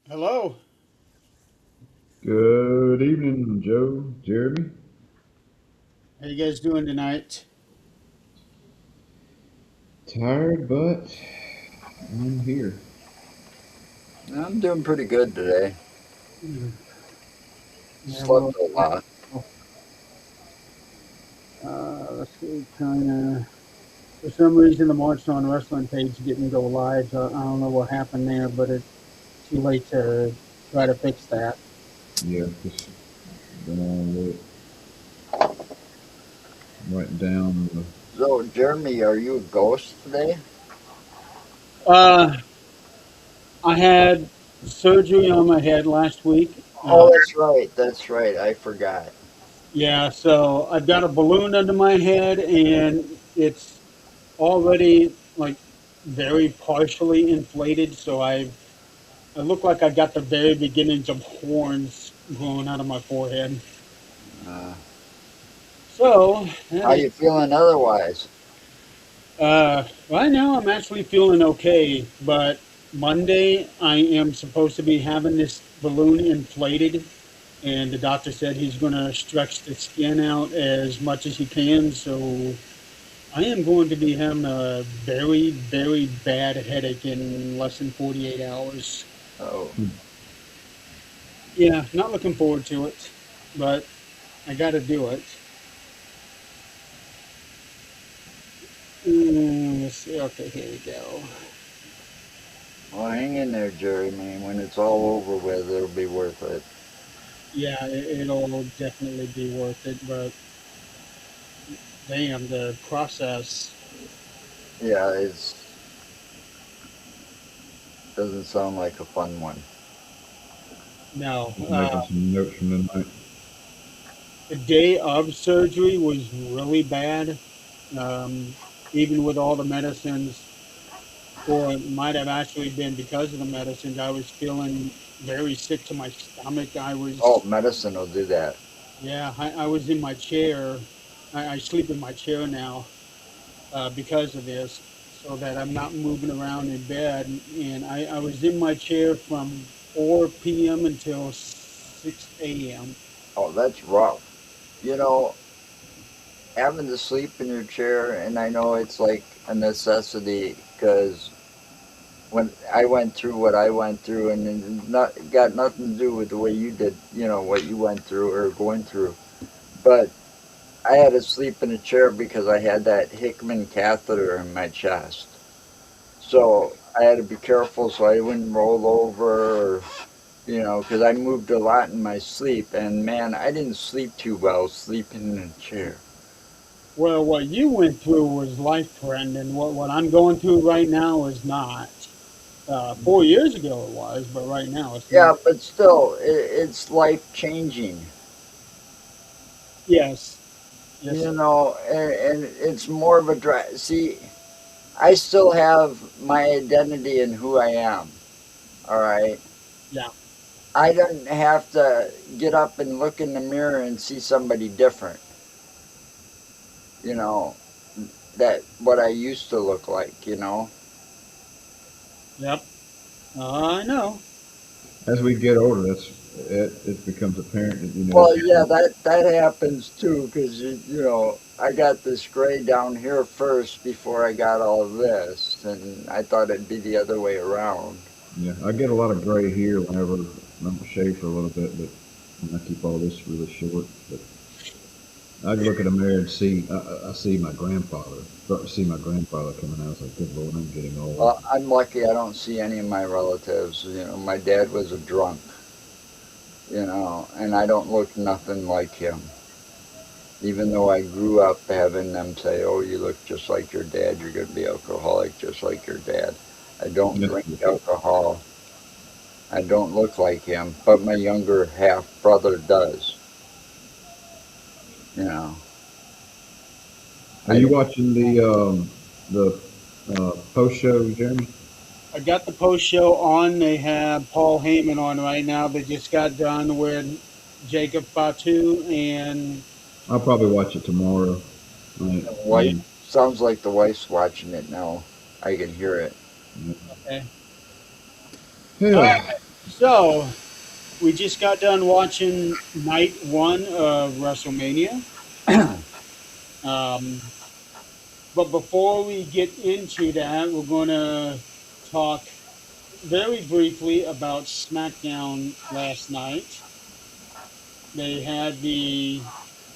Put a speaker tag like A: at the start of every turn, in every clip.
A: Hello.
B: Good evening, Joe, Jeremy.
A: How you guys doing tonight?
B: Tired, but I'm here.
C: I'm doing pretty good today.
A: Mm. Yeah,
C: Slept
A: well,
C: a lot.
A: let's see, trying to. For some reason, the March on Wrestling page didn't go live. So I don't know what happened there, but it's too late to try to fix that.
B: Yeah, just been on with it. Writing down the.
C: So, Jeremy, are you a ghost today?
A: Uh, I had surgery on my head last week.
C: Oh, that's right. That's right. I forgot.
A: Yeah, so I've got a balloon under my head, and it's already like very partially inflated. So I look like I got the very beginnings of horns growing out of my forehead.
C: Uh,
A: So that
C: how
A: is
C: you feeling otherwise?
A: right now I'm actually feeling okay, but Monday I am supposed to be having this balloon inflated, and the doctor said he's going to stretch the skin out as much as he can. So I am going to be having a very, very bad headache in less than 48 hours.
C: Oh,
A: Yeah, not looking forward to it, but I got to do it. Let's see. Okay, here we go.
C: well, hang in there, Jeremy. When it's all over with, it'll be worth it.
A: Yeah, it'll definitely be worth it, but damn, the process.
C: Yeah, it's doesn't sound like a fun one.
A: No,
B: Just making some notes from the night.
A: the day of surgery was really bad. Um, Even with all the medicines, or it might have actually been because of the medicines, I was feeling very sick to my stomach.
C: Oh, medicine will do that.
A: Yeah, I was in my chair. I sleep in my chair now because of this, so that I'm not moving around in bed. And I was in my chair from 4 p.m. until 6 a.m.
C: Oh, that's rough. You know, having to sleep in your chair, and I know it's like a necessity because when I went through what I went through, and it not got nothing to do with the way you did, what you went through or going through. But I had to sleep in a chair because I had that Hickman catheter in my chest. So I had to be careful so I wouldn't roll over, or, because I moved a lot in my sleep. And man, I didn't sleep too well sleeping in a chair.
A: Well, what you went through was life threatening. What I'm going through right now is not. 4 years ago it was, but right now it's
C: Yeah,
A: not.
C: but still, it's life changing.
A: Yes, yes, sir.
C: And it's more of a drive. See, I still have my identity in who I am. All right.
A: Yeah.
C: I don't have to get up and look in the mirror and see somebody different. You know, that what I used to look like.
A: Yep. I know.
B: As we get older, it becomes apparent that
C: Well, yeah, that happens too, because I got this gray down here first before I got all of this, and I thought it'd be the other way around.
B: yeah, I get a lot of gray here whenever I don't shave for a little bit, but I keep all this really short. But I look in the mirror and I see my grandfather. Start to see my grandfather coming out. I was like, good Lord, I'm getting old.
C: Well, I'm lucky I don't see any of my relatives. My dad was a drunk, and I don't look nothing like him. Even though I grew up having them say, "Oh, you look just like your dad. You're going to be alcoholic just like your dad." I don't
B: That's
C: drink
B: good.
C: alcohol. I don't look like him, but my younger half brother does. You know,
B: Are
C: I
B: you watching the post show, Jeremy?
A: I got the post show on. They have Paul Heyman on right now. They just got done with Jacob Fatu and
B: I'll probably watch it tomorrow.
C: the
B: I
C: wife sounds like the wife's watching it now. I can hear it.
A: okay. All
B: yeah.
A: right. So we just got done watching night one of WrestleMania. Um, but before we get into that, we're going to talk very briefly about SmackDown last night. They had the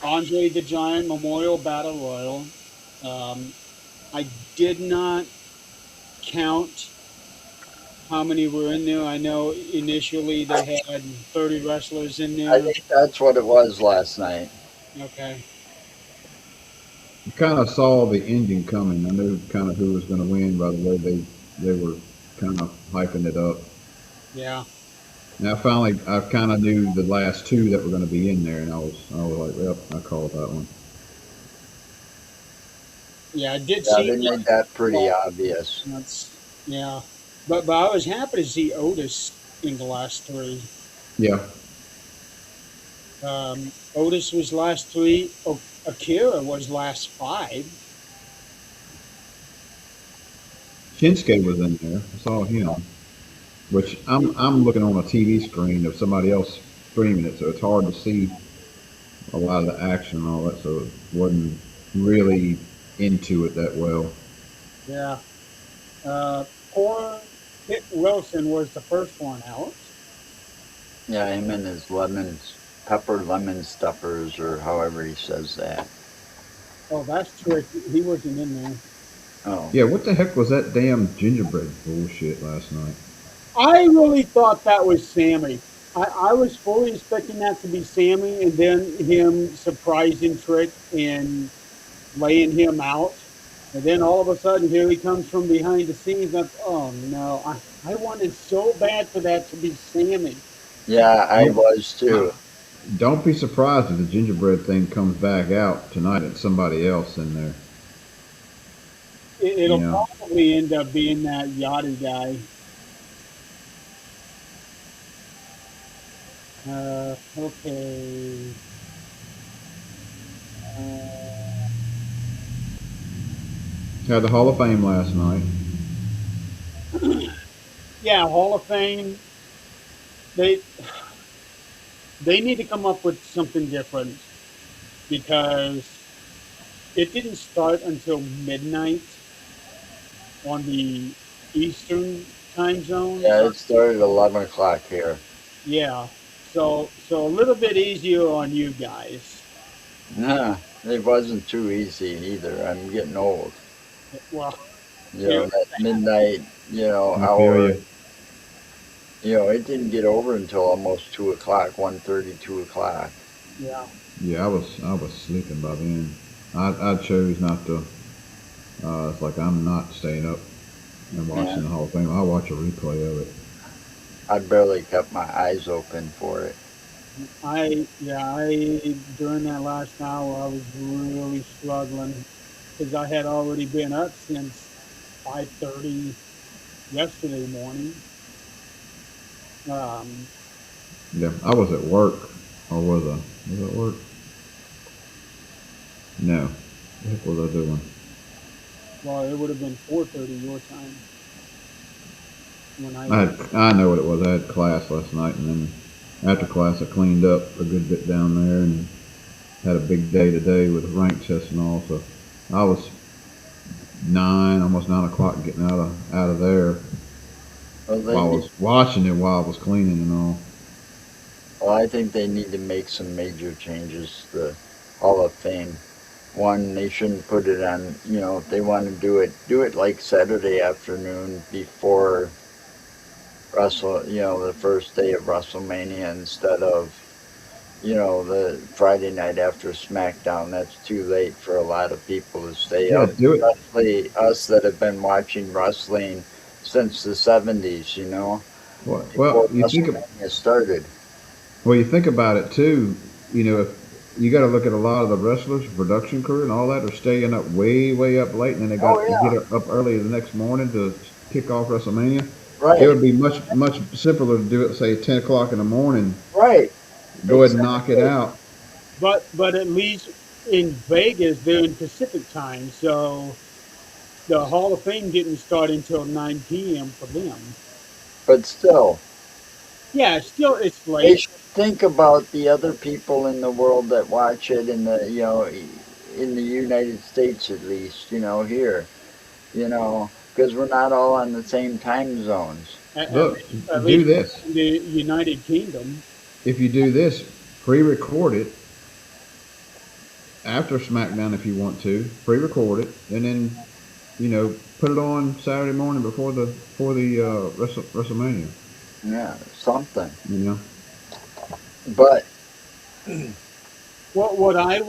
A: Andre the Giant Memorial Battle Royal. Um, I did not count how many were in there. I know initially they had 30 wrestlers in
C: I
A: there.
C: think that's what it was last night.
A: Okay.
B: You kind of saw the ending coming. I knew kind of who was going to win by the way they were kind of hyping it up.
A: Yeah.
B: Now finally, I kind of knew the last two that were going to be in there, and I was like, yep, I called that one.
A: Yeah, it did
C: Yeah,
A: seem
C: they made that pretty obvious.
A: that's yeah. But I was happy to see Otis in the last three.
B: Yeah,
A: Otis was last three. Akira was last five.
B: Shinsuke was in there. I saw him, which I'm looking on a TV screen of somebody else streaming it, so it's hard to see a lot of the action and all that. So it wasn't really into it that well.
A: Yeah. Uh, poor Kit Wilson was the first one out.
C: Yeah, him and his lemons, pepper lemon stuffers, or however he says that.
A: Oh, that's trick. He wasn't in there.
C: Oh,
B: Yeah, what the heck was that damn gingerbread bullshit last night?
A: I really thought that was Sammy. I was fully expecting that to be Sammy, and then him surprising Trick and laying him out. And then all of a sudden, here he comes from behind the scenes. That's, oh no, I wanted so bad for that to be Sammy.
C: yeah, I
B: Don't
C: was too.
B: don't be surprised if the gingerbread thing comes back out tonight and somebody else in there.
A: It'll
B: You know,
A: probably end up being that Yachty guy. Okay. Uh,
B: had the Hall of Fame last night.
A: yeah, Hall of Fame. They they need to come up with something different because it didn't start until midnight on the Eastern time zone.
C: Yeah, it started at 11 o'clock here.
A: Yeah, so a little bit easier on you guys.
C: Nah, it wasn't too easy either. I'm getting old.
A: Well,
C: You
A: there
C: know,
A: is
C: that midnight,
B: I feel
C: hour,
B: you.
C: it didn't get over until almost 2 o'clock, 1:30, 2 o'clock.
A: yeah.
B: Yeah, I was sleeping by then. I chose not to. It's like I'm not staying up and
C: Yeah,
B: watching the Hall of Fame. I'll watch a replay of it.
C: I barely kept my eyes open for it.
A: I during that last hour I was really struggling because I had already been up since 5:30 yesterday morning. Um,
B: Yeah, I was at work, or was I? Was I at work? No. What the heck was I doing?
A: well, it would have been 4:30 your time when I got.
B: I know what it was. I had class last night, and then after class, I cleaned up a good bit down there, and had a big day today with rank tests and all. So I was 9, almost 9 o'clock, getting out of there
C: Well, they
B: while I
C: need,
B: was watching it while I was cleaning and all.
C: well, I think they need to make some major changes to the Hall of Fame. One, they shouldn't put it on, if they want to do it like Saturday afternoon before the first day of WrestleMania instead of, the Friday night after SmackDown. That's too late for a lot of people to stay
B: Yeah,
C: up,
B: do it.
C: especially us that have been watching wrestling since the 70s,
B: What?
C: before WrestleMania started.
B: You think about it too. If you got to look at a lot of the wrestlers, production crew, and all that are staying up way up late, and then they
C: Oh,
B: got to
C: yeah,
B: get up early the next morning to kick off WrestleMania. It
C: right,
B: would be much simpler to do it, say 10 o'clock in the morning.
C: right,
B: Go ahead and knock it
C: exactly.
B: out.
A: But at least in Vegas they're in Pacific time, so the Hall of Fame didn't start until 9 p.m. for them.
C: But still,
A: Yeah, still it's
C: They
A: late.
C: should think about the other people in the world that watch it in the in the United States at least, here, because we're not all on the same time zones.
A: At
B: Look,
A: least, at
B: do
A: least
B: this.
A: in the United Kingdom.
B: If you do this, pre-record it after SmackDown if you want to. Pre-record it, and then put it on Saturday morning before the WrestleMania.
C: Yeah, something.
B: You know.
C: But
A: What I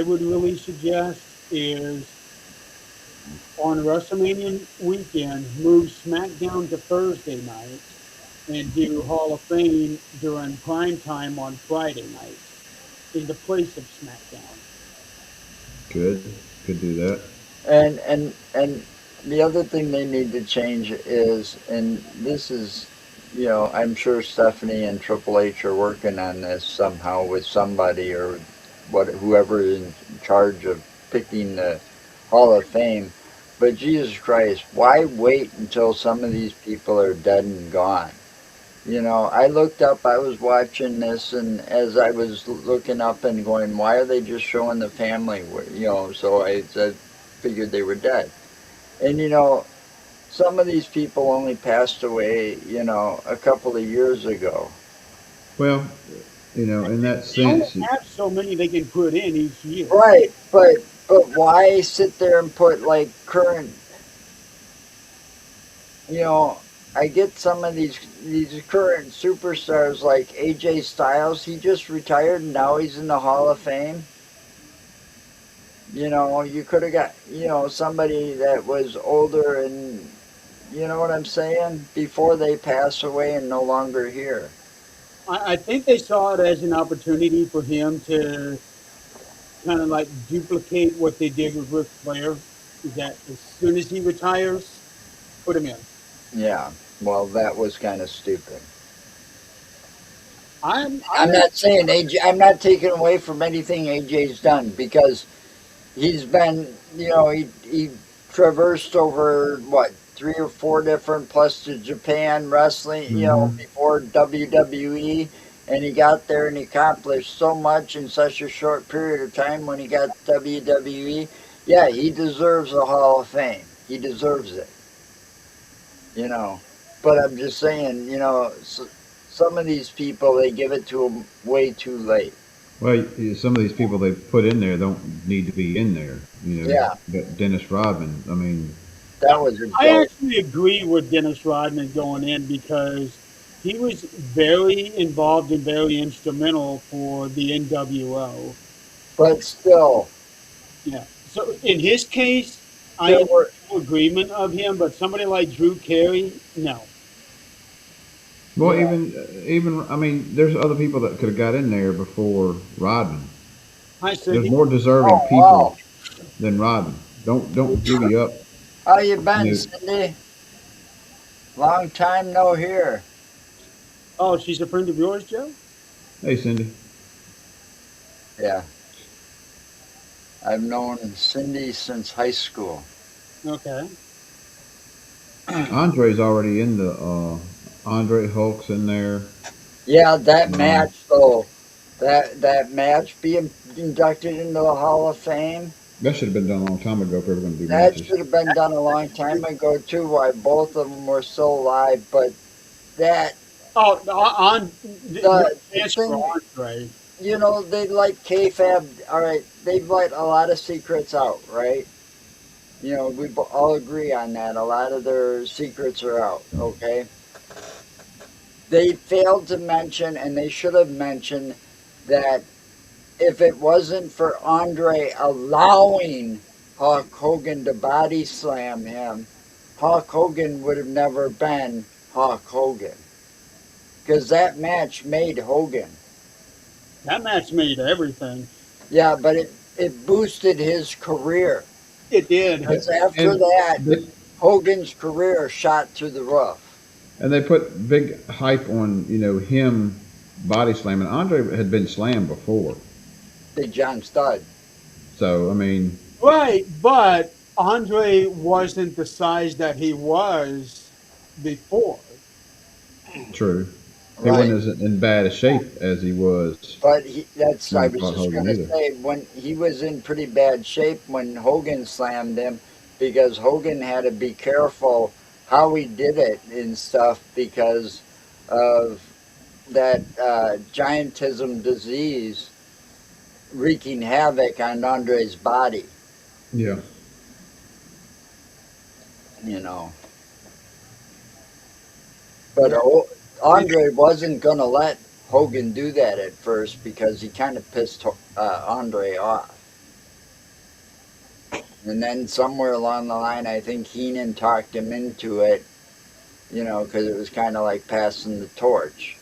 A: would really suggest is on WrestleMania weekend, move SmackDown to Thursday night and do Hall of Fame during prime time on Friday night in the place of SmackDown.
B: Could do that.
C: and the other thing they need to change is, and this is, I'm sure Stephanie and Triple H are working on this somehow with somebody or whoever is in charge of picking the Hall of Fame. But Jesus Christ, why wait until some of these people are dead and gone? I looked up, I was watching this, and as I was looking up and going, why are they just showing the family? So I said, figured they were dead. And some of these people only passed away, a couple of years ago.
B: Well, in that
A: They only
B: sense,
A: have so many they can put in each year.
C: Right, but why sit there and put like current, you know, I get some of these current superstars like AJ Styles, he just retired and now he's in the Hall of Fame. You could have got, somebody that was older and you know what I'm saying? Before they pass away and no longer here.
A: I think they saw it as an opportunity for him to kind of like duplicate what they did with Ric Flair. Is that as soon as he retires, put him in.
C: Yeah. Well, that was kind of stupid.
A: I'm
C: I'm not saying AJ, I'm not taking away from anything AJ's done because he's been, he traversed over what 3 or 4 different plus to Japan wrestling,
B: hmm
C: before WWE, and he got there and he accomplished so much in such a short period of time when he got WWE. Yeah, he deserves a Hall of Fame. He deserves it, you know. But I'm just saying, some of these people they give it to them way too late.
B: well, some of these people they put in there don't need to be in there.
C: Yeah,
B: But Dennis Rodman. I mean,
C: that was a
A: I
C: joke.
A: actually agree with Dennis Rodman going in because he was very involved and very instrumental for the NWO.
C: But still,
A: Yeah. So in his case, I
C: there
A: am
C: were.
A: in full agreement of him, but somebody like Drew Carey, no.
B: well,
C: Yeah.
B: even I mean, there's other people that could have got in there before Rodman.
A: Hi,
B: There's
A: Cindy.
B: more deserving
C: Oh
B: people
C: wow.
B: than Rodman. Don't giddy up.
C: How you been,
B: You
C: Cindy? Long time no hear.
A: Oh, she's a friend of yours, Joe?
B: Hey, Cindy.
C: Yeah, I've known Cindy since high school.
A: Okay.
B: Andre's already in the. Andre Hulk's in there.
C: Yeah, that
B: Um,
C: match though, that match being inducted into the Hall of Fame,
B: that should have been done a long time ago if we were going to do
C: that
B: matches.
C: should have been done a long time ago too. Why both of them were still alive, but that
A: Oh, on no
C: the
A: chance for
C: thing,
A: Andre.
C: they like kayfabe. All right, they've let a lot of secrets out, right? We all agree on that. A lot of their secrets are out. Okay, they failed to mention, and they should have mentioned that if it wasn't for Andre allowing Hulk Hogan to body slam him, Hulk Hogan would have never been Hulk Hogan. Because that match made Hogan.
A: That match made everything.
C: Yeah, but it boosted his career.
A: It did.
B: Yeah,
C: Because after
B: and
C: that,
B: they,
C: Hogan's career shot through the roof.
B: and they put big hype on him body slamming. Andre had been slammed before,
C: Big John Studd.
B: so I mean,
A: Right, but Andre wasn't the size that he was before.
B: true. He
C: right.
B: wasn't as in bad a shape as he was
C: But that's
B: when
C: I
B: he
C: was
B: fought
C: just
B: Hogan
C: gonna
B: either.
C: say when he was in pretty bad shape when Hogan slammed him because Hogan had to be careful how he did it and stuff because of that giantism disease wreaking havoc on Andre's body.
B: Yeah.
C: You know, but
A: Yeah.
C: Andre wasn't gonna let Hogan do that at first because he kind of pissed Andre off. And then somewhere along the line, I think Heenan talked him into it, because it was kind of like passing the torch.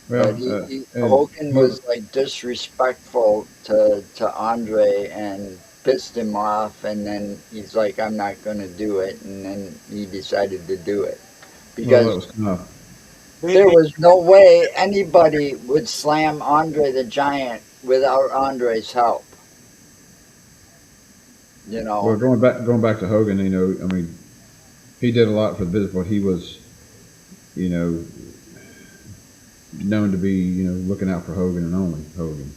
C: But
B: Well, and
C: Hogan was like disrespectful to Andre and pissed him off, and then he's like, "I'm not going to do it," and then he decided to do it
B: well, that
C: because
B: was kind of
A: They,
C: there
A: they,
C: was no way anybody would slam Andre the Giant without Andre's help. You
B: well
C: know.
B: going back to Hogan. I mean, he did a lot for the business, but he was, you know, known to be, looking out for Hogan and only Hogan.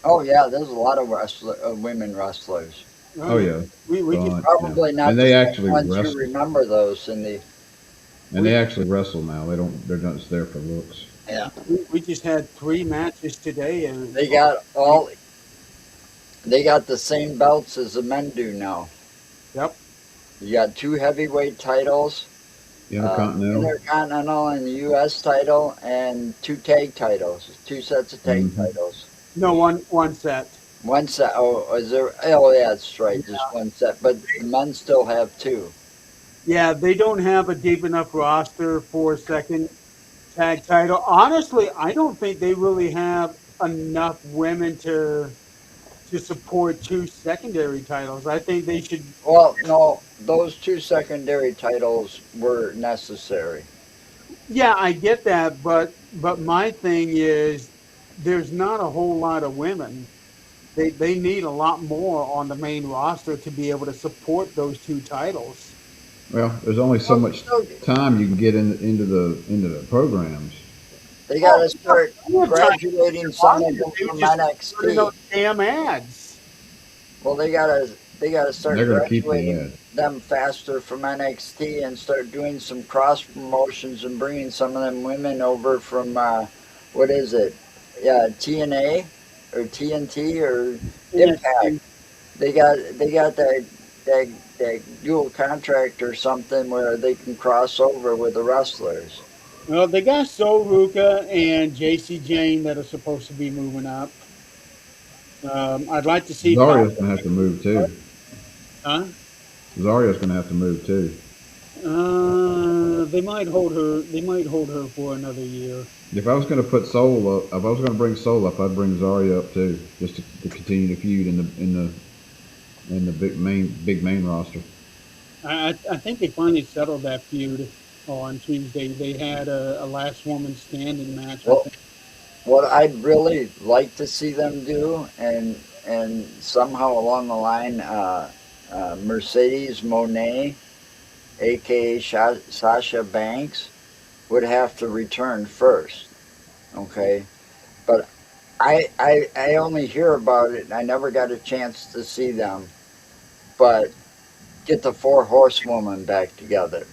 C: Oh yeah, there's a lot of women wrestlers.
B: Oh
A: well,
B: yeah,
A: we just
B: but
C: Probably not
B: and
C: the
B: they
C: same
B: actually
C: ones you
B: wrestle,
C: remember those in the.
B: and
A: we,
B: they actually wrestle now. They don't. They're not just there for looks.
C: Yeah.
A: we just had 3 matches today, and
C: They got all they got the same belts as the men do now.
A: yep.
C: You got two heavyweight titles,
B: Intercontinental.
C: Intercontinental and the US title, and two tag titles, two sets of tag
B: Hmm.
C: titles.
A: No, one set.
C: One set, oh, is there, oh, yeah, that's right, just one set, but the men still have two.
A: Yeah, they don't have a deep enough roster for a second tag title. Honestly, I don't think they really have enough women to support 2 secondary titles. I think they should.
C: Well, no, those two secondary titles were necessary.
A: Yeah, I get that, but my thing is, there's not a whole lot of women. They need a lot more on the main roster to be able to support those 2 titles.
B: Well, there's only so
C: Well,
B: much time you can get into the programs.
C: they got
A: Oh,
C: to start
A: they have time to
C: graduating
A: get
C: some
A: on
C: of
A: there.
C: them
A: They
C: from
A: just running those
C: NXT.
A: damn ads.
C: Well, they gotta start
B: They're going to keep the
C: graduating
B: ad.
C: them faster from NXT and start doing some cross promotions and bringing some of them women over from what is it? Yeah, TNA or TNT or Impact.
A: NXT.
C: They got that dual contract or something where they can cross over with the wrestlers.
A: Well, they got Sol Ruka and JC Jane that are supposed to be moving up. I'd like to see Tasha.
B: Zarya's going to have to move too.
A: Huh?
B: Zarya's going to have to move too.
A: They might hold her. They might hold her for another year.
B: If I was going to put Soul up, if I was going to bring Soul up, I'd bring Zarya up too, just to continue the feud in the big main roster.
A: I think they finally settled that feud on Tuesday. They had a last woman standing match. I
C: Well,
A: think.
C: what I'd really like to see them do, and somehow along the line, Mercedes Monet, aka Sasha Banks, would have to return first. Okay, but I only hear about it. I never got a chance to see them, but get the four horsewomen back together: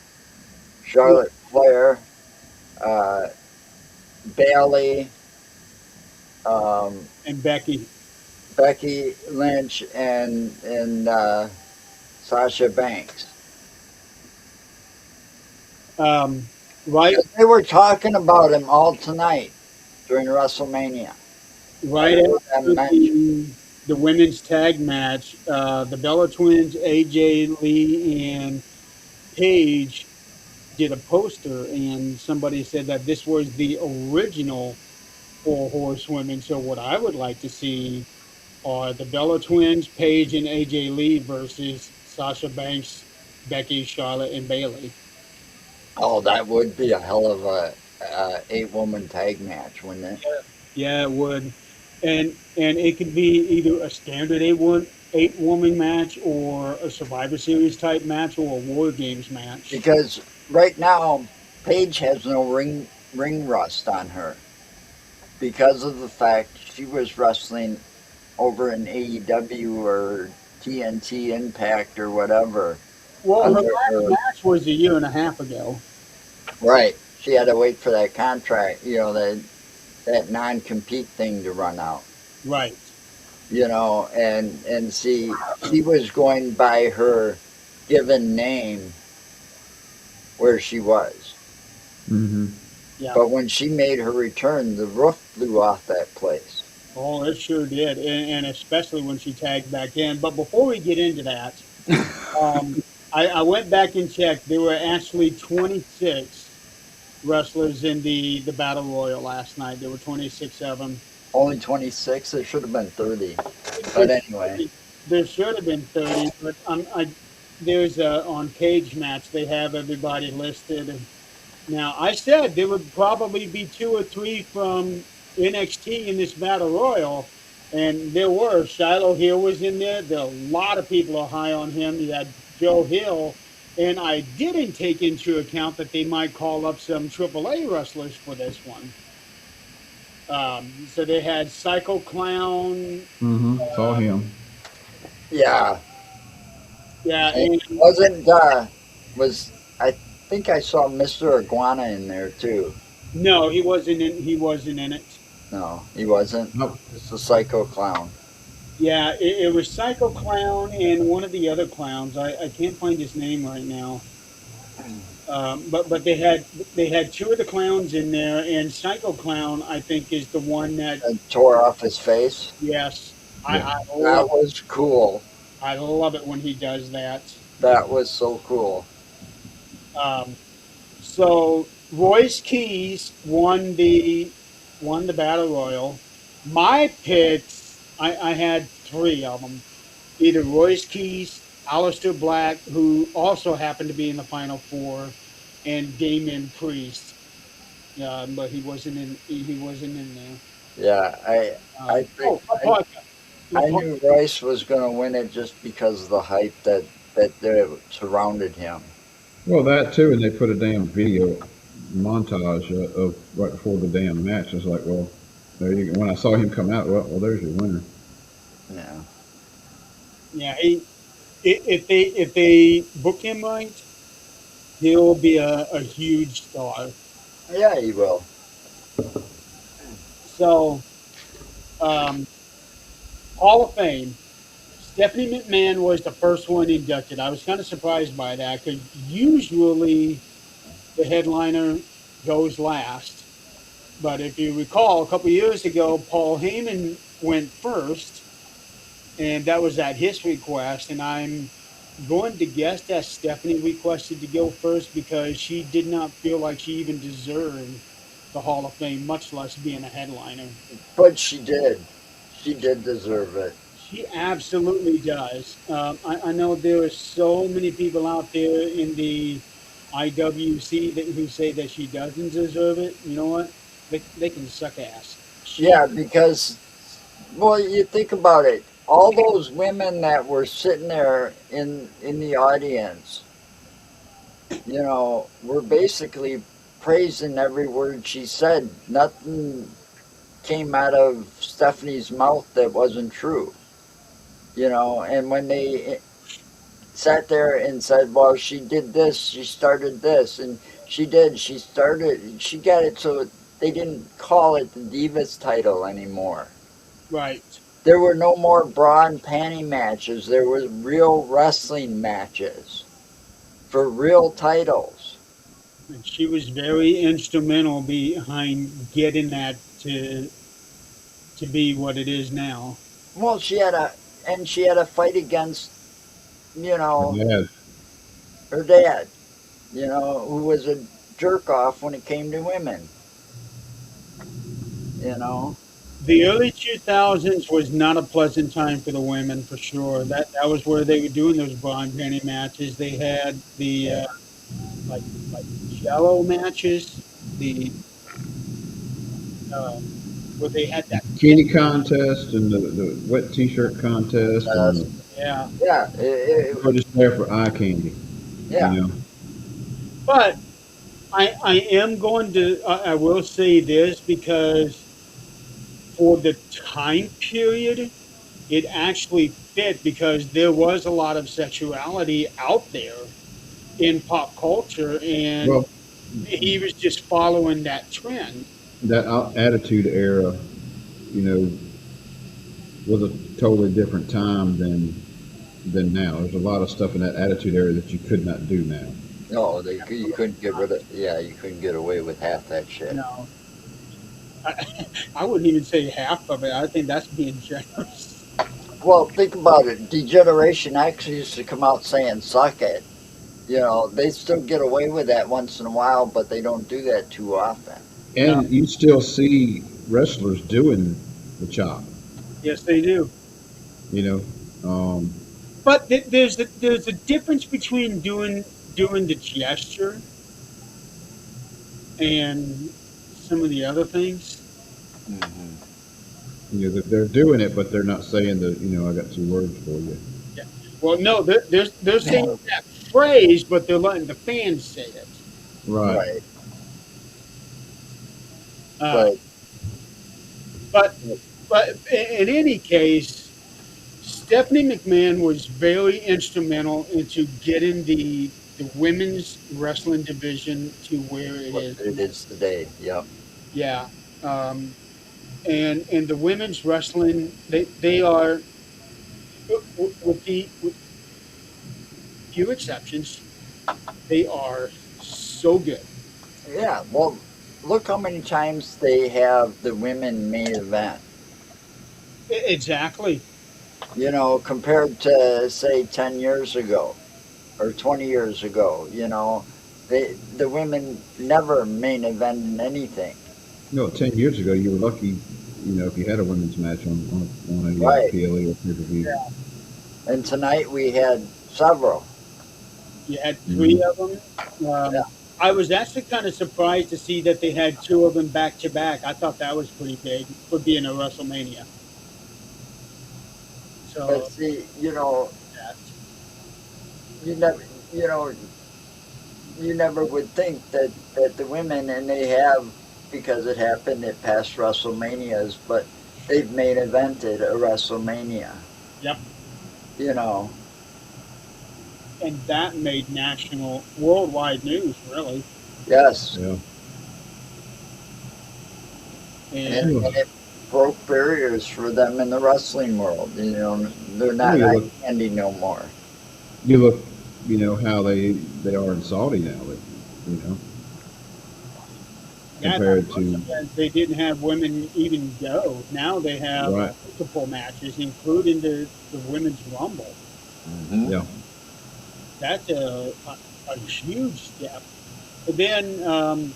C: Charlotte Flair, uh, Bailey, um,
A: And Becky.
C: Becky Lynch, and Sasha Banks.
A: Um, right,
C: They were talking about him all tonight during WrestleMania. I
A: right
C: heard them
A: after
C: mention.
A: the women's tag match, the Bella Twins, AJ Lee and Paige did a poster, and somebody said that this was the original four horsewomen. So what I would like to see are the Bella Twins, Paige and AJ Lee versus Sasha Banks, Becky, Charlotte, and Bailey.
C: Oh, that would be a hell of a eight-woman tag match, wouldn't it?
A: Yeah, it would, and it could be either a standard 8-woman match or a Survivor Series type match or a War Games match.
C: Because right now, Paige has no ring rust on her because of the fact she was wrestling over in AEW or TNT Impact or whatever
A: Well, her
C: under
A: last
C: her.
A: match was a year and a half ago.
C: Right. She had to wait for that contract, that non compete thing to run out.
A: Right.
C: And see, she was going by her given name where she was.
B: Mm-hmm.
A: Yeah.
C: But when she made her return, the roof flew off that place.
A: Oh, it sure did, and especially when she tagged back in. But before we get into that, um, I went back and checked. There were actually 26 wrestlers in the battle royal last night. There were 26 of them.
C: Only 26. There should have been 30.
A: There
C: But
A: should
C: anyway,
A: there should have been 30, but there's a on Cage Match they have everybody listed. Now I said there would probably be two or three from NXT in this battle royal, and there were. Shiloh Hill was in there. There are a lot of people are high on him. You had Joe Hill, and I didn't take into account that they might call up some AAA wrestlers for this one. So they had Psycho Clown.
B: Mm-hmm. Saw him.
C: yeah.
A: Yeah,
C: And
A: and
C: wasn't, was, I think I saw Mr. Iguana in there too.
A: no, he wasn't in. He wasn't in it.
C: No, he wasn't.
B: Nope.
C: It's the Psycho Clown.
A: Yeah, it was Psycho Clown and one of the other clowns. I can't find his name right now. But they had two of the clowns in there, and Psycho Clown I think is the one that
C: And tore off his face.
A: yes, I,
B: Yeah.
A: I
C: That
A: love
C: was cool.
A: I love it when he does that.
C: That was so cool.
A: Um, so Royce Keys won the battle royal. My picks, I had three of them. Either Royce Keys, Aleister Black, who also happened to be in the final four, and Damian Priest. But he wasn't in. He wasn't in there.
C: Yeah, I think
A: Apaka.
C: I knew Royce was going to win it just because of the hype that surrounded him.
B: Well, that too, and they put a damn video montage of right before the damn match. I was like, well, there you go. When I saw him come out, well, there's your winner.
C: Yeah.
A: Yeah, if they book him right, he'll be a huge star.
C: Yeah, he will.
A: So, um, Hall of Fame. Stephanie McMahon was the first one inducted. I was kind of surprised by that because usually the headliner goes last. But if you recall, a couple years ago, Paul Heyman went first, and that was at his request. And I'm going to guess that Stephanie requested to go first because she did not feel like she even deserved the Hall of Fame, much less being a headliner.
C: But she did. She did deserve it.
A: She absolutely does. I know there are so many people out there in the IWC who say that she doesn't deserve it. You know what? They can suck ass. She,
C: Yeah, because, well, you think about it. All those women that were sitting there in the audience, were basically praising every word she said. Nothing came out of Stephanie's mouth that wasn't true. And when they sat there and said, well, she did this, she started this, and she got it so they didn't call it the Divas title anymore.
A: right.
C: There were no more bra and panty matches. There was real wrestling matches for real titles.
A: And she was very instrumental behind getting that to be what it is now.
C: Well, she had a fight against, you
B: Her
C: know,
B: dad.
C: her dad, who was a jerk off when it came to women, you know.
A: The early 2000s was not a pleasant time for the women, for sure. That was where they were doing those bra and panty matches. They had the like like shallow matches, the uh, where they had that
B: Bikini contest and the wet T-shirt contest and
C: Uh,
B: the
A: Yeah,
C: Yeah,
B: They're just there for eye candy, you
C: yeah.
B: know.
A: but I am going to I will say this because for the time period, it actually fit because there was a lot of sexuality out there in pop culture, and
B: Well,
A: he was just following that trend.
B: that attitude era, you know, was a totally different time than now. There's a lot of stuff in that attitude era that you could not do now.
C: No, you couldn't get rid of. Yeah, you couldn't get away with half that shit.
A: No, I wouldn't even say half of it. I think that's being generous.
C: Well, think about it. Degeneration X used to come out saying "suck it." You know, they still get away with that once in a while, but they don't do that too often.
A: No,
B: And you still see wrestlers doing the chop,
A: yes, they do.
B: you know. Um,
A: But there's a difference between doing the gesture and some of the other things.
C: Hmm.
B: they're doing it, but they're not saying the, I got two words for you.
A: Yeah. Well, no, they're saying that phrase, but they're letting the fans say it.
B: Right.
C: Right,
A: Uh,
C: but
A: but but in any case, Stephanie McMahon was very instrumental into getting the women's wrestling division to where it
C: what
A: is
C: it
A: now.
C: is today. Yep.
A: Yeah. Um, and the women's wrestling, they are with few exceptions, they are so good.
C: Yeah. Well, look how many times they have the women main event.
A: Exactly.
C: You know, compared to say 10 years ago or 20 years ago. The women never main evented anything.
B: 10 years ago, you were lucky, if you had a women's match on a
C: Right.
B: PLE or pay per view.
A: Yeah.
C: And tonight we had several.
A: You had three
B: Hmm.
A: of them.
C: Yeah.
A: I was actually kind of surprised to see that they had two of them back to back. I thought that was pretty big for being a WrestleMania.
C: But
A: So
C: see,
A: that,
C: you never, you know, you never would think that the women, and they have, because it happened at past WrestleManias, but they've main evented a WrestleMania.
A: yep.
C: You know,
A: And that made national, worldwide news, really.
C: yes,
B: Yeah.
A: And
C: and
B: Well,
C: it broke barriers for them in the wrestling world. They're not
B: you
C: eye
B: look,
C: candy no more.
B: you look, how they are in Saudi now. You know,
A: yeah, not
B: compared
A: once
B: to
A: they didn't have women even go. Now they have
B: right.
A: multiple matches, including the women's rumble.
C: Hmm.
B: Yeah.
A: That's a huge step. And then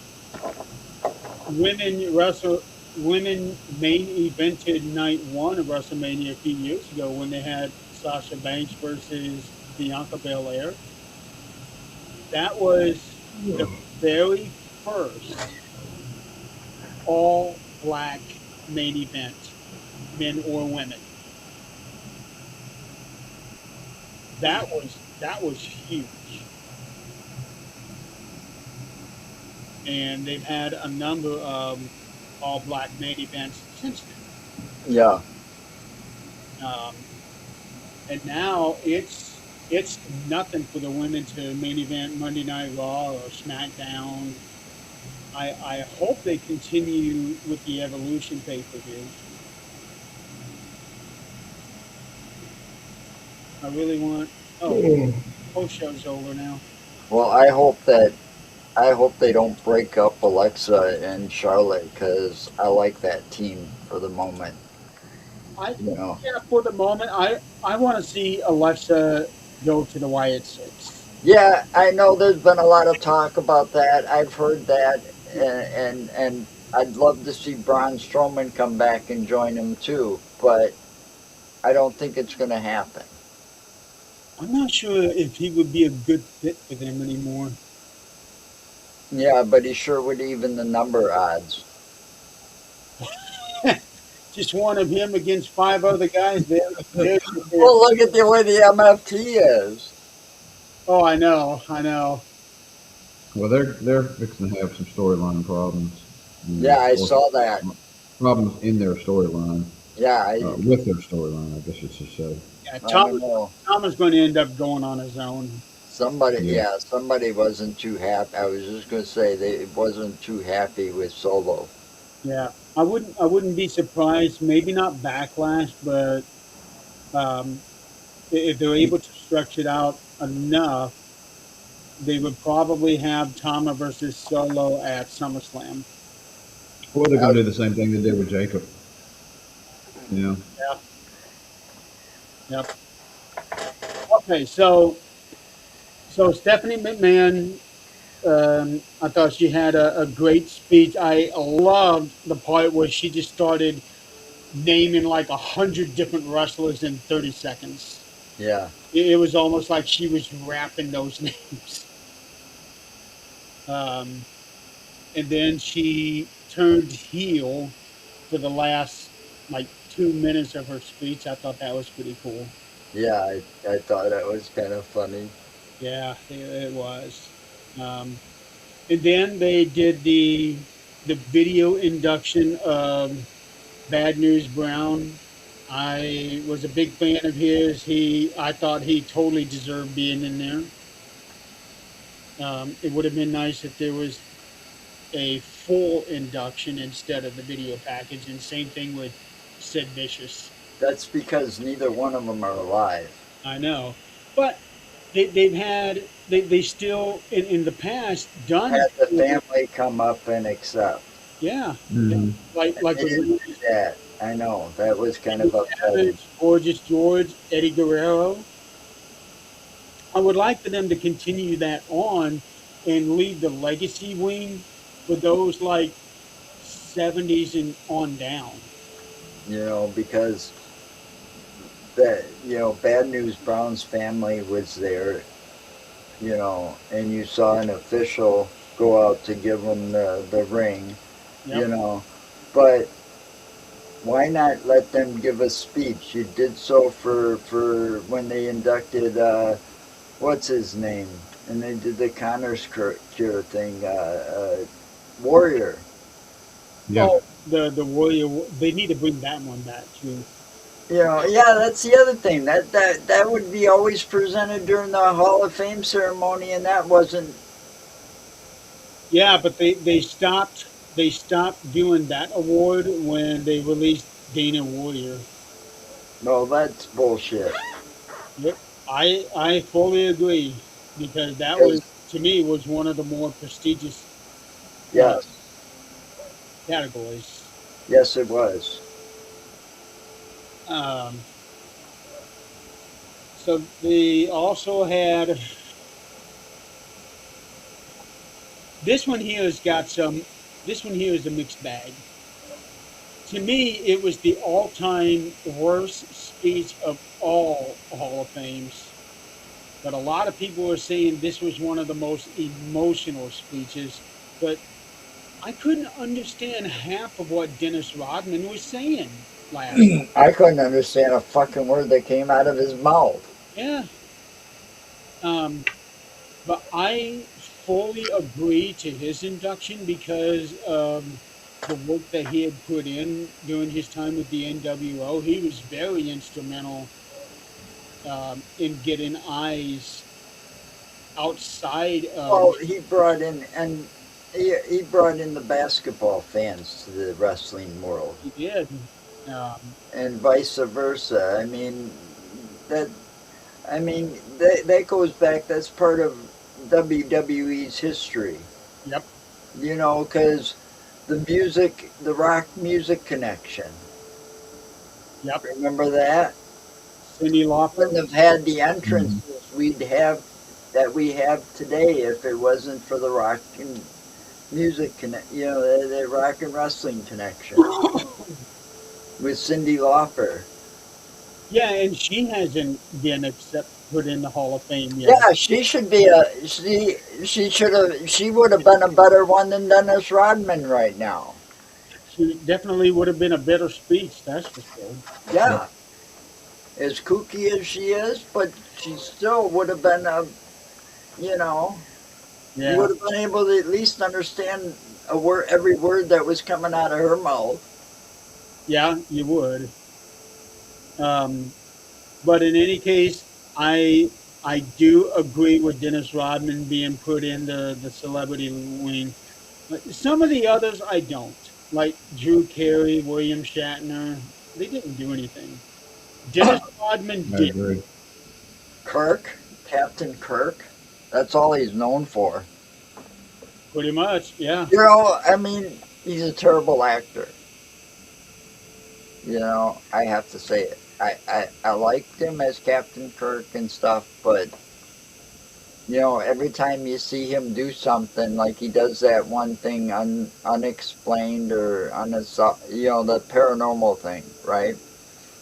A: women wrestle women main evented night one of WrestleMania a few years ago when they had Sasha Banks versus Bianca Belair. That was the very first all black main event, men or women. That was huge, and they've had a number of all black main events since then.
C: Yeah.
A: Um, and now it's nothing for the women to main event Monday Night Raw or SmackDown. I hope they continue with the Evolution pay per view. I really want. Oh, post show's over now.
C: Well, I hope they don't break up Alexa and Charlotte, because I like that team for the moment.
A: I
C: You know.
A: Yeah, for the moment, I want to see Alexa go to the Wyatt Six.
C: Yeah, I know there's been a lot of talk about that. I've heard that, and I'd love to see Braun Strowman come back and join him too, but I don't think it's going to happen.
A: I'm not sure if he would be a good fit for them anymore.
C: Yeah, but he sure would even the number odds.
A: just one of him against five other guys. There's your
C: Well,
A: champion.
C: look at the way the MFT is.
A: Oh, I know, I know.
B: Well, they're fixing to have some storyline problems,
C: Yeah, I
B: or
C: saw that.
B: problems in their storyline,
C: Yeah, I
B: with their storyline, I guess you should say.
A: Yeah,
C: I don't know.
A: Tom is going to end up going on his own.
C: Somebody,
B: Yeah.
C: yeah, somebody wasn't too happy. I was just gonna say they wasn't too happy with Solo.
A: Yeah, I wouldn't be surprised. Maybe not backlash, but um, if they're able to stretch it out enough, they would probably have Tama versus Solo at SummerSlam.
B: Or they're
C: Uh,
B: going to do the same thing they did with Jacob. You know,
A: Yeah. Yep. Okay, so Stephanie McMahon, I thought she had a great speech. I loved the part where she just started naming like 100 different wrestlers in 30 seconds.
C: yeah,
A: It was almost like she was rapping those names. Um, and then she turned heel for the last like 2 minutes of her speech. I thought that was pretty cool.
C: yeah. I thought that was kind of funny.
A: Yeah, it was. Um, and then they did the video induction of Bad News Brown. I was a big fan of his. I thought he totally deserved being in there. It would have been nice if there was a full induction instead of the video package, and same thing with Sid Vicious.
C: That's because neither one of them are alive.
A: I know, but they still in the past done
C: Had the
A: full,
C: family come up and accept.
A: yeah, yeah,
B: hmm
A: like
C: They
A: with
C: didn't do that. I know that was kind
A: Randy
C: of upsetting.
A: Savage, Gorgeous George, Eddie Guerrero. I would like for them to continue that on and leave the legacy wing for those like 70s and on down.
C: Because that Bad News Brown's family was there. And you saw an official go out to give him the ring. You
A: Yep.
C: know, but why not let them give a speech? You did so for when they inducted what's his name, and they did the Connors cure thing. Warrior.
B: yeah.
A: Oh, the Warrior. They need to bring that one back too.
C: Yeah, that's the other thing. That would be always presented during the Hall of Fame ceremony, and that wasn't.
A: Yeah, but they stopped doing that award when they released Dana Warrior.
C: No, that's bullshit.
A: Yep, I fully agree because that
C: Because
A: was to me was one of the more prestigious uh,
C: yes,
A: categories.
C: yes, it was.
A: Um, so they also had this one here has got some. This one here is a mixed bag. To me, it was the all-time worst speech of all Hall of Fames. But a lot of people are saying this was one of the most emotional speeches. But I couldn't understand half of what Dennis Rodman was saying last night.
C: I couldn't understand a fucking word that came out of his mouth.
A: Yeah. Um, but I fully agree to his induction because the work that he had put in during his time with the NWO. He was very instrumental in getting eyes outside of.
C: Well, he brought in the basketball fans to the wrestling world,
A: He did. Um,
C: and vice versa. That that goes back. That's part of WWE's history.
A: yep.
C: Because the rock music connection.
A: Yep.
C: Remember that?
A: Cindy Lauper.
C: Wouldn't have had the
B: hmm
C: entrances we have today if it wasn't for the rock and music connect. The rock and wrestling connection with Cindy Lauper.
A: Yeah, and she hasn't been accept put in the Hall of Fame yet.
C: Yeah, she should be she would have been a better one than Dennis Rodman right now.
A: She definitely would have been a better speech, that's for sure.
B: Yep.
C: Yeah, as kooky as she is, but she still would have been a, you know, you
A: Yeah,
C: would have been able to at least understand a word, every word that was coming out of her mouth.
A: yeah, you would. Um, but in any case, I do agree with Dennis Rodman being put in the celebrity wing. But some of the others I don't. Like Drew Carey, William Shatner, they didn't do anything. Dennis Rodman
B: I
A: did,
B: agree.
C: Kirk, Captain Kirk, that's all he's known for.
A: pretty much. Yeah,
C: I mean, he's a terrible actor. I have to say it. I liked him as Captain Kirk and stuff, but every time you see him do something, like he does that one thing unexplained or the paranormal thing, right?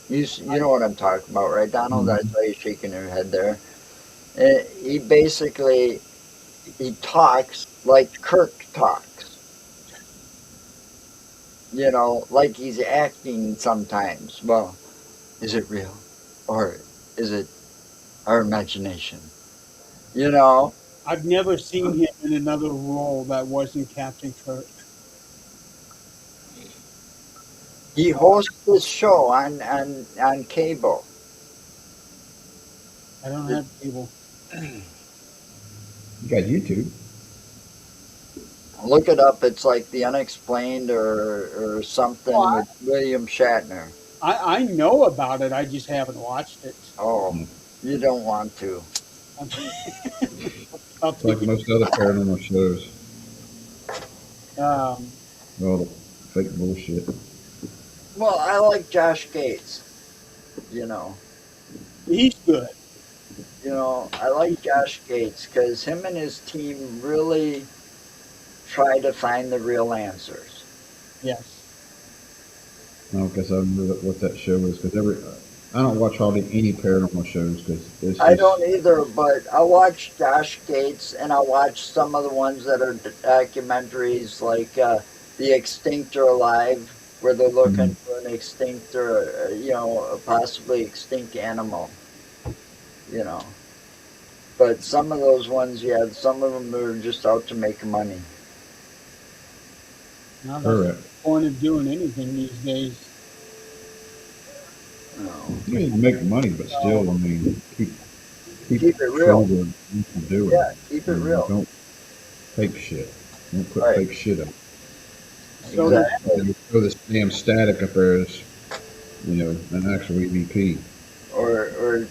C: You know what I'm talking about, right, Donald? I
B: Mhm.
C: saw you shaking your head there. He basically he talks like Kirk talks, like he's acting sometimes. Well, is it real, or is it our imagination? You know,
A: I've never seen him in another role that wasn't Captain Kirk.
C: he hosts this show on cable.
A: I don't have cable.
B: You got YouTube.
C: Look it up. It's like The Unexplained or
A: Well,
C: something with William Shatner.
A: I know about it. I just haven't watched it.
C: Oh,
B: Mm.
C: you don't want to.
A: I'll
B: It's like
A: take it.
B: most other paranormal shows.
A: Um,
B: All the fake bullshit.
C: Well, I like Josh Gates. You know,
A: he's good.
C: I like Josh Gates because him and his team really try to find the real answers.
A: Yes.
B: I don't guess I remember what that show is because I don't watch hardly any paranormal shows because it's
C: I
B: just
C: don't either, but I watch Josh Gates and I watch some of the ones that are documentaries like The Extinct or Alive, where they're looking
B: mm,
C: for an extinct or, a possibly extinct animal, you know. But some of those ones, yeah, some of them are just out to make money.
A: Now that's the
B: correct.
A: point of doing anything these days.
C: You know.
B: You need to make money, but
A: So,
B: still, I mean, keep
C: Keep it
B: true
C: real.
B: to what you're doing.
C: Yeah, keep it real.
B: Don't fake shit. Don't put
C: Right,
B: fake shit up.
A: so the
C: exactly.
B: You throw this damn static up there as an actual EVP.
C: Or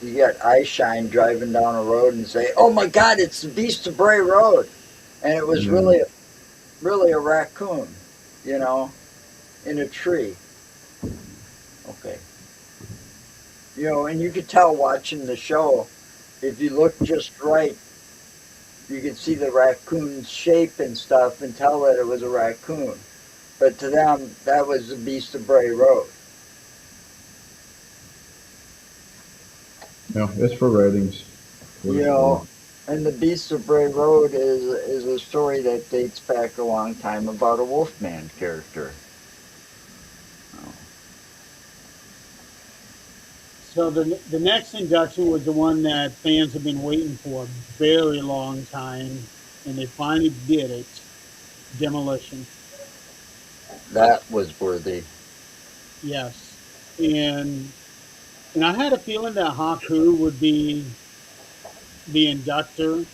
C: you get eye shine driving down a road and say, "Oh my God, it's the Beast of Bray Road," and it was
B: Yeah.
C: really a raccoon, you know, in a tree. Okay, and you could tell watching the show if you look just right, you could see the raccoon's shape and stuff and tell that it was a raccoon. But to them, that was the Beast of Bray Road.
B: No, it's for ratings. What
C: You
B: it's for.
C: know, and the Beast of Bray Road is a story that dates back a long time about a Wolfman character.
A: so the next induction was the one that fans have been waiting for a very long time, and they finally did it. Demolition.
C: That was worthy.
A: Yes, and I had a feeling that Haku would be the inductor.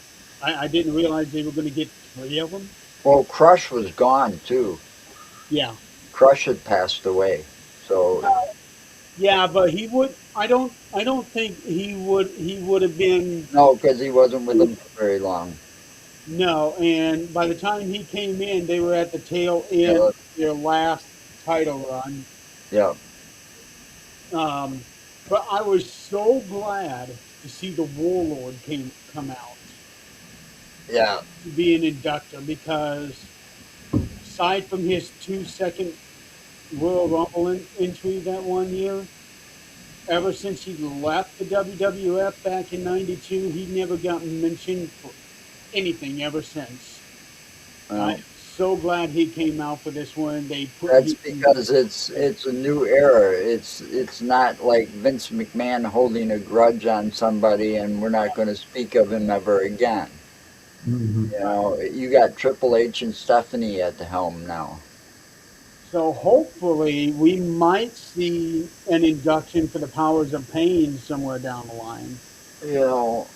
A: I didn't realize they were going to get three of them.
C: Well, Crush was gone too.
A: Yeah,
C: Crush had passed away. So,
A: yeah, but he would. I don't think he would. He would have been.
C: no, because he wasn't with them for very long.
A: No, and by the time he came in, they were at the tail end
C: Yeah,
A: of their last title run.
C: yeah,
A: Um, but I was so glad to see the Warlord come out
C: yeah.
A: to be an inductor because aside from his 2 second Royal Rumble entry that one year, ever since he left the WWF back in '92, he never got mentioned for anything ever since. I
C: Well,
A: am so glad he came out for this one. They put
C: That's
A: he
C: because it's a new era. It's not like Vince McMahon holding a grudge on somebody, and we're not going to speak of him ever again.
B: Hmm.
C: You know, you got Triple H and Stephanie at the helm now.
A: so hopefully we might see an induction for the Powers of Pain somewhere down the line.
C: You know,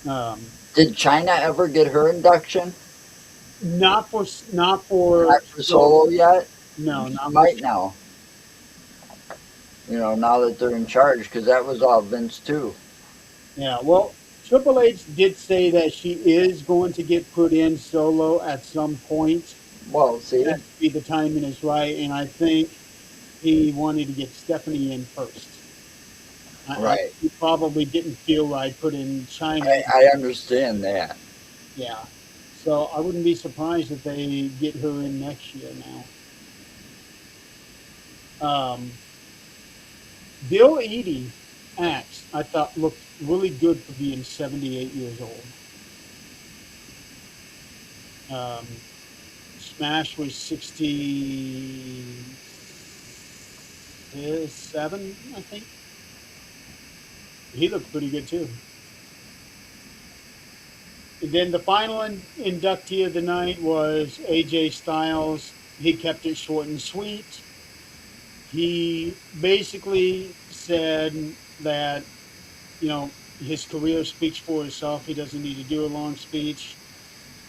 A: Um,
C: did China ever get her induction?
A: not for
C: Not for Solo yet.
A: no,
C: She
A: not for
C: might now. You know, now that they're in charge, because that was all Vince too.
A: yeah. Well, Triple H did say that she is going to get put in solo at some point.
C: Well,
A: It
C: see,
A: has to be the timing is right, and I think he wanted to get Stephanie in first. I
C: right.
A: he probably didn't feel right putting China.
C: I understand that.
A: Yeah. So I wouldn't be surprised if they get her in next year now. Bill Eadie acts, I thought, looked really good for being 78 years old. Um, Smash was 67, I think. He looked pretty good too. And then the final inductee of the night was AJ Styles. He kept it short and sweet. He basically said that, his career speaks for itself. He doesn't need to do a long speech,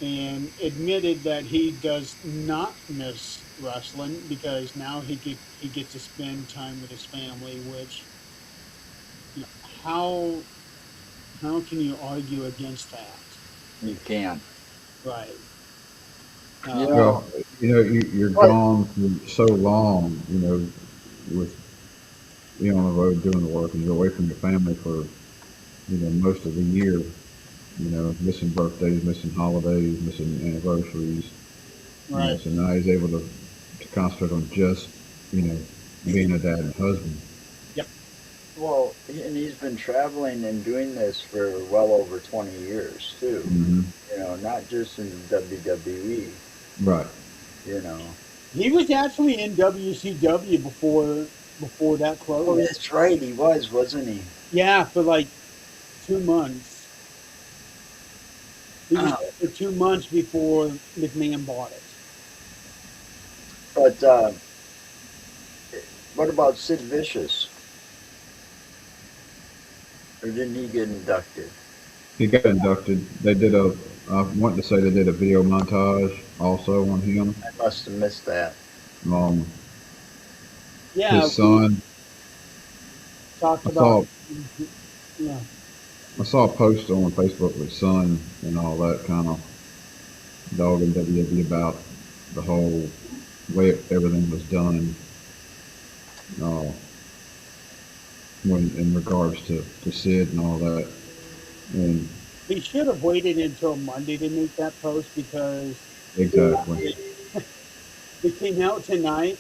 A: and admitted that he does not miss wrestling because now he gets to spend time with his family. Which, you know, how how can you argue against that?
C: You can.
A: Right.
C: You
A: Um,
C: know,
B: Well, you're
C: but
B: gone for so long, with on the road doing the work, and you're away from your family for most of the year. Missing birthdays, missing holidays, missing anniversaries.
A: right.
B: So now he's able to concentrate on just you know being a dad and husband.
A: Yep.
C: well, and he's been traveling and doing this for well over 20 years too.
B: Hmm.
C: You know, not just in WWE.
B: Right.
C: You know.
A: He was actually in WCW before that
C: Oh,
A: closed.
C: that's right. He was, wasn't he?
A: Yeah, for like 2 months. He was there for 2 months before McMahon bought it.
C: But what about Sid Vicious? Or didn't he get inducted?
B: He got inducted. They did a. I want to say they did a video montage also on him.
C: I must have missed that.
B: Um,
A: Yeah,
B: his
A: we
B: son.
A: talked
B: I
A: about.
B: saw
A: Yeah,
B: I saw a post on Facebook with his son and all that kind of dogging WWE about the whole way everything was done. Uh, when in regards to Sid and all that. And
A: he should have waited until Monday to make that post because
B: exactly.
A: they, they came out tonight,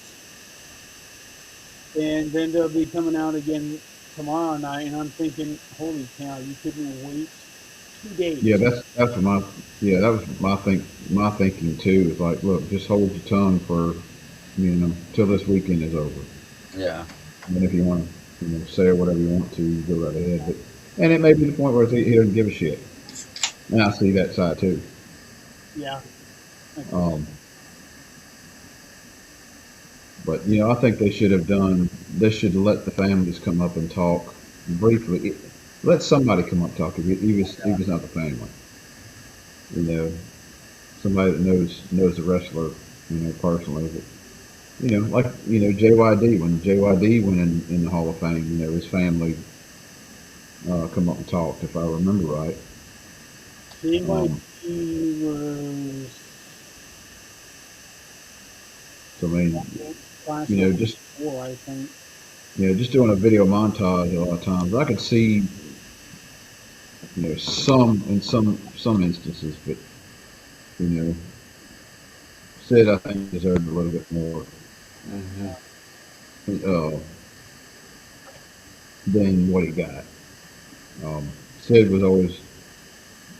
A: and then they'll be coming out again tomorrow night. And I'm thinking, holy cow, you couldn't wait two
B: Yeah,
A: days.
B: that's what my yeah, that was my thinking too. Is like, look, just hold your tongue for till this weekend is over.
C: Yeah.
B: And if you want to say whatever you want to, go right ahead. But and it may be the point where he doesn't give a shit. And I see that side too.
A: Yeah, I can see.
B: Um, but I think they should have done. They should let the families come up and talk briefly. Let somebody come up and talk. If he was not the family, you know, somebody that knows the wrestler, personally. But, like JYD when JYD went in the Hall of Fame, his family come up and talked, if I remember right. Um,
A: JYD was
B: so I mean,
A: class
B: you
A: of
B: know, just
A: '04, I think.
B: just doing a video montage a lot of times, I could see some in some instances, but you know, Sid I think deserved a little bit more
C: Hmm.
B: uh, than what he got. Sid was always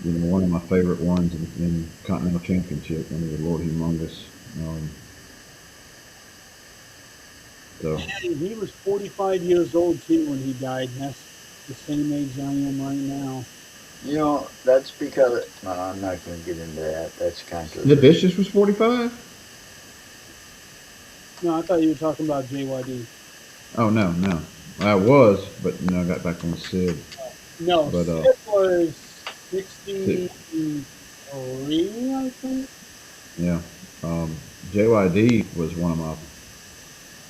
B: One of my favorite ones in Continental Championship when he was Lord Humongous. Um, so
A: And he was 45 years old too when he died. And that's the same age I am right now.
C: That's because no, I'm not going to get into that. That's
B: Sid
C: controversial.
B: Vicious was 45.
A: No, I thought you were talking about JYD.
B: Oh no, no, I was, but I got back on Sid.
A: No,
B: But
A: Sid was
B: Sid,
A: 63, I think.
B: yeah, um, JYD was one of my.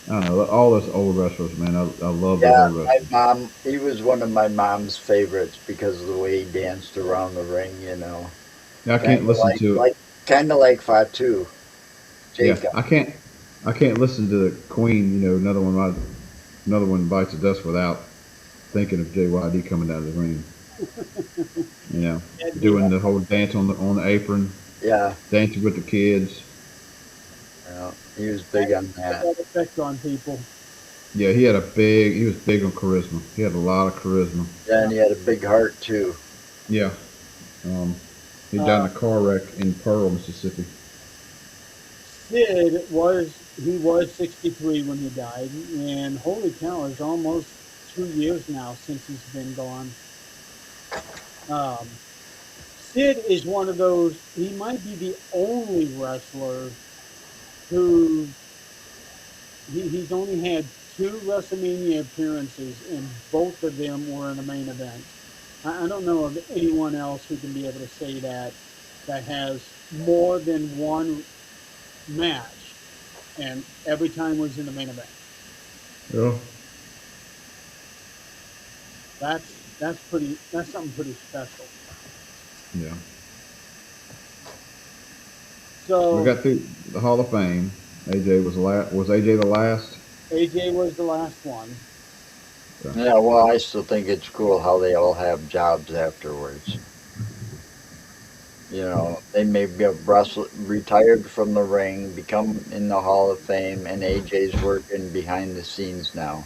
B: I don't know all those old wrestlers, man. I love those
C: Yeah,
B: old
C: my
B: wrestlers.
C: mom. He was one of my mom's favorites because of the way he danced around the ring.
B: Yeah, I
C: Kind
B: can't
C: of
B: listen
C: like
B: to it.
C: like kind of like Fatu
B: Yeah,
C: Jacob.
B: I can't listen to the Queen. Another one bites the dust without thinking of JYD coming down to the ring. You know,
A: He
B: doing
A: had
B: the whole dance on the apron,
C: Yeah,
B: dancing with the kids.
C: he was big on that.
A: that effect on people.
B: Yeah, he was big on charisma. He had a lot of charisma.
C: Yeah, and he had a big heart too.
B: Yeah. Um, he died in
A: Uh,
B: a car wreck in Pearl, Mississippi.
A: Sid was 63 when he died, and holy cow, it's almost 2 years now since he's been gone. Sid is one of those. He might be the only wrestler who he's only had two WrestleMania appearances, and both of them were in the main event. I don't know of anyone else who can be able to say that has more than one match, and every time was in the main event.
B: Yeah.
A: That's something pretty special.
B: Yeah. We
A: So
B: got through the Hall of Fame. AJ was Was AJ the last?
A: AJ was the last one.
B: Yeah.
C: Yeah, well, I still think it's cool how they all have jobs afterwards. They may be retired from the ring, become in the Hall of Fame, and AJ's working behind the scenes now.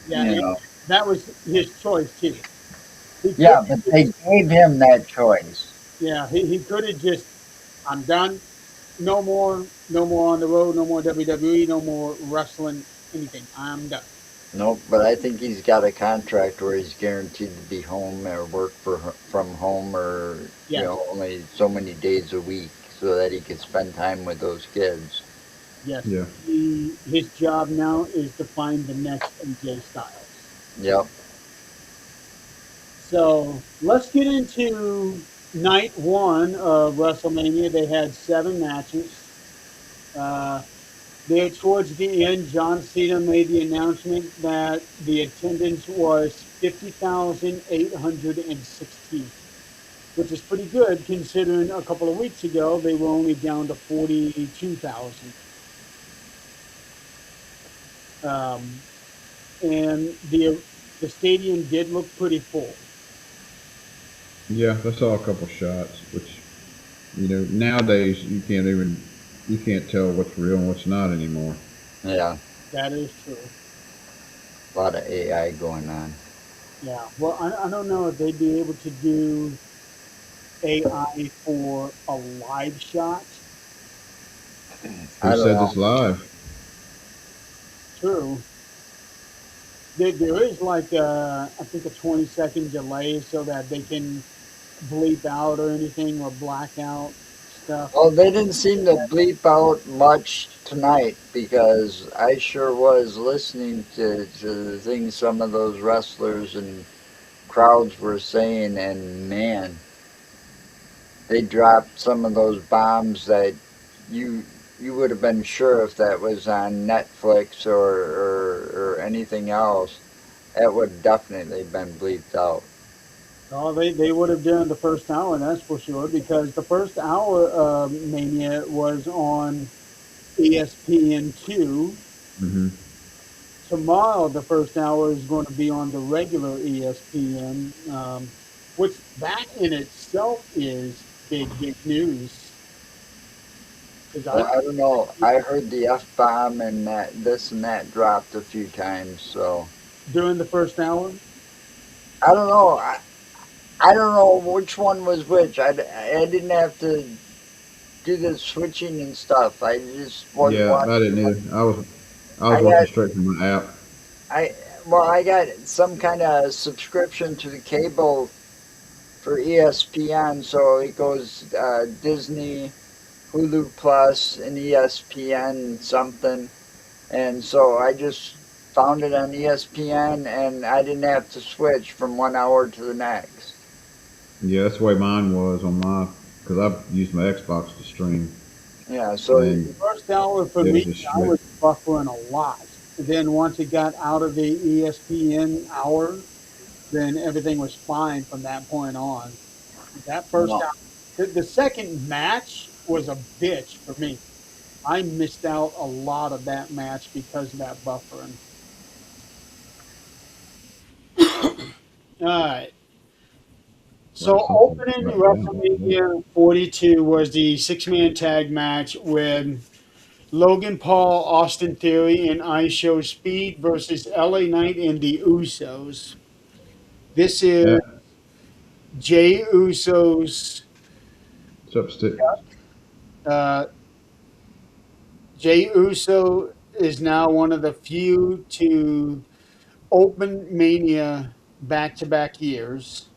A: Yeah,
C: You know,
A: that was his choice too. He could
C: yeah, but
A: have
C: they
A: just
C: gave him that choice.
A: yeah he could have just I'm done. No more on the road. No more WWE. No more wrestling. Anything. I'm done.
C: Nope, but I think he's got a contract where he's guaranteed to be home or work from home or
A: Yes.
C: only so many days a week so that he can spend time with those kids.
A: Yes.
B: Yeah.
A: His job now is to find the next AJ Styles.
C: Yep.
A: So let's get into night one of WrestleMania. They had 7 matches. Uh, There towards the end, John Cena made the announcement that the attendance was 50,816, which is pretty good considering a couple of weeks ago they were only down to 42,000. Um, and the stadium did look pretty full.
B: Yeah, I saw a couple shots, which nowadays you can't tell what's real and what's not anymore.
C: Yeah.
A: That is true.
C: A lot of AI going on.
A: Yeah. Well, I don't know if they'd be able to do AI for a live shot.
C: I
B: Who
C: don't
B: says
C: know.
B: it's live?
A: True. There is like I think a 20-second delay so that they can bleep out or anything or black out stuff.
C: Well, they didn't seem to bleep out much tonight because I sure was listening to the things some of those wrestlers and crowds were saying, and man, they dropped some of those bombs that you you would have been sure if that was on Netflix or anything else, that would definitely been bleeped out.
A: Oh, they would have done the first hour, that's for sure, because the first hour of Mania was on ESPN2.
B: Hmm.
A: Tomorrow, the first hour is going to be on the regular ESPN, which that in itself is big news. Because
C: Well, I don't know. I heard the F bomb and that this and that dropped a few times, so
A: during the first hour,
C: I don't know. I don't know which one was which. I didn't have to do the switching and stuff. I just was
B: Yeah, I
C: watching.
B: didn't either. I was
C: I
B: watching
C: got
B: straight from my app.
C: I well, I got some kind of subscription to the cable for ESPN, so it goes Disney, Hulu Plus, and ESPN something. And so I just found it on ESPN, and I didn't have to switch from 1 hour to the next.
B: Yeah, that's the way mine was on my because I used my Xbox to stream,
C: Yeah, so
B: and
A: First hour for
B: it was
A: me,
B: just
A: I
B: straight.
A: was buffering a lot. Then once it got out of the ESPN hour, then everything was fine from that point on. That first
C: well,
A: hour, the second match was a bitch for me. I missed out a lot of that match because of that buffering. All right.
B: Wow,
A: So
B: something
A: opening
B: right down. Yeah.
A: WrestleMania 42 was the six-man tag match with Logan Paul, Austin Theory, and I Show Speed versus LA Knight and the Usos. This is
B: Yeah,
A: Jay Uso's.
B: it's up sticks.
A: Uh, Jay Uso is now one of the few to open Mania back-to-back years.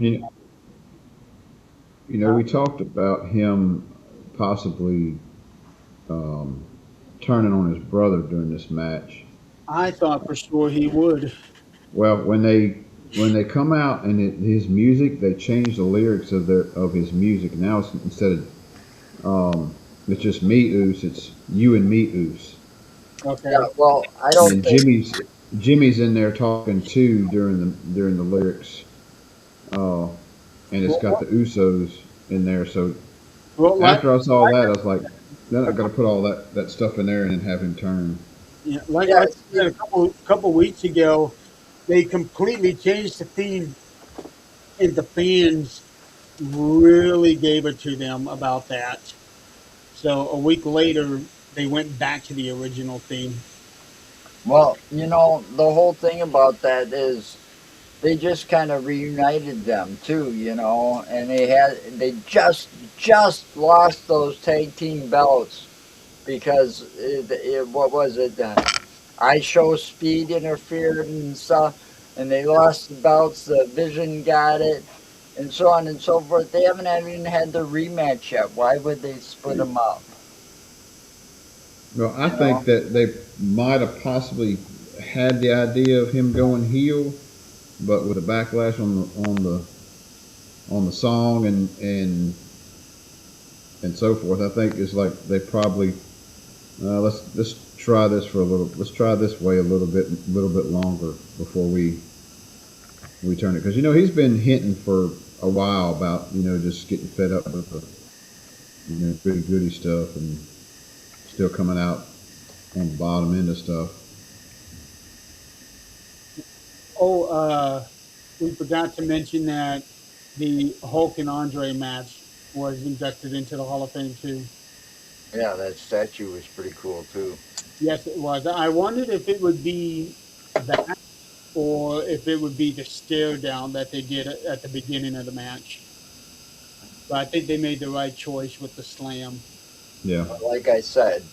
B: You
A: Um,
B: know, we talked about him possibly um, turning on his brother during this match.
A: I thought for sure he would.
B: Well, when they come out and his music, they change the lyrics of his music. Now it's, instead of it's just me Oos, it's you and me Oos.
C: yeah,
A: Okay.
C: well, I
B: And
C: don't
B: then
C: think.
B: Jimmy's in there talking too during the lyrics, uh, and it's got
A: Well,
B: the Usos in there. So
A: well,
B: after I saw
A: like
B: that, I was like, then I got to put all that stuff in there and then have him turn.
A: yeah,
C: Yeah,
A: like I
C: see,
A: said a couple weeks ago, they completely changed the theme, and the fans really gave it to them about that. So a week later, they went back to the original theme.
C: well, the whole thing about that is they just kind of reunited them too, and they just lost those tag team belts because what was it? I Show Speed interfered and stuff, and they lost the belts. The Vision got it, and so on and so forth. They haven't even had the rematch yet. Why would they split them up?
B: Well, I
C: You know?
B: think that they might have possibly had the idea of him going heel, but with a backlash on the song and so forth, I think it's like they probably let's try this for a little. Let's try this way a little bit longer before we turn it because he's been hinting for a while about just getting fed up with the goody goody stuff and still coming out on the bottom end of stuff.
A: Oh, we forgot to mention that the Hulk and Andre match was inducted into the Hall of Fame too.
C: Yeah, that statue was pretty cool too.
A: Yes, it was. I wondered if it would be that or if it would be the stare down that they did at the beginning of the match. But I think they made the right choice with the slam.
B: Yeah.
C: Like I said,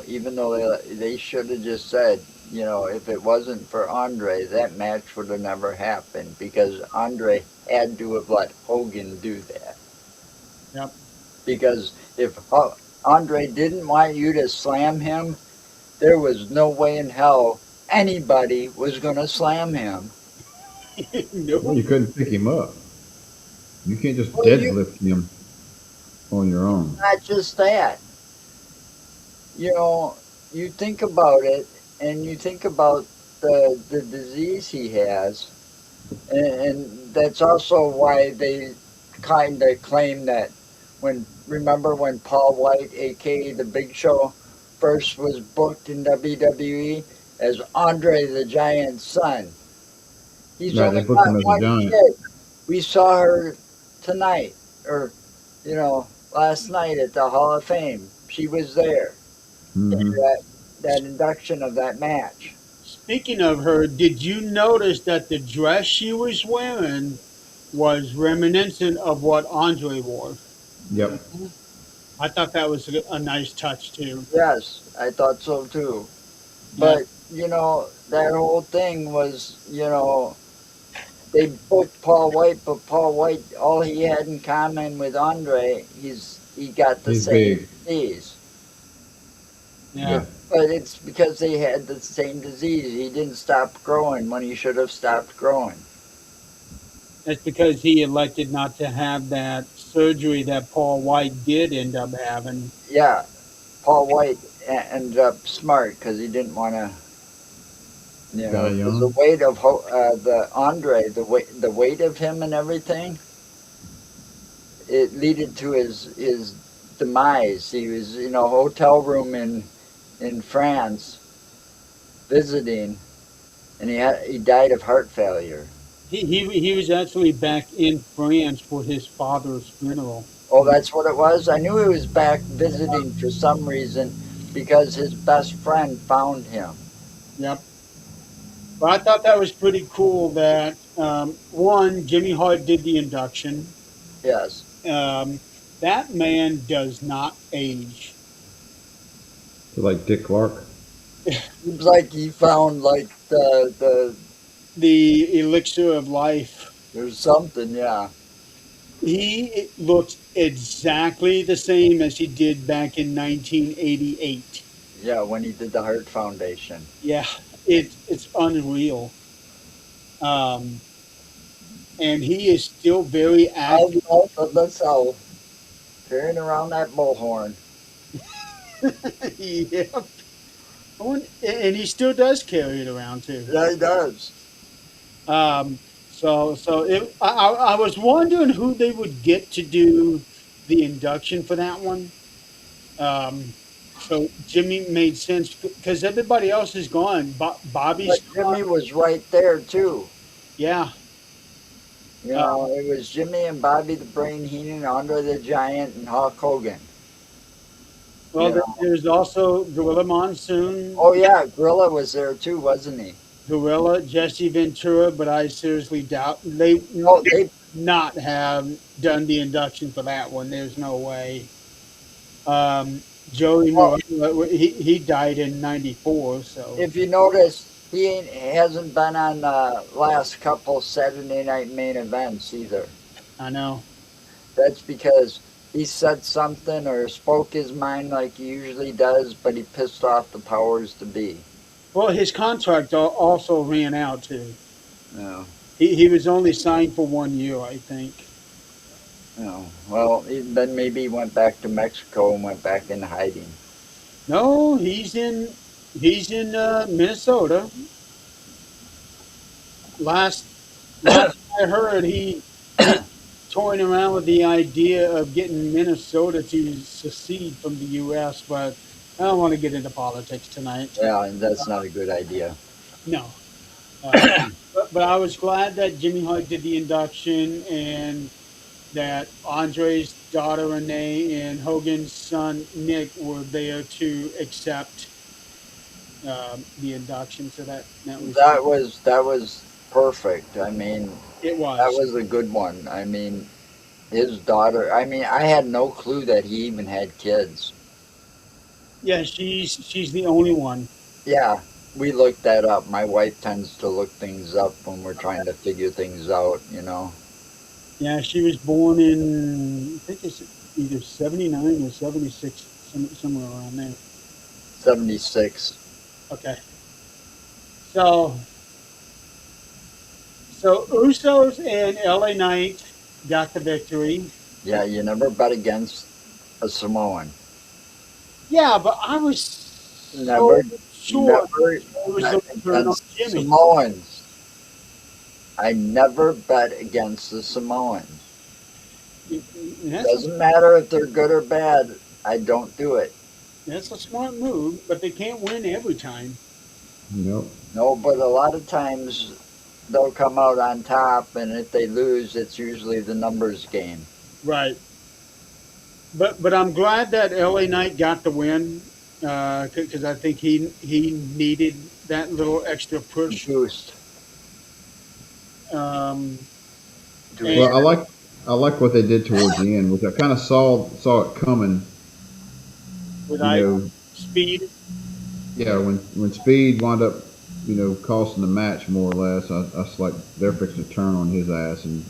C: even though they should have just said, if it wasn't for Andre, that match would have never happened because Andre had to have let Hogan do that.
A: Yep.
C: Because if Andre didn't want you to slam him, there was no way in hell anybody was going to slam him.
B: Well,
A: Nope.
B: you couldn't pick him up. You can't just
C: Well,
B: deadlift him on your own.
C: not just that. You know, you think about it, and you think about the disease he has, and that's also why they kind of claim that remember when Paul White, aka the Big Show, first was booked in WWE as Andre the Giant's son. He's
B: Right, they
C: only
B: booked him
C: got
B: as a
C: one
B: giant.
C: kid. We saw her tonight, or last night at the Hall of Fame. She was there.
B: Hmm.
C: That induction of that match.
A: Speaking of her, did you notice that the dress she was wearing was reminiscent of what Andre wore?
B: Yep.
A: I thought that was a nice touch too.
C: Yes, I thought so too.
A: Yeah,
C: But that whole thing was, they booked Paul White, but Paul White, all he had in common with Andre, he got the
B: He's
C: same
B: big.
C: disease.
A: yeah.
B: Yeah.
C: But it's because they had the same disease. He didn't stop growing when he should have stopped growing.
A: That's because he elected not to have that surgery that Paul White did end up having.
C: Yeah, Paul White ended up smart because he didn't want to,
B: Die
C: because the
B: young.
C: weight of the Andre, the weight of him and everything, it leaded to his demise. He was in a hotel room in France visiting, and he died of heart failure.
A: He was actually back in France for his father's funeral.
C: Oh, that's what it was. I knew he was back visiting for some reason because his best friend found him.
A: Yep. But I thought that was pretty cool that one, Jimmy Hart did the induction.
C: Yes,
A: Um, that man does not age.
B: So like Dick Clark.
C: seems like he found like the
A: The elixir of life.
C: there's something. Yeah,
A: He looks exactly the same as he did back in 1988.
C: yeah. When he did the Heart Foundation,
A: Yeah, it's unreal. Um, and he is still very
C: I
A: active.
C: love the South carrying around that bullhorn.
A: Yep. And he still does carry it around too.
C: Yeah, he does.
A: Um, I was wondering who they would get to do the induction for that one. Um, so Jimmy made sense because everybody else is gone.
C: But
A: Bobby's gone.
C: Jimmy was right there too.
A: Yeah. Uh,
C: It was Jimmy and Bobby the Brain Heenan, Andre the Giant, and Hulk Hogan.
A: well,
C: You know.
A: there's also Gorilla Monsoon,
C: Oh yeah, Gorilla was there too, wasn't he?
A: Gorilla, Jesse Ventura, but I seriously doubt
C: Oh,
A: they
C: they
A: not have done the induction for that one. There's no way. Um, Joey
C: well,
A: Morello, he died in '94, so
C: if you notice, hasn't been on the last couple Saturday night main events either.
A: I know.
C: That's because he said something or spoke his mind like he usually does, but he pissed off the powers to be.
A: Well, his contract also ran out too.
C: No,
A: He was only signed for 1 year, I think.
C: no. Well, then maybe he went back to Mexico and went back in hiding.
A: No, he's in Minnesota. Last last I heard, he toying around with the idea of getting Minnesota to secede from the U.S., but I don't want to get into politics tonight.
C: Yeah, and that's not a good idea.
A: No. Uh, but I was glad that Jimmy Hart did the induction and that Andre's daughter Renee and Hogan's son Nick were there to accept the induction. So that was good.
C: That was perfect. I mean,
A: It
C: that
A: was.
C: was a good one. I mean, his daughter. I mean, I had no clue that he even had kids.
A: Yeah, she's the only one.
C: Yeah, we looked that up. My wife tends to look things up when we're trying to figure things out.
A: Yeah, she was born in I think it's either '79 or '76, somewhere around there.
C: 76.
A: Okay, so Usos and LA Knight got the victory.
C: Yeah, you never bet against a Samoan.
A: Yeah, but I was so
C: Never,
A: sure
C: never
A: it was
C: bet
A: going to turn on
C: against
A: Jimmy.
C: Samoans. I never bet against the Samoans.
A: That's
C: Doesn't matter if they're good or bad. I don't do it.
A: that's a smart move, but they can't win every time.
B: Nope.
C: No, but a lot of times they'll come out on top, and if they lose, it's usually the numbers game.
A: Right. But I'm glad that LA Knight got the win because I think he needed that little extra push.
C: boost
A: Um,
C: to
A: and
C: his.
B: Well, I like what they did towards the end, which I kind of saw it coming.
A: with
B: You
A: I
B: know,
A: speed.
B: yeah, when Speed wound up, costing the match more or less, I was like, they're fixing to turn on his ass and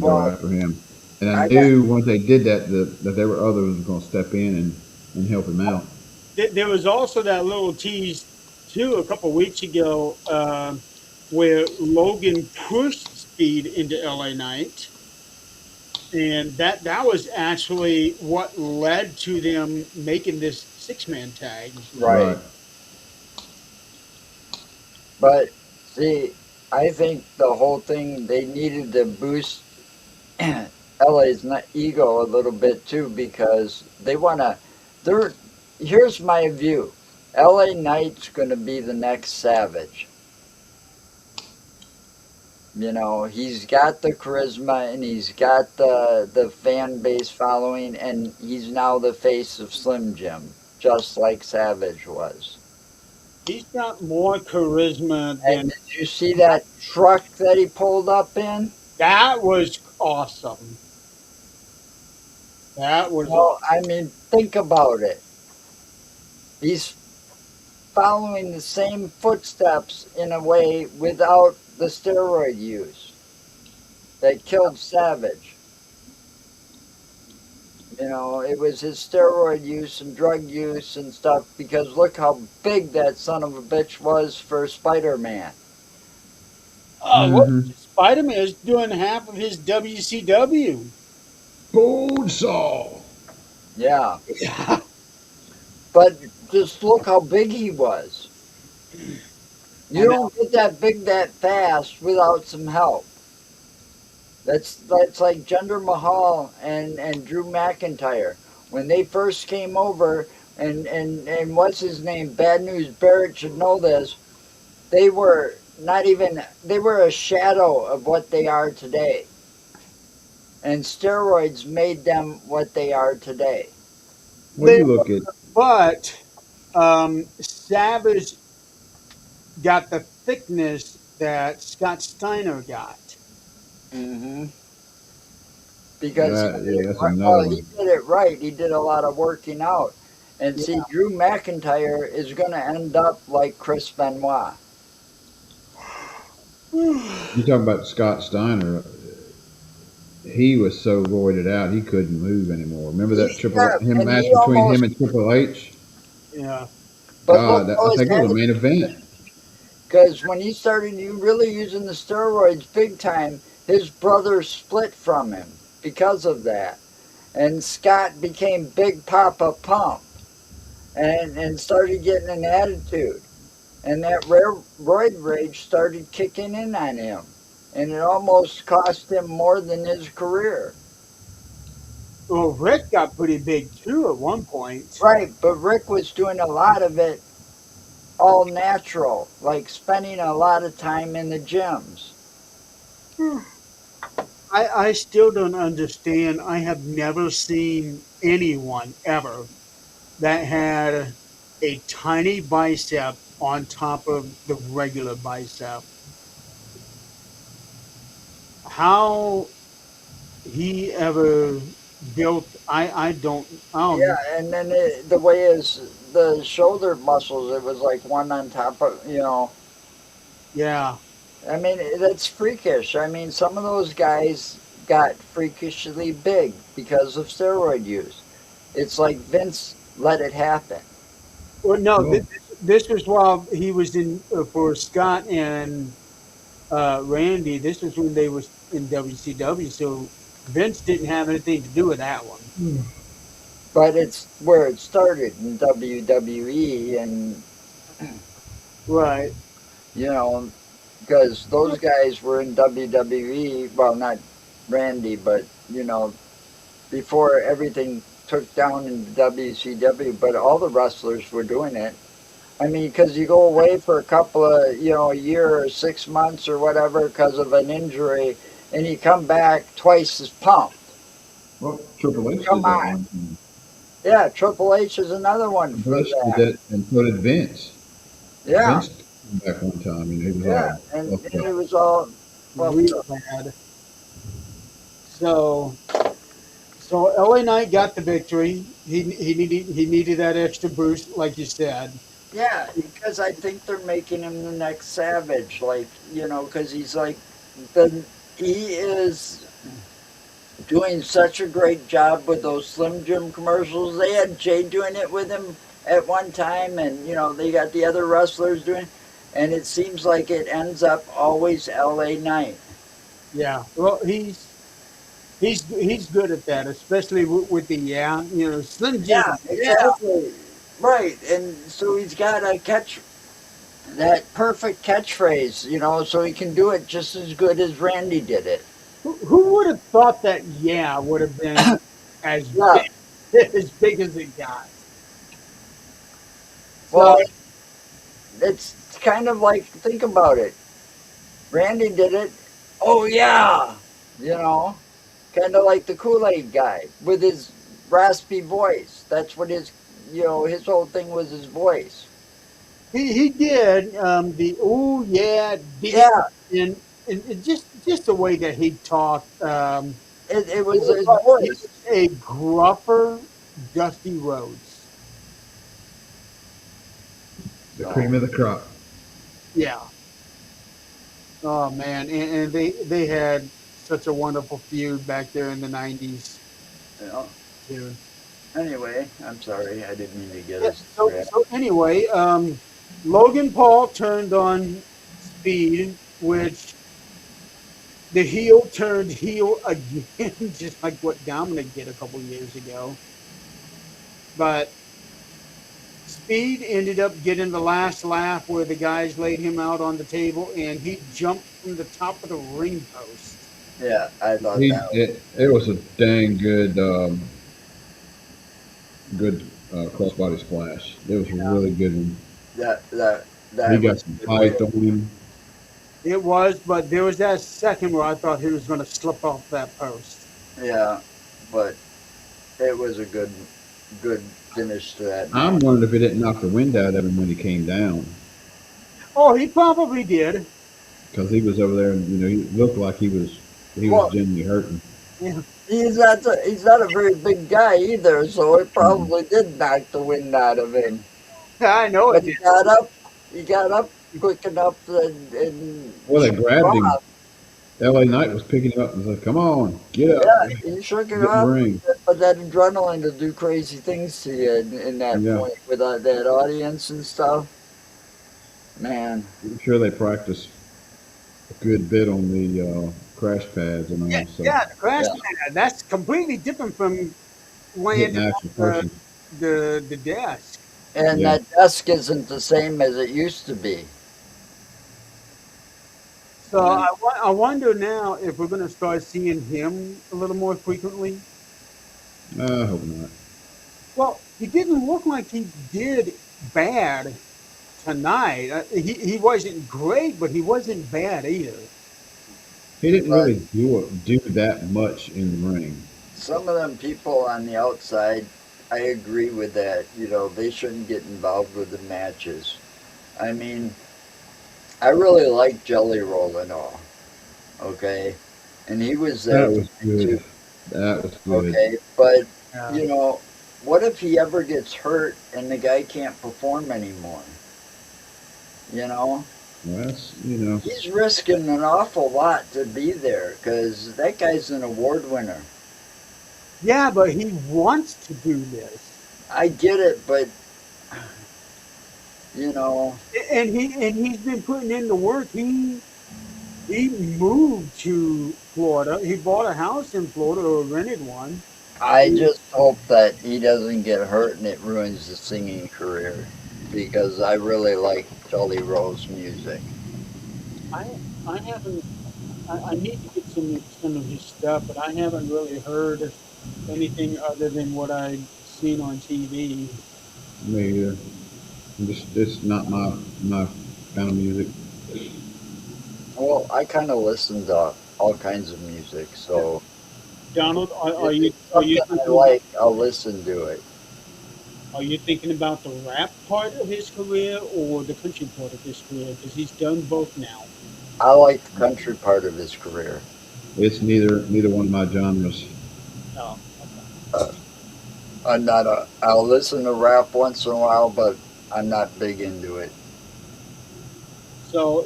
B: go
C: Well,
B: after him. And I
C: I got
B: knew once they did that, that there were others going to step in and help him out.
A: There was also that little tease too a couple weeks ago where Logan pushed Speed into LA Knight, and that was actually what led to them making this 6-man tag.
C: right,
B: Right.
C: but see, I think the whole thing they needed to boost LA's ego a little bit too because they want to. They're here's my view. LA Knight's going to be the next Savage. He's got the charisma and he's got the fan base following, and he's now the face of Slim Jim, just like Savage was.
A: He's got more charisma
C: And
A: than
C: did you see that truck that he pulled up in?
A: that was awesome. That was
C: Well, I mean, think about it. He's following the same footsteps in a way without the steroid use that killed Savage. It was his steroid use and drug use and stuff because look how big that son of a bitch was for Spider Man.
A: what
B: Mm-hmm.
A: Spider Man is doing half of his WCW.
B: Bold saw.
C: Yeah. But just look how big he was.
A: I
C: You
A: know.
C: don't get that big that fast without some help. That's like Jinder Mahal and Drew McIntyre. When they first came over, and what's his name? Bad News Barrett should know this. They were not even, they were a shadow of what they are today. And steroids made them what they are today.
B: Well,
A: They,
B: you look at
A: but Savage got the thickness that Scott Steiner got.
C: hmm Because he
B: that.
C: did
B: Yeah,
C: it
B: that's
C: right.
B: another
C: Well, he
B: one.
C: did it right. He did a lot of working out. And
A: Yeah.
C: see, Drew McIntyre is going to end up like Chris Benoit.
B: You talk about Scott Steiner. He was so roided out he couldn't move anymore. Remember that
C: Yeah,
B: him
C: and
B: match
C: he
B: between him
C: almost,
B: and Triple H?
A: Yeah.
C: but look
B: God,
C: how
B: I
C: his
B: think it was a
C: head,
B: main event.
C: because when he started really using the steroids big time, his brother split from him because of that. And Scott became Big Papa Pump and started getting an attitude. And that roid rage started kicking in on him. And it almost cost him more than his career.
A: Well, Rick got pretty big too at one point.
C: Right, but Rick was doing a lot of it all natural, like spending a lot of time in the gyms.
A: I still don't understand. I have never seen anyone ever that had a tiny bicep on top of the regular bicep. How he ever built, I
C: Yeah,
A: don't,
C: and then the way is the shoulder muscles, it was like one on top of.
A: yeah.
C: I mean, that's freakish. I mean, some of those guys got freakishly big because of steroid use. It's like Vince let it happen.
A: Well, no,
B: Well,
A: this was while he was in for Scott and Randy. This was when they was in WCW, so Vince didn't have anything to do with that one.
C: But it's where it started in WWE, and
A: Right.
C: you know, because those guys were in WWE. Well, not Randy, but before everything took down in WCW. But all the wrestlers were doing it. I mean, because you go away for a couple of, a year or 6 months or whatever because of an injury, and you come back twice as pumped.
B: well, Triple H
C: Come
B: did that
C: on.
B: one time.
C: Yeah, Triple H is another one
B: Triple
C: for
B: H did
C: that.
B: that, and so did Vince.
C: Yeah,
B: Vince came back one time, and he was
C: yeah,
B: all
C: and
B: fucked
C: it
B: up.
C: was all fucked
A: real
C: up.
A: bad. So so LA Knight got the victory. He needed that extra boost, like you said.
C: Yeah, because I think they're making him the next Savage, like because he's like the he is doing such a great job with those Slim Jim commercials. They had Jay doing it with him at one time, and they got the other wrestlers doing, and it seems like it ends up always L.A. Knight.
A: Yeah. Well, he's good at that, especially with the Slim Jim.
C: Yeah,
A: Yeah.
C: exactly. Right, and so he's got a catch that perfect catchphrase, so he can do it just as good as Randy did it.
A: Who would have thought that? Yeah, would have been as
C: Yeah.
A: big as big as it got. So
C: Well, it's kind of like think about it. Randy did it. Oh yeah, you know, kind of like the Kool Aid guy with his raspy voice. That's what his whole thing was his voice.
A: he did the oh yeah did it
C: Yeah,
A: and just the way that he talked.
C: it
A: He
C: was
A: was
C: his
A: like he
C: voice.
A: was a gruffer Dusty Rhodes.
B: The
C: So
B: cream of the crop.
A: Yeah. Oh man, and they had such a wonderful feud back there in the '90s
C: you know.
A: too.
C: Anyway, I'm sorry, I didn't mean to get
A: Yeah.
C: us.
A: So anyway, Logan Paul turned on Speed, which the heel turned heel again, just like what Dominic did a couple years ago. But Speed ended up getting the last laugh where the guys laid him out on the table and he jumped from the top of the ring post.
C: Yeah, I thought
B: He
C: that.
B: it was a dang good crossbody splash. It was a really good one.
C: That that
B: He
C: that was
B: got some
C: a good way.
B: height on him.
A: It was, but there was that second where I thought he was going to slip off that post.
C: Yeah, but it was a good finish to that
B: I'm
C: match.
B: wondering if it didn't knock the wind out of him when he came down,
A: Oh, he probably did.
B: because he was over there, and he looked like he was
C: Well,
B: genuinely hurting.
A: Yeah,
C: he's not a very big guy either, so it
B: Mm.
C: probably did knock the wind out of him.
A: I know
C: But
A: it
C: he
A: did.
C: got up. He got up quick enough and
B: Well, they
C: shook it
B: grabbed him.
C: off.
B: L.A. Knight was picking him up and said, "Come on, get up,
C: Yeah, he shook it
B: get in the
C: off.
B: ring."
C: But that adrenaline to do crazy things to you in that
B: Yeah,
C: point with that audience and stuff, man.
B: I'm sure they practiced a good bit on the crash pads and
A: Yeah,
B: all, so
A: yeah, the crash
C: Yeah,
A: pad. That's completely different from
B: hitting
A: landing
B: the
A: on
B: actual person.
A: the desk.
C: and
B: Yeah,
C: that desk isn't the same as it used to be.
A: So
C: You know?
A: I wonder now if we're going to start seeing him a little more frequently.
B: I hope not.
A: Well, he didn't look like he did bad tonight. He wasn't great, but he wasn't bad either.
B: He didn't
C: But
B: really do that much in the ring.
C: some of them people on the outside, I agree with that. They shouldn't get involved with the matches. I mean, I really like Jelly Roll and all, okay? And he was there
B: That was
C: tonight too,
B: good. That was good.
C: okay? But,
A: Yeah.
C: you know, what if he ever gets hurt and the guy can't perform anymore? You know?
B: Well,
C: He's risking an awful lot to be there because that guy's an award winner.
A: Yeah, but he wants to do this.
C: I get it, but, you know,
A: And he's been putting in the work. He moved to Florida. He bought a house in Florida or rented one.
C: I just hope that he doesn't get hurt and it ruins his singing career because I really like Jelly Roll's music.
A: I I haven't. I need to get some of his stuff, but I haven't really heard anything other than what I've seen on TV.
B: me either. It's not my kind of music.
C: Well, I kind of listen to all kinds of music, so
A: Donald, are,
C: if
A: are you
C: it's
A: are you
C: something I
A: thinking?
C: like, I'll listen to it.
A: Are you thinking about the rap part of his career or the country part of his career? Because he's done both now.
C: I like the country part of his career.
B: It's neither one of my genres.
A: Oh, okay.
C: I'm not a. I'll listen to rap once in a while, but I'm not big into it.
A: So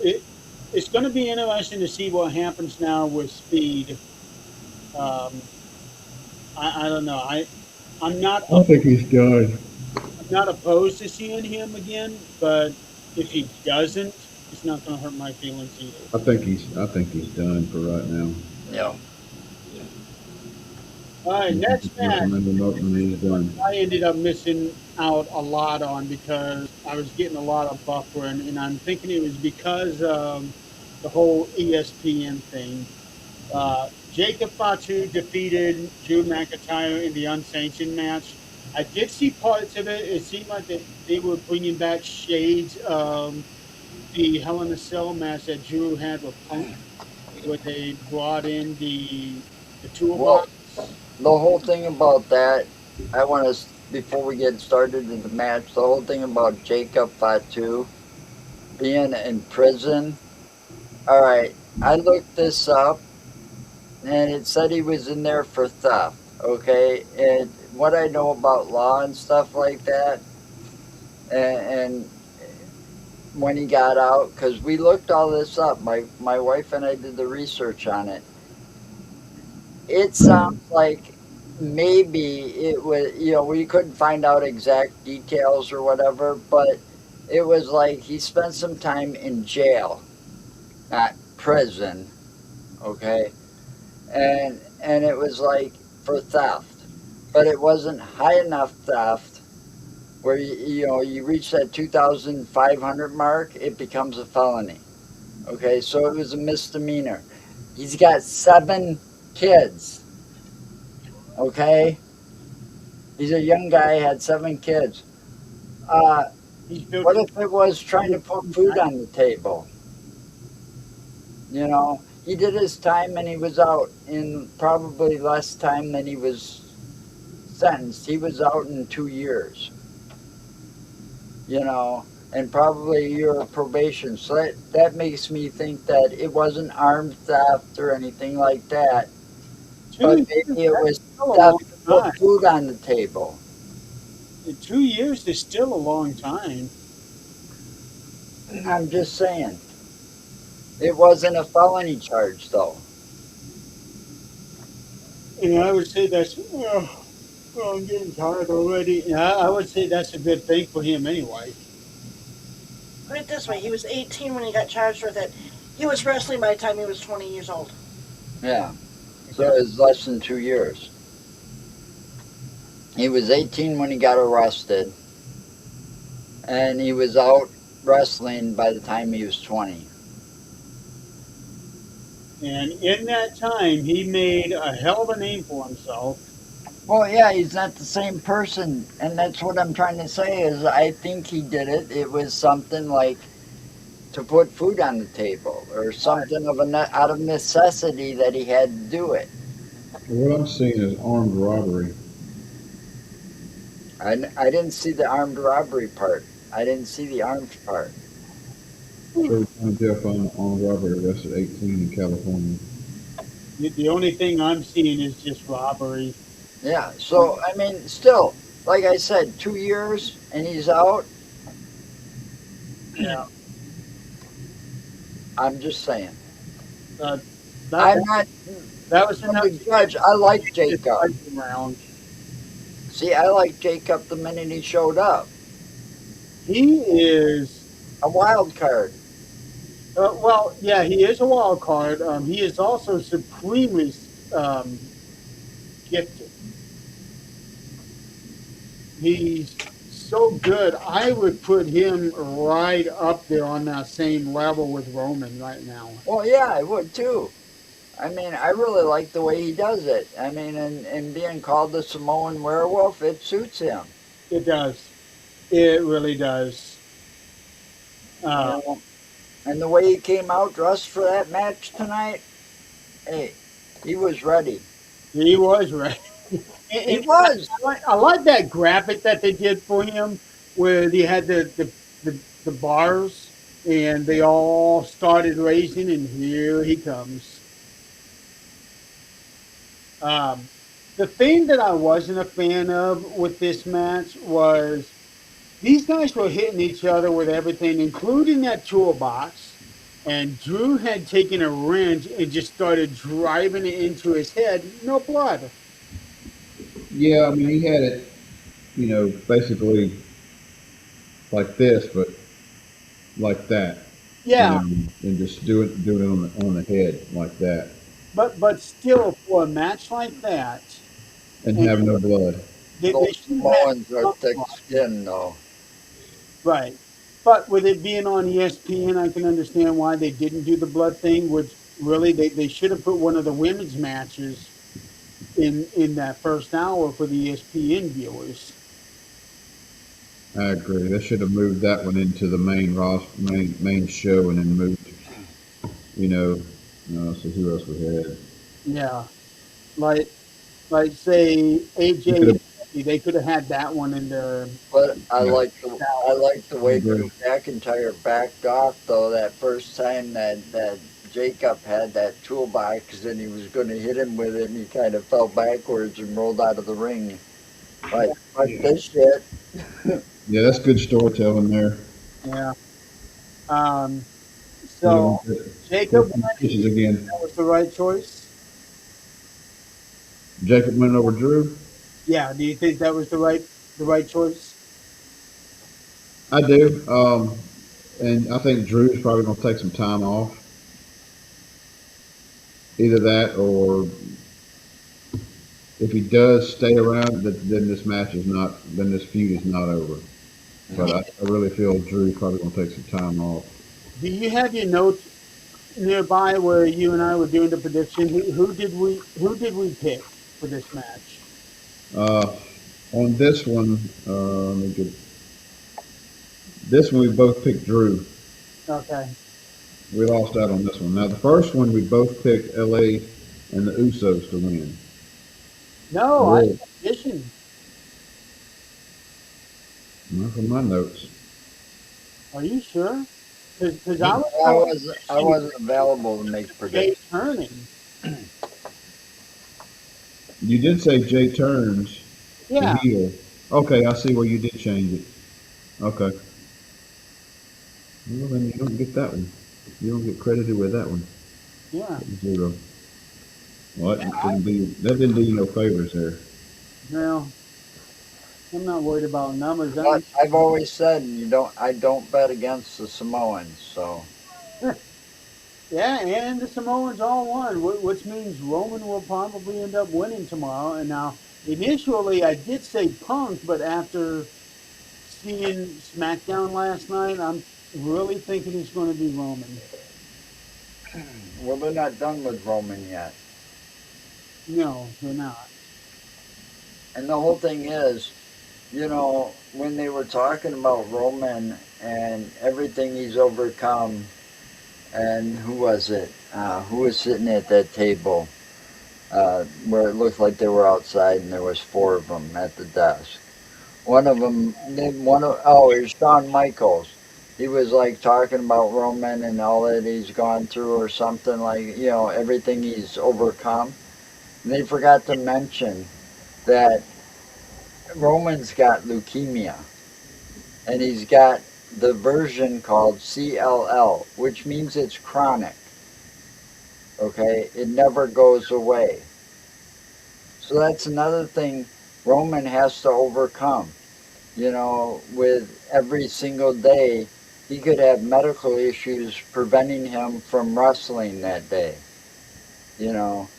A: it's going to be interesting to see what happens now with Speed. Um, I don't know.
B: I think he's done.
A: I'm not opposed to seeing him again, but if he doesn't, it's not going to hurt my feelings either.
B: I think he's done for right now.
C: You know.
A: All right,
B: I think
A: next
B: he's
A: match.
B: recommended
A: This
B: Milkman.
A: is
B: He's
A: the one
B: done.
A: I ended up missing out a lot on because I was getting a lot of buffering, and I'm thinking it was because the whole ESPN thing. Jacob Fatu defeated Drew McIntyre in the unsanctioned match. I did see parts of it. It seemed like they were bringing back shades of the Hell in a Cell match that Drew had with Punk, where they brought in the
C: Well,
A: toolbox.
C: the whole thing about that, I want to before we get started in the match. The whole thing about Jacob Fatu being in prison. All right, I looked this up, and it said he was in there for theft. Okay, and what I know about law and stuff like that, and when he got out, because we looked all this up, my wife and I did the research on it. It sounds like maybe it was, we couldn't find out exact details or whatever, but it was like he spent some time in jail, not prison, okay? And it was like for theft. But it wasn't high enough theft where you reach that 2,500 mark, it becomes a felony. Okay, so it was a misdemeanor. He's got 7 kids. Okay, he's a young guy, had 7 kids. Uh,
A: He's built
C: what
A: a
C: if it was trying to put food
A: nice.
C: on the table? He did his time and he was out in probably less time than he was sentenced. He was out in 2 years, and probably a year of probation. So that makes me think that it wasn't armed theft or anything like that, but
A: 2 years,
C: maybe it
A: that's
C: was
A: still a long
C: theft to put
A: time.
C: food on the table.
A: 2 years is still a long time.
C: I'm just saying. It wasn't a felony charge, though.
A: And I would say that's, oh, I'm getting tired already. Yeah, I would say that's a good thing for him anyway.
D: Put it this way: he was 18 when he got charged with it. He was wrestling by the time he was 20 years old.
C: Yeah. So
A: Okay.
C: it was less than 2 years. He was 18 when he got arrested, and he was out wrestling by the time he was 20.
A: And in that time, he made a hell of a name for himself.
C: Well, yeah, he's not the same person, and that's what I'm trying to say is I think he did it. It was something like to put food on the table or something out of necessity that he had to do it.
B: What I'm seeing is armed robbery.
C: I didn't see the armed robbery part. I didn't see the armed part.
B: True John Jeff on armed robbery arrested 18 in California.
A: The only thing I'm seeing is just robbery.
C: Yeah, so I mean, still, like I said, 2 years and he's out.
A: Yeah,
C: I'm just saying.
A: uh,
C: I'm
A: that
C: not
A: that was
C: going
A: enough
C: to
A: to
C: judge. I like
A: get this
C: Jacob.
A: fight around.
C: See, I like Jacob the minute he showed up.
A: He is
C: A wild card.
A: well, yeah, he is a wild card. He is also supremely um, gifted. He's so good. I would put him right up there on that same level with Roman right now.
C: Well, yeah, I would too. I mean, I really like the way he does it. I mean, and being called the Samoan werewolf, it suits him.
A: It does. It really does.
C: You
A: Uh,
C: know, and the way he came out dressed for that match tonight, hey, he was ready.
A: he was right.
C: He
A: And
C: was.
A: I like that graphic that they did for him, where they had the, the bars, and they all started racing, and here he comes. Um, the thing that I wasn't a fan of with this match was these guys were hitting each other with everything, including that toolbox. And Drew had taken a wrench and just started driving it into his head. No blood.
B: Yeah, I mean, he had it, basically like this, but like that,
A: Yeah,
B: and just doing it on the head like that,
A: but still, for a match like that,
B: and
A: and
B: have no blood.
A: they
C: Those
A: should have had
C: Samoans are
A: some
C: thick
A: blood.
C: skinned, though.
A: Right. But with it being on ESPN, I can understand why they didn't do the blood thing, which really they should have put one of the women's matches in that first hour for the ESPN viewers.
B: I agree. They should have moved that one into the main show, and then moved, you know, so who else we had?
A: Yeah. Like like say
B: You
A: AJ
B: could
A: and
B: have.
A: Becky, they could have had that one in the
C: But I
B: Yeah,
C: like I
A: hour.
C: like the
B: I
C: way
B: agree.
C: Drew McIntyre backed off though that first time that Jacob had that toolbox and he was going to hit him with it and he kind of fell backwards and rolled out of the ring. Like fuck
B: Yeah,
C: this shit.
B: yeah, that's good storytelling there.
A: Yeah. Um
B: Would have
A: so
B: went
A: Jacob
B: to
A: went,
B: pitches again.
A: that was the right choice.
B: Jacob went over Drew.
A: Yeah, do you think that was the right choice?
B: I do, and I think Drew's probably going to take some time off. Either that, or if he does stay around, then this match is not. Then this feud is not over. But I really feel Drew's probably going to take some time off.
A: Do you have your notes nearby where you and I were doing the prediction? Who did we pick for this match?
B: Uh, on this one, let me get this one. We both picked Drew.
A: Okay.
B: We lost out on this one. Now the first one we both picked LA and the Usos to win.
A: No, I
B: Really,
A: auditioned.
B: not from my notes.
A: Are you sure? Because I was
C: I
A: going
C: was I wasn't available to make
A: Jay
C: predictions.
A: Turning.
B: You did say Jay turns the
A: Yeah,
B: heel. Okay, I see where you did change it. Okay. Well, then you don't get that one. You don't get credited with that one.
A: yeah.
B: Zero. Well,
A: Yeah, I,
B: that didn't do you no favors there.
A: well, I'm not worried about numbers.
C: But I've always said I don't bet against the Samoans, so
A: Yeah, and the Samoans all won, which means Roman will probably end up winning tomorrow. And now, initially, I did say Punk, but after seeing SmackDown last night, I'm really thinking it's going to be Roman.
C: well they're not done with Roman yet.
A: No, they're not.
C: And the whole thing is, when they were talking about Roman and everything he's overcome, and who was it? Who was sitting at that table where it looked like they were outside and there was four of them at the desk. One of them, it was Shawn Michaels. He was like talking about Roman and all that he's gone through or something like, everything he's overcome. And they forgot to mention that Roman's got leukemia and he's got the version called CLL, which means it's chronic. Okay, it never goes away. So that's another thing Roman has to overcome. With every single day, he could have medical issues preventing him from wrestling that day. You know,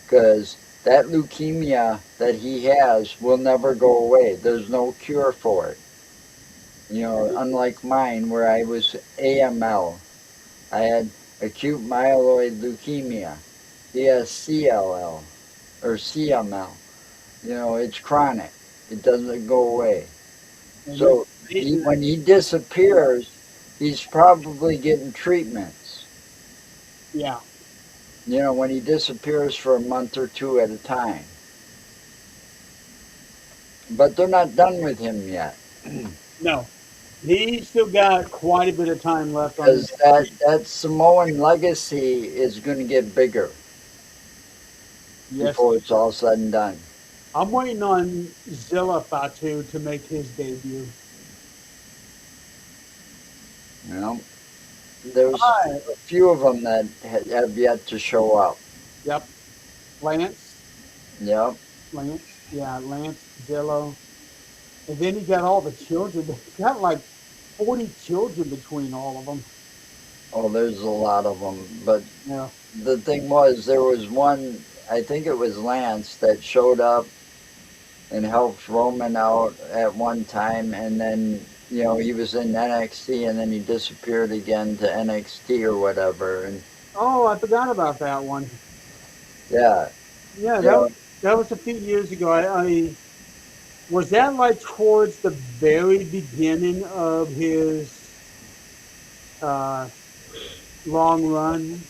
C: because that leukemia that he has will never go away. There's no cure for it. Unlike mine, where I was AML, I had acute myeloid leukemia. He has CLL or CML. It's chronic. It doesn't go away.
A: And it's
C: So
A: amazing that,
C: when he disappears, he's probably getting treatments.
A: yeah,
C: When he disappears for a month or two at a time. But they're not done with him yet.
A: No, he's still got quite a bit of time left on his.
C: Because that Samoan legacy is going to get bigger
A: Yes,
C: before it's all said and done.
A: I'm waiting on Zilla Fatu to make his debut.
C: You know, there's
A: All right.
C: a few of them that have yet to show up.
A: Yep. Lance.
C: Yep.
A: Lance. Yeah, Lance, Zillow. And then you got all the children. They got like 40 children between all of them.
C: Oh, there's a lot of them. But
A: Yeah.
C: the thing was, there was one, I think it was Lance, that showed up and helped Roman out at one time, and then he was in NXT, and then he disappeared again to NXT or whatever, and
A: Oh, I forgot about that one.
C: yeah,
A: Yeah,
C: you know,
A: that was a few years ago. I was that like towards the very beginning of his uh, long run.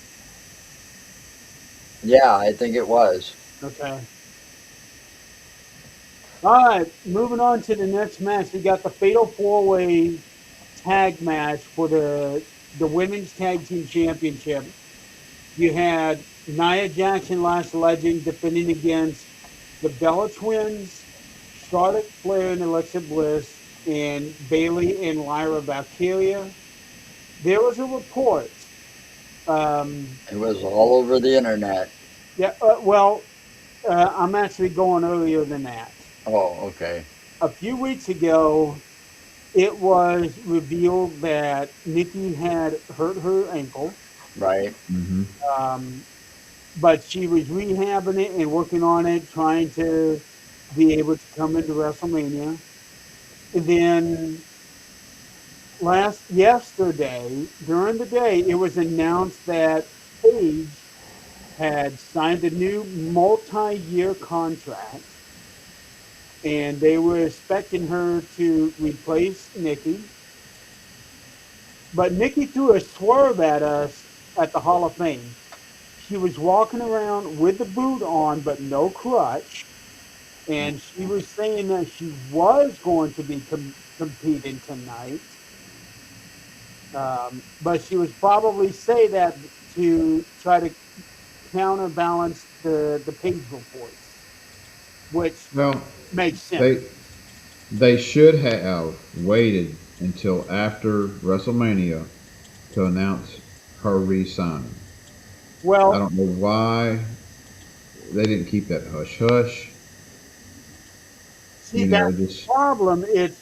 C: yeah, I think it was.
A: Okay. All right, moving on to the next match. We got the Fatal Four Way Tag match for the Women's Tag Team Championship. You had Nia Jackson, Last Legend, defending against the Bella Twins, Charlotte Flair and Alexa Bliss, and Bailey and Lyra Valkyria. There was a report. Um,
C: It was all over the internet.
A: yeah, well, I'm actually going earlier than that.
C: Oh, okay,
A: A few weeks ago, it was revealed that Nikki had hurt her ankle,
C: right.
B: Mm-hmm.
A: um, but she was rehabbing it and working on it, trying to be able to come into WrestleMania. And then yesterday, during the day, it was announced that Paige had signed a new multi-year contract, and they were expecting her to replace Nikki. But Nikki threw a swerve at us at the Hall of Fame. She was walking around with the boot on, but no crutch, and she was saying that she was going to be competing tonight. But she was probably say that to try to counterbalance the page reports, which
B: Well,
A: makes sense.
B: they they should have waited until after WrestleMania to announce her re-signing. I
A: Well,
B: don't know why they didn't keep that hush hush.
A: see that
B: Just
A: problem. It's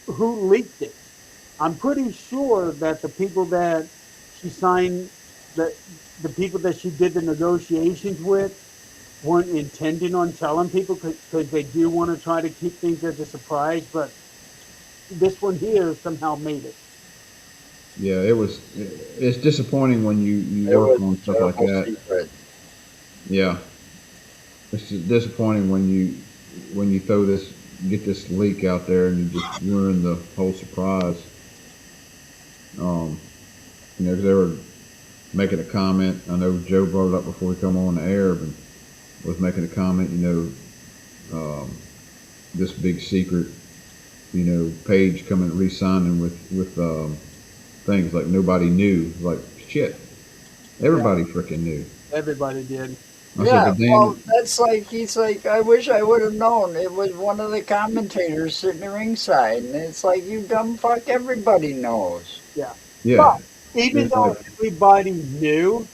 A: who leaked it. I'm pretty sure that the people that she signed, that the people that she did the negotiations with, weren't intending on telling people because they do want to try to keep things as a surprise. But this one here somehow made it.
B: yeah, it was. It's disappointing when you
C: It
B: work
C: was
B: on
C: a
B: stuff like
C: terrible
B: that.
C: secret.
B: Yeah, it's just disappointing when you throw this get this leak out there and you just ruin the whole surprise. Um, 'cause they were making a comment. I know Joe brought it up before we come on the air, but was making a comment. This big secret. Paige coming re-signing with things like nobody knew. Like shit,
A: Yeah,
B: everybody freaking knew.
A: everybody did.
B: I said,
C: Yeah,
B: but
C: well,
B: damn,
C: that's like he's like, I wish I would have known. It was one of the commentators sitting ringside, and it's like, you dumb fuck, everybody knows.
A: Yeah,
B: yeah,
A: but even
B: it's like
A: though everybody knew,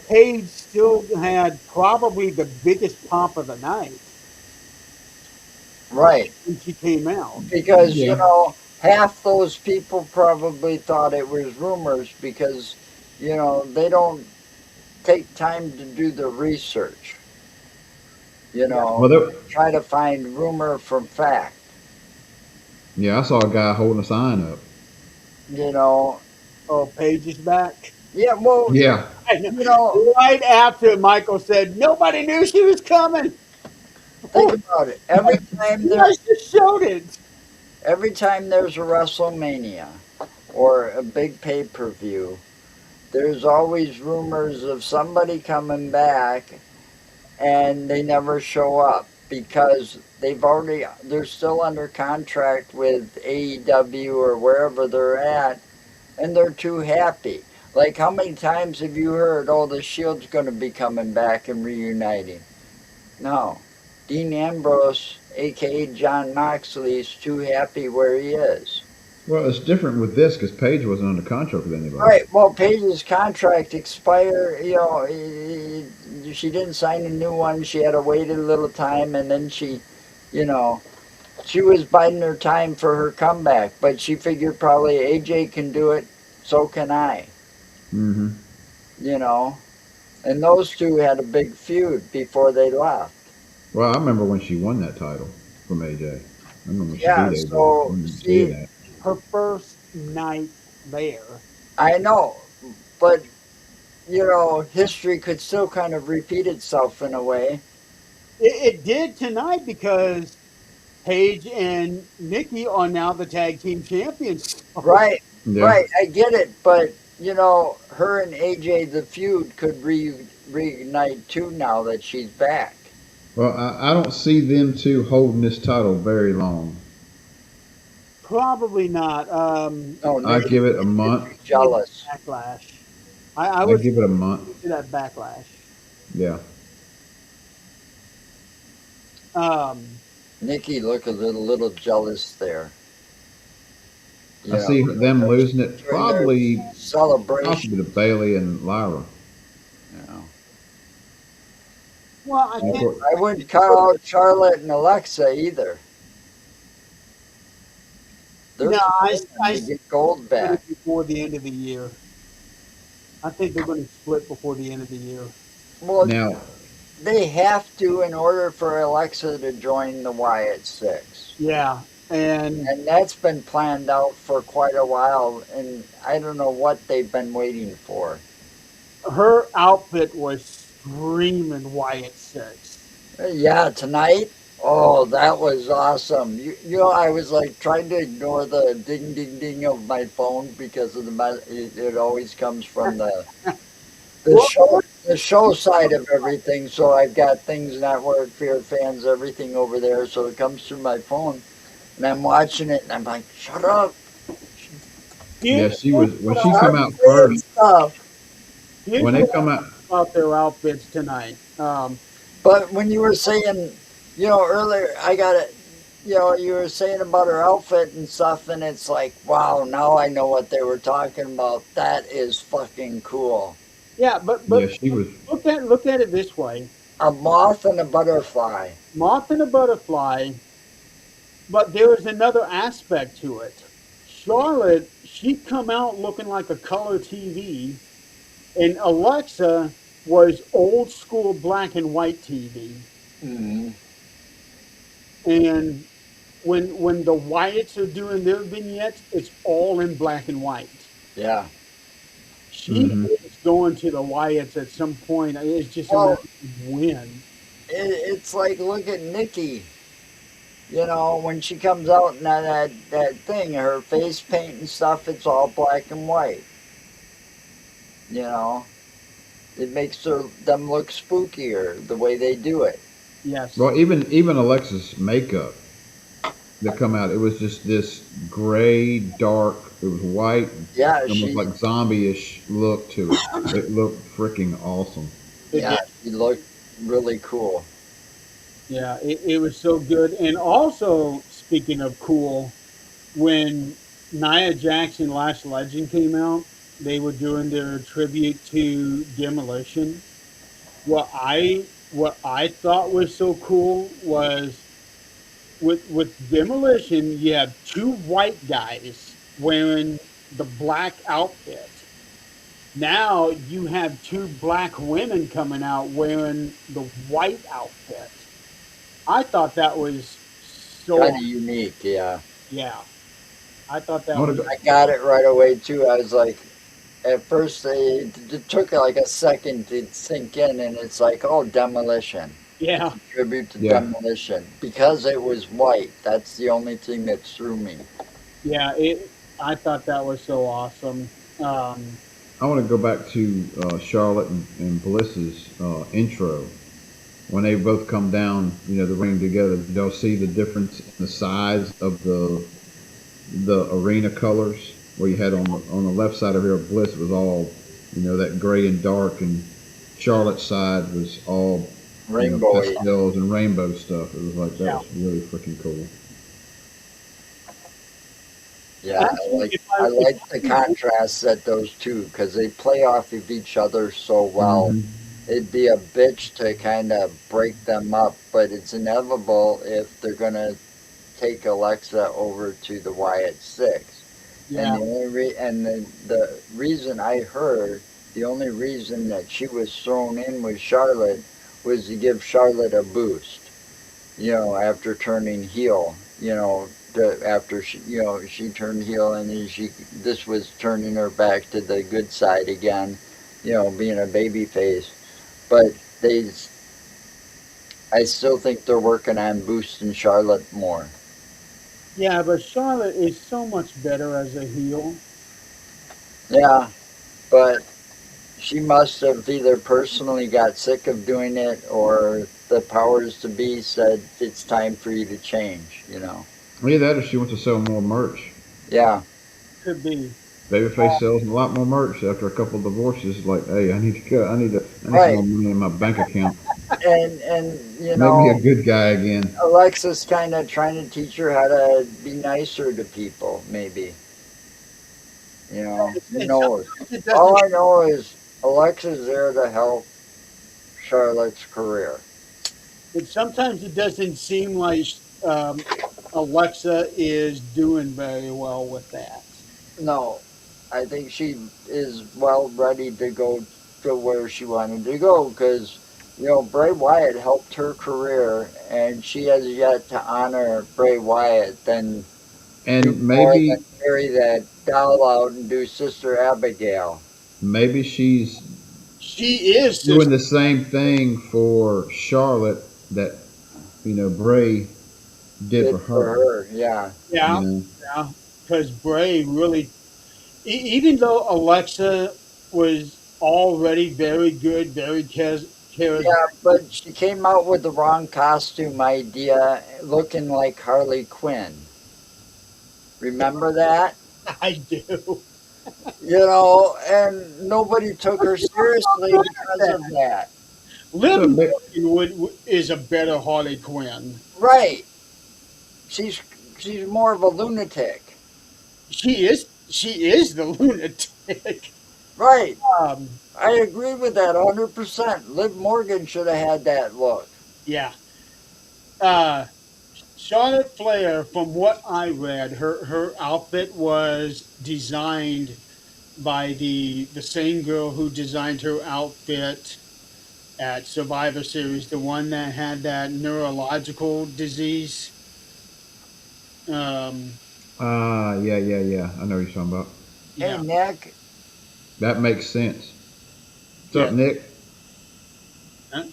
A: Paige still had probably the biggest pop of the night
C: Right.
A: when she came out.
C: Because,
B: yeah,
C: half those people probably thought it was rumors because, they don't take time to do the research.
A: Yeah.
B: well,
C: Try to find rumor from fact.
B: yeah, I saw a guy holding a sign up.
C: You know,
A: Oh, Paige is back.
C: yeah, well,
B: Yeah,
A: I know.
C: you know,
A: Right after Michael said nobody knew she was coming.
C: think
A: Oh,
C: about it.
A: you guys just showed it.
C: Every time there's a WrestleMania or a big pay-per-view, there's always rumors of somebody coming back and they never show up because they're still under contract with AEW or wherever they're at, and they're too happy. Like, how many times have you heard, oh, the Shield's going to be coming back and reuniting? No. Dean Ambrose, aka John Moxley, is too happy where he is.
B: Well, it's different with this because Paige wasn't under contract with anybody.
C: Right. Well, Paige's contract expired. She didn't sign a new one. She had to wait a little time, and then you know, she was biding her time for her comeback. But she figured probably AJ can do it, so can I.
B: Mm-hmm.
C: You know, and those two had a big feud before they left.
B: Well, I remember when she won that title from AJ. I remember when she
C: Yeah.
B: beat AJ. I
C: So
B: remember seeing
C: see,
B: that.
A: Her first night there.
C: I know, but history could still kind of repeat itself in a way.
A: It did tonight because Paige and Nikki are now the tag team champions.
C: Right,
B: Yeah.
C: right. I get it, but her and AJ, the feud could reignite too now that she's back.
B: Well, I don't see them two holding this title very long.
A: Probably not.
C: No,
B: I
C: Nikki
B: give it a
C: would
B: month.
C: be jealous.
A: Backlash. I
B: I
A: would
B: give it a month.
A: do that backlash.
B: Yeah.
C: Nikki look a little jealous there.
B: I see them losing it
C: During their
B: probably
C: celebration.
B: to Bailey and Lyra.
A: Well, I
B: And of
A: think
B: course,
C: I wouldn't cut out Charlotte and Alexa either. They're
A: no, I
C: to get gold back.
A: before the end of the year. I think they're going to split before the end of the year.
C: Well,
B: now
C: they have to in order for Alexa to join the Wyatt Six.
A: Yeah, and
C: that's been planned out for quite a while, and I don't know what they've been waiting for.
A: her outfit was screaming Wyatt Six.
C: Yeah, tonight. Oh, that was awesome. I was like trying to ignore the ding ding ding of my phone because of it always comes from the show side of everything. So I've got Things Network, Fear Fans, everything over there. So it comes through my phone, and I'm watching it, and I'm like, shut up.
B: yeah, she was when she come out first. When they come out,
A: about their outfits tonight.
C: But when you were saying, earlier, I got it. You were saying about her outfit and stuff, and it's like, wow, now I know what they were talking about. That is fucking cool.
A: Yeah, but
B: yeah, she was.
A: look at it this way:
C: A moth and a butterfly.
A: moth and a butterfly. But there was another aspect to it. Charlotte, she come out looking like a color TV, and Alexa was old school black and white TV.
C: Mm-hmm.
A: And when the Wyatts are doing their vignettes, it's all in black and white.
C: Yeah.
A: She is going to the Wyatts at some point. It's just a matter of when.
C: It's like, look at Nikki. When she comes out in that thing, her face paint and stuff, it's all black and white. It makes them look spookier the way they do it.
A: Yes.
B: Well, even Alexa's makeup that come out, it was just this gray, dark. It was white,
C: Yeah,
B: almost like zombie-ish look to it. It looked freaking awesome.
C: Yeah, she looked really cool.
A: Yeah, it was so good. And also, speaking of cool, when Nia Jackson Last Legend came out, they were doing their tribute to Demolition. What I thought was so cool was with Demolition, you have two white guys wearing the black outfit. Now you have two black women coming out wearing the white outfit. I thought that was so
C: Kind of unique, yeah.
A: yeah. I thought that
B: I wanna
A: was
B: go-
C: I got it right away too. I was like, at first it took like a second to sink in, and it's like, oh, Demolition.
A: yeah.
C: Tribute to
B: Yeah.
C: Demolition because it was white. That's the only thing that threw me.
A: Yeah, I thought that was so awesome.
B: I want to go back to Charlotte and Bliss's intro when they both come down, the ring together, they'll see the difference in the size of the arena colors. Where you had on the left side of here, Bliss was all, that gray and dark, and Charlotte's side was all,
C: Rainbowy.
B: pastels and rainbow stuff. It was like that
A: Yeah.
B: was really freaking cool.
C: Yeah,
A: Actually,
C: I like the contrast that those two because they play off of each other so well.
B: Hmm.
C: It'd be a bitch to kind of break them up, but it's inevitable if they're gonna take Alexa over to the Wyatt Six. And
A: yeah,
C: the only and the reason I heard, the only reason that she was thrown in with Charlotte was to give Charlotte a boost. After turning heel. After she turned heel, and then this was turning her back to the good side again. Being a baby face, but they I still think they're working on boosting Charlotte more.
A: yeah, but Charlotte is so much better as a heel.
C: Yeah, but she must have either personally got sick of doing it or the powers to be said it's time for you to change.
B: Either that, or she wants to sell more merch.
C: Yeah,
A: Could be.
B: Babyface sells a lot more merch after a couple of divorces. Like, hey, I need to cut. I need some
C: right.
B: more money in my bank account.
C: And
B: Make me a good guy again.
C: Alexa's kind of trying to teach her how to be nicer to people, maybe. Who
A: And
C: knows?
A: sometimes it
C: All
A: doesn't.
C: I know is Alexa's there to help Charlotte's career.
A: And sometimes it doesn't seem like um, Alexa is doing very well with that.
C: No, I think she is well ready to go to where she wanted to go because, Bray Wyatt helped her career and she has yet to honor Bray Wyatt than do
B: And
C: more than
B: maybe
C: carry that doll out and do Sister Abigail.
B: maybe she's
A: She is
B: doing
A: sister.
B: the same thing for Charlotte that Bray did
C: Did
B: for
C: for
B: her.
C: her, yeah.
B: You
A: Yeah,
B: know,
A: yeah. Because Bray really, even though Alexa was already very good, very
C: Yeah,
A: charismatic,
C: but she came out with the wrong costume idea, looking like Harley Quinn. Remember that?
A: I do.
C: And nobody took her seriously because of that.
A: Liv
B: look,
A: Morgan is a better Harley Quinn.
C: Right. She's she's more of a lunatic.
A: She is the lunatic.
C: Right.
A: Um,
C: I agree with that 100%. Liv Morgan should have had that look.
A: yeah. Uh, Charlotte Flair, from what I read, her outfit was designed by the same girl who designed her outfit at Survivor Series, the one that had that neurological disease. Um,
B: yeah. I know what you're talking about.
C: Hey,
A: yeah,
C: Nick.
B: That makes sense. What's
A: yeah.
B: up, Nick?
A: Huh?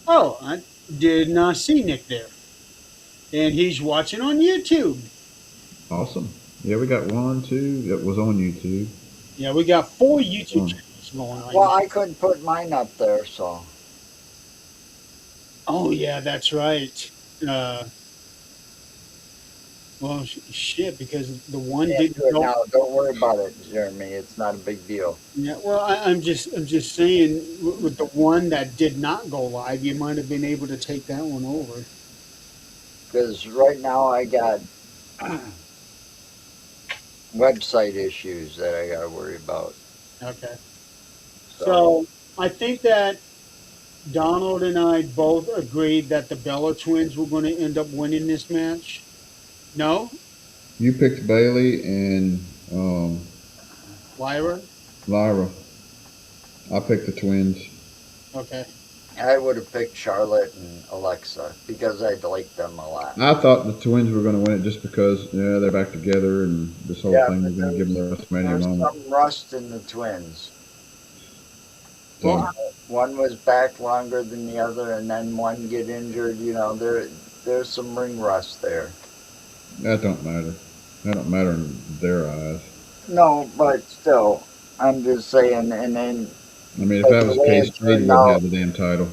A: Oh, I did not see Nick there, and he's watching on YouTube.
B: Awesome. Yeah, we got one, two that was on YouTube.
A: Yeah, we got 4 YouTube
B: Um,
A: channels going on.
C: Well, I couldn't put mine up there, so.
A: Oh yeah, that's right. Uh, well, shit, because the one
C: Can't
A: didn't
C: do it
A: go.
C: now. Don't worry about it, Jeremy. It's not a big deal.
A: Yeah, well, I'm just saying, with the one that did not go live, you might have been able to take that one over.
C: Because right now I got website issues that I got to worry about.
A: Okay.
C: So,
A: So I think that Donald and I both agreed that the Bella twins were going to end up winning this match. No,
B: You picked Bailey and
A: Lyra.
B: Lyra. I picked the twins.
A: Okay.
C: I would have picked Charlotte and Alexa because I like them a lot.
B: I thought the twins were going to win it just because they're back together and this whole
C: Yeah,
B: thing
C: but
B: was going to give them their WrestleMania
C: there's
B: moment.
C: some rust in the twins.
B: So
C: One was back longer than the other, and then one get injured. There's some ring rust there.
B: that don't matter. That don't matter in their eyes.
C: No, but still, I'm just saying. And then
B: I mean, if
C: but
B: that
C: the
B: was the
C: way
B: case,
C: it
B: Jade
C: turned
B: wouldn't
C: out,
B: have the damn title.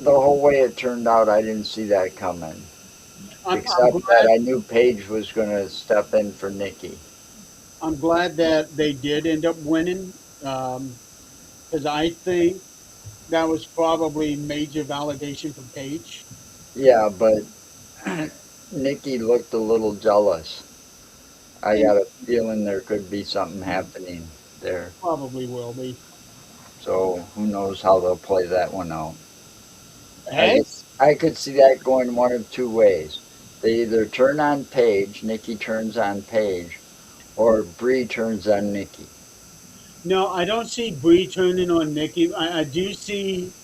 C: the whole way it turned out, I didn't see that coming.
A: I'm
C: Except that
A: glad.
C: I knew Paige was going to step in for Nikki.
A: I'm glad that they did end up winning, because I think that was probably major validation for Paige.
C: Yeah, but Nikki looked a little jealous. I
A: And
C: got a feeling there could be something happening there.
A: probably will be.
C: So who knows how they'll play that one out. I
A: Hey,
C: guess I could see that going one of two ways. They either turn on Paige, Nikki turns on Paige, or Bree turns on Nikki.
A: no, I don't see Bree turning on Nikki. I do see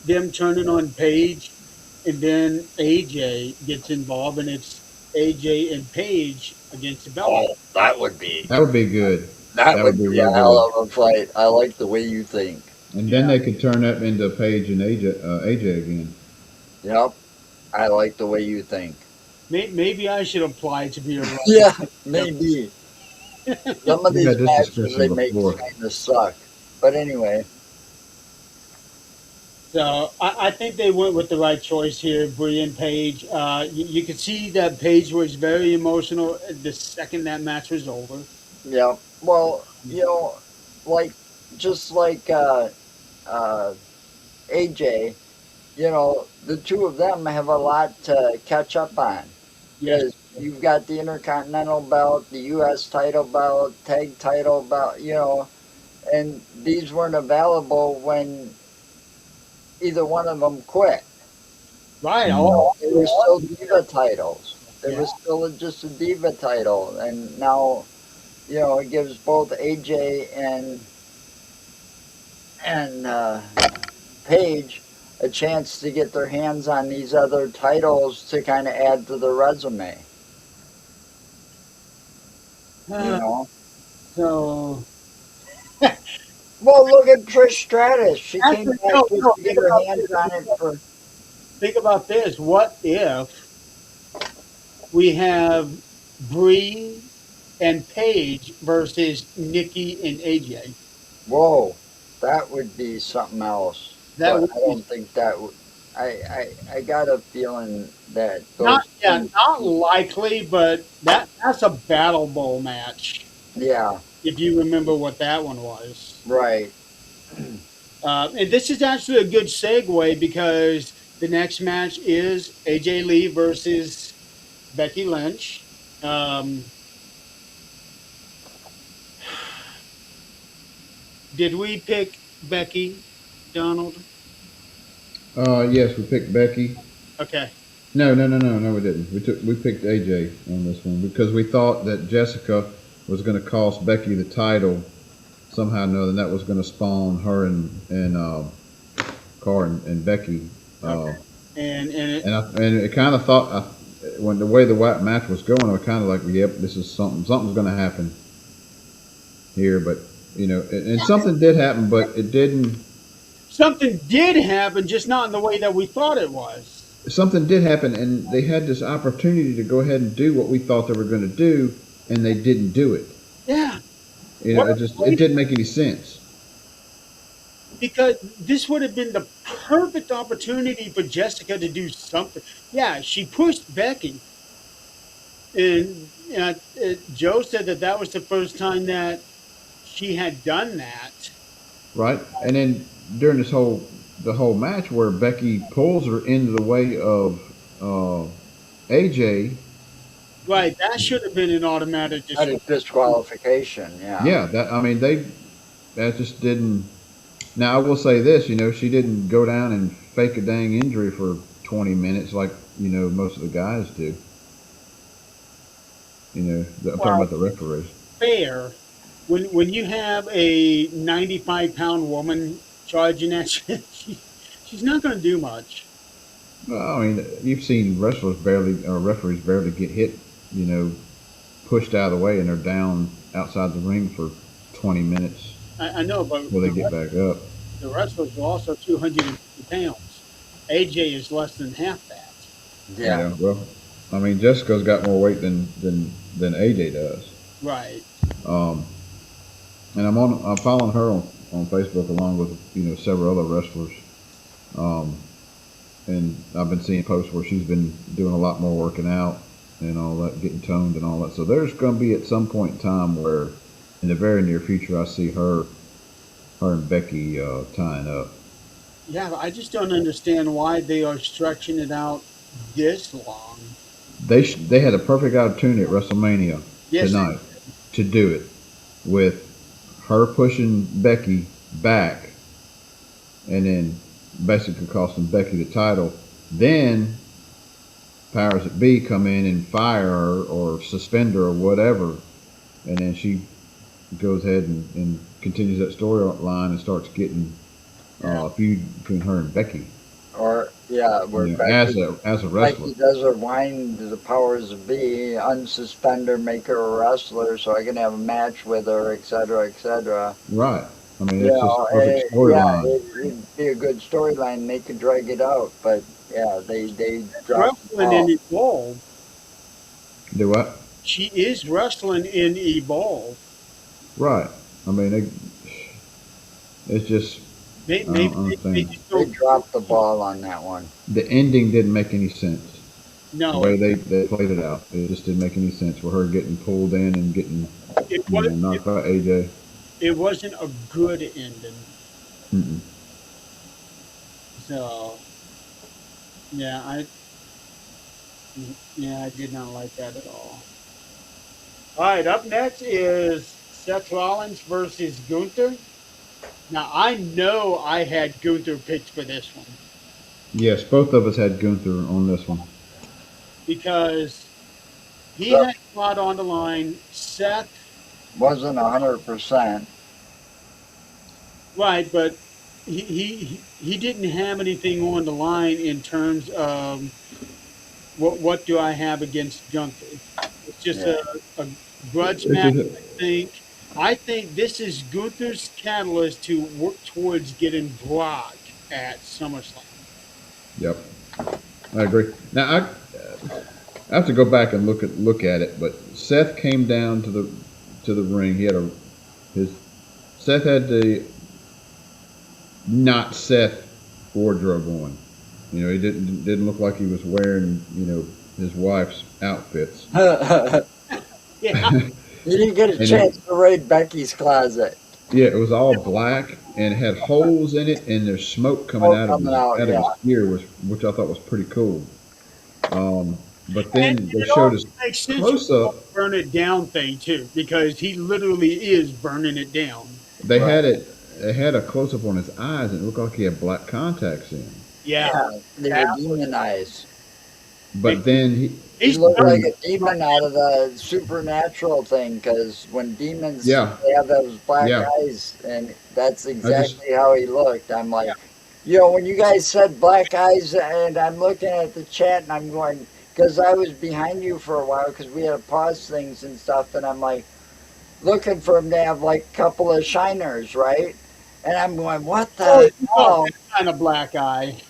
A: them turning on Paige, and then AJ gets involved, and it's AJ and Paige against the belt.
C: Oh,
B: That would be good.
C: that
B: That would
C: would
B: be
C: be a
B: real good.
C: hell of a fight. I like the way you think.
B: And then
A: Yeah,
B: they could turn that into Paige and AJ again.
C: Yep, I like the way you think.
A: maybe I should apply to be a
C: Yeah,
A: wrestler.
C: maybe. Some of
B: We've had
C: these
B: this
C: matches
B: discussion
C: they make
B: before.
C: kind of suck. But anyway,
A: So I think they went with the right choice here, Bree and Paige. You could see that Paige was very emotional the second that match was over.
C: yeah. Well, like just like uh, AJ, the two of them have a lot to catch up on
A: Yes,
C: because you've got the Intercontinental belt, the U.S. title belt, tag title belt, and these weren't available when either one of them quit.
A: right.
B: Mm.
C: They were still diva titles. There
A: Yeah.
C: was still just a diva title, and now it gives both AJ and Paige a chance to get their hands on these other titles to kind of add to their resume. You
A: Uh,
C: know.
A: so
C: Well, look at Trish Stratus. She came
A: actually,
C: back
A: no,
C: just
A: no.
C: to get her hands on it for.
A: Think about this. What if we have Bree and Paige versus Nikki and AJ?
C: Whoa, that would be something else.
A: That
C: But
A: would
C: I
A: be
C: don't think that would. I got a feeling that
A: not,
C: those
A: yeah,
C: two.
A: not likely, but that's a battle bowl match.
C: Yeah,
A: If you remember what that one was.
C: right.
A: And this is actually a good segue because the next match is AJ Lee versus Becky Lynch. Um, did we pick Becky, Donald?
B: Yes, we picked Becky.
A: Okay.
B: No, we didn't. We picked AJ on this one because we thought that Jessica was going to cost Becky the title somehow or another, and that was going to spawn her and Car and Becky.
A: Okay. And it,
B: And it kind of thought when the way the white match was going, I was kind of like, yep, this is something's going to happen here, but and something did happen, but it didn't.
A: something did happen, just not in the way that we thought it was.
B: Something did happen, and they had this opportunity to go ahead and do what we thought they were going to do, and they didn't do it.
A: Yeah. What
B: It didn't make any sense.
A: because this would have been the perfect opportunity for Jessica to do something. Yeah, she pushed Becky, and Joe said that that was the first time that she had done that.
B: Right? And then during the whole match where Becky pulls her into the way of AJ,
A: Right, that should have been an automatic
C: That is disqualification. Yeah.
B: yeah, that just didn't. Now I will say this, she didn't go down and fake a dang injury for 20 minutes like most of the guys do. I'm talking
A: well
B: about the referees.
A: fair. When you have a 95-pound woman charging at you, she's not going to do much.
B: Well, I mean, you've seen referees barely get hit, pushed out of the way, and they're down outside the ring for 20 minutes
A: I know, but
B: before they get back up.
A: the wrestlers are also 250 pounds. AJ is less than half that.
C: Yeah.
B: Yeah, well, I mean, Jessica's got more weight than AJ does.
A: Right.
B: Um, and I'm following her on Facebook along with several other wrestlers. Um, and I've been seeing posts where she's been doing a lot more working out and all that, getting toned and all that. So there's going to be at some point in time where, in the very near future, I see her and Becky tying up.
A: Yeah, I just don't understand why they are stretching it out this long.
B: They had a perfect opportunity at WrestleMania
A: Yes, they,
B: tonight to do it with her pushing Becky back and then basically costing Becky the title. Then powers that be come in and fire her or suspend her or whatever, and then she goes ahead and continues that storyline and starts getting
A: yeah.
B: a feud between her and Becky.
C: Or yeah, where
B: You know, as
C: Becky
B: a wrestler,
C: Becky does her whine to the powers that be, unsuspend her, make her a wrestler, so I can have a match with her, etc., etc.
B: right? I mean,
C: You
B: it's just a
C: know,
B: perfect
C: yeah,
B: storyline.
C: it'd be a good storyline. They could drag it out, but yeah, they dropped the
A: Wrestling in
C: ball.
A: Evolve.
B: Do what?
A: She is wrestling in Evolve.
B: Right. I mean, it's just I don't
A: They
B: understand.
A: just
C: They
A: don't.
C: dropped the ball on that one.
B: The ending didn't make any sense. The
A: No,
B: way they played it out, it just didn't make any sense. With her getting pulled in and getting
A: it was.
B: knocked by AJ.
A: It wasn't a good ending.
B: Mm-mm.
A: So yeah, I did not like that at all. All right, up next is Seth Rollins versus Gunther. Now I know I had Gunther picked for this one
B: Yes, both of us had Gunther on this one.
A: because he
C: So
A: had a lot on the line. Seth,
C: wasn't 100%.
A: right, but he didn't have anything on the line in terms of what do I have against Gunther. It's just
C: Yeah,
A: a grudge
B: It's
A: match.
B: just,
A: I think this is Gunther's catalyst to work towards getting Brock at SummerSlam.
B: yep, I agree. Now I have to go back and look at it, but Seth came down to the ring. He had a his Seth had the not Seth wardrobe on. You know, he didn't look like he was wearing his wife's outfits.
A: Yeah,
C: you didn't get a
B: And it
C: chance to raid Becky's closet.
B: yeah, it was all black and it had holes in it, and there's smoke coming
C: Oh, coming out,
B: out of
C: yeah.
B: his gear, which I thought was pretty cool. But
A: and
B: then they
A: it
B: showed
A: also
B: his
A: makes sense with
B: close
A: the
B: up.
A: whole burn it down thing too, because he literally is burning it down.
B: They
C: Right.
B: had it. They had a close up on his eyes, and it looked like he had black contacts in.
A: Yeah,
C: Yeah, they were
A: that
C: demon eyes.
A: it,
B: But then
C: He
A: he's
C: looked like
B: during
C: a demon out of the supernatural thing, because when demons
B: yeah,
C: they have those black
B: yeah,
C: eyes, and that's
B: I just
C: exactly how he looked. I'm
A: yeah.
C: like, when you guys said black eyes, and I'm looking at the chat, and I'm going, because I was behind you for a while, because we had to pause things and stuff, and I'm like, looking for him to have like a couple of shiners, right? And I'm going, what
A: Oh,
C: the
A: you got
C: hell?
A: that kind of black eye.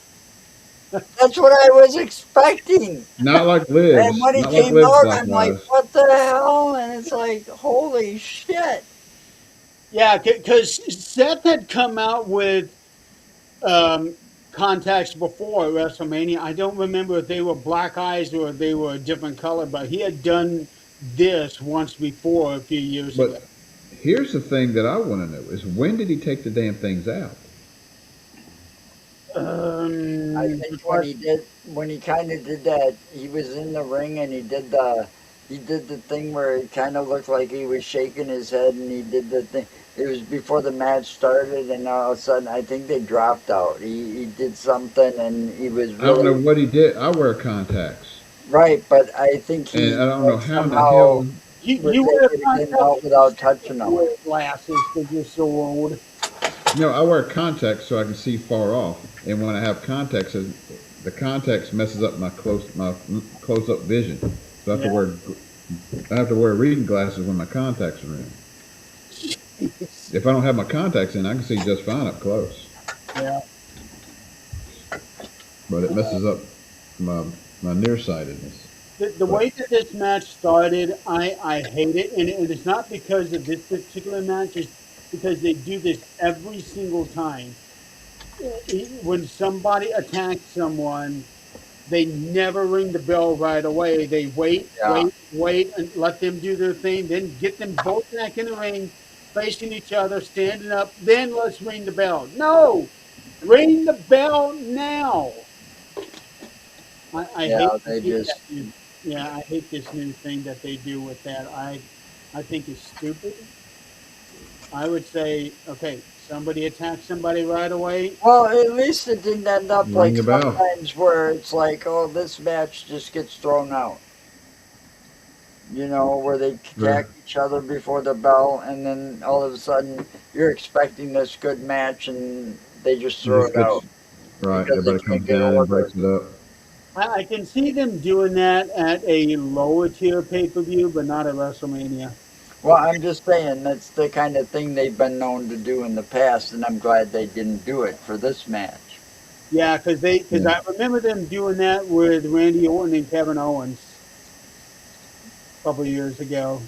C: That's what I was expecting. And when he
B: not like
C: came
B: Liv's
C: out,
B: black
C: I'm like,
B: eyes.
C: what the hell? And it's like, holy shit.
A: Yeah, because Seth had come out with um, contacts before WrestleMania. I don't remember if they were black eyes or if they were a different color, but he had done this once before a few years ago.
B: But here's the thing that I want to know: is when did he take the damn things out?
C: I think when
A: But
C: he did, when he kind of did that, he was in the ring and he did the thing where it kind of looked like he was shaking his head, and he did the thing. It was before the match started, and all of a sudden, I think they dropped out. He did something, and he was
B: I don't know
C: really
B: what he did. I wear contacts,
C: right, but I think
B: and
C: he
B: I don't know
C: like
B: how in the
C: somehow
B: hell.
C: was
A: you wear
C: able to get him
A: contacts,
C: out without touching
A: you
C: him.
A: wear glasses because you're so old.
B: No, I wear contacts so I can see far off, and when I have contacts, the contacts messes up my close up vision. So
A: Yeah.
B: I have to wear reading glasses when my contacts are in. If I don't have my contacts in, I can see just fine up close,
A: Yeah.
B: but it messes up my nearsightedness.
A: The
B: But
A: way that this match started, I hate it, and it's not because of this particular match. It's because they do this every single time. when somebody attacks someone, they never ring the bell right away. They wait,
C: Yeah,
A: wait, wait, and let them do their thing. Then get them both back in the ring, facing each other, standing up. Then let's ring the bell. No, ring the bell now.
C: yeah,
A: I
C: they
A: hate that
C: just
A: new. Yeah, I hate this new thing that they do with that. I think it's stupid. I would say, okay, somebody attacks somebody right away.
C: well, at least it didn't end up
B: Ring
C: like
B: the bell.
C: sometimes where it's like, oh, this match just gets thrown out. You know, where they
B: Yeah.
C: attack each other before the bell, and then all of a sudden you're expecting this good match, and they just
B: It
C: throw
B: just
C: it out
B: gets right.
C: because they
B: Everybody
C: can't
B: comes
C: get
B: down and
C: order.
B: breaks it up.
A: I can see them doing that at a lower tier pay per view, but not at WrestleMania.
C: Well, I'm just saying that's the kind of thing they've been known to do in the past, and I'm glad they didn't do it for this match.
A: Yeah, because
B: Yeah.
A: I remember them doing that with Randy Orton and Kevin Owens a couple of years ago.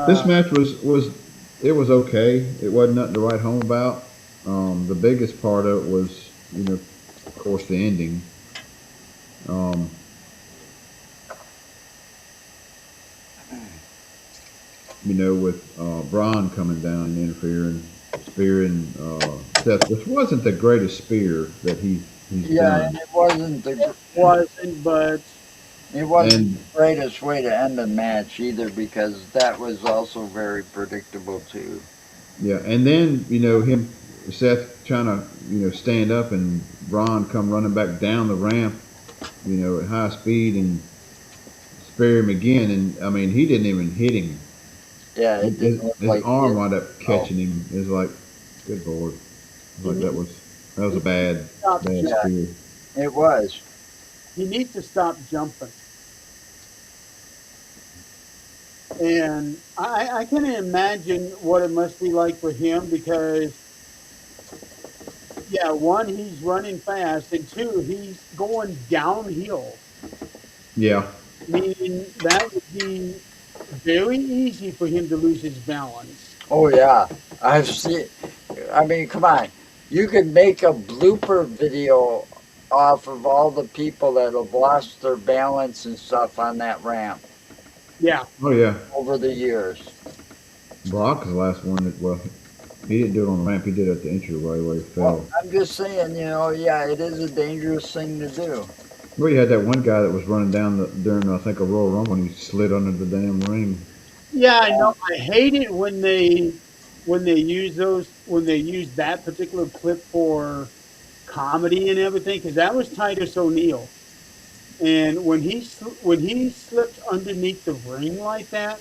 B: This
A: Uh,
B: match was it was okay. It wasn't nothing to write home about. The biggest part of it was, of course, the ending. Um, with Braun coming down and interfering, spearing Seth, which wasn't the greatest spear that he's
C: Yeah,
B: done.
C: and it wasn't
A: it wasn't, but
C: the
B: And
C: greatest way to end a match either, because that was also very predictable too.
B: yeah, and then him, Seth trying to stand up and Braun come running back down the ramp, at high speed and spear him again, and I mean he didn't even hit him.
C: Yeah, it
B: His,
C: didn't look
B: his
C: like he
B: arm
C: had.
B: wound up
C: Oh,
B: catching him. It was like, good lord,
A: he
B: like
A: needs,
B: that was
A: he
B: a
A: needs to stop.
B: bad
C: yeah,
B: spear.
C: it was.
A: He needs to stop jumping. And I can imagine what it must be like for him because, yeah, one, he's running fast, and two, he's going downhill,
B: Yeah,
A: meaning that would be very easy for him to lose his balance.
C: Oh yeah, I've seen. I mean, come on, you could make a blooper video off of all the people that have lost their balance and stuff on that ramp
A: Yeah,
B: oh yeah.
C: over the years.
B: Brock is the last one that he didn't do it on the ramp. He did it at the entryway where he
C: Well,
B: fell.
C: I'm just saying, yeah, it is a dangerous thing to do.
B: Well, you had that one guy that was running down during I think a Royal Rumble and he slid under the damn ring.
A: yeah, I know. I hate it when they use that particular clip for comedy and everything because that was Titus O'Neil. And when he slipped underneath the ring like that,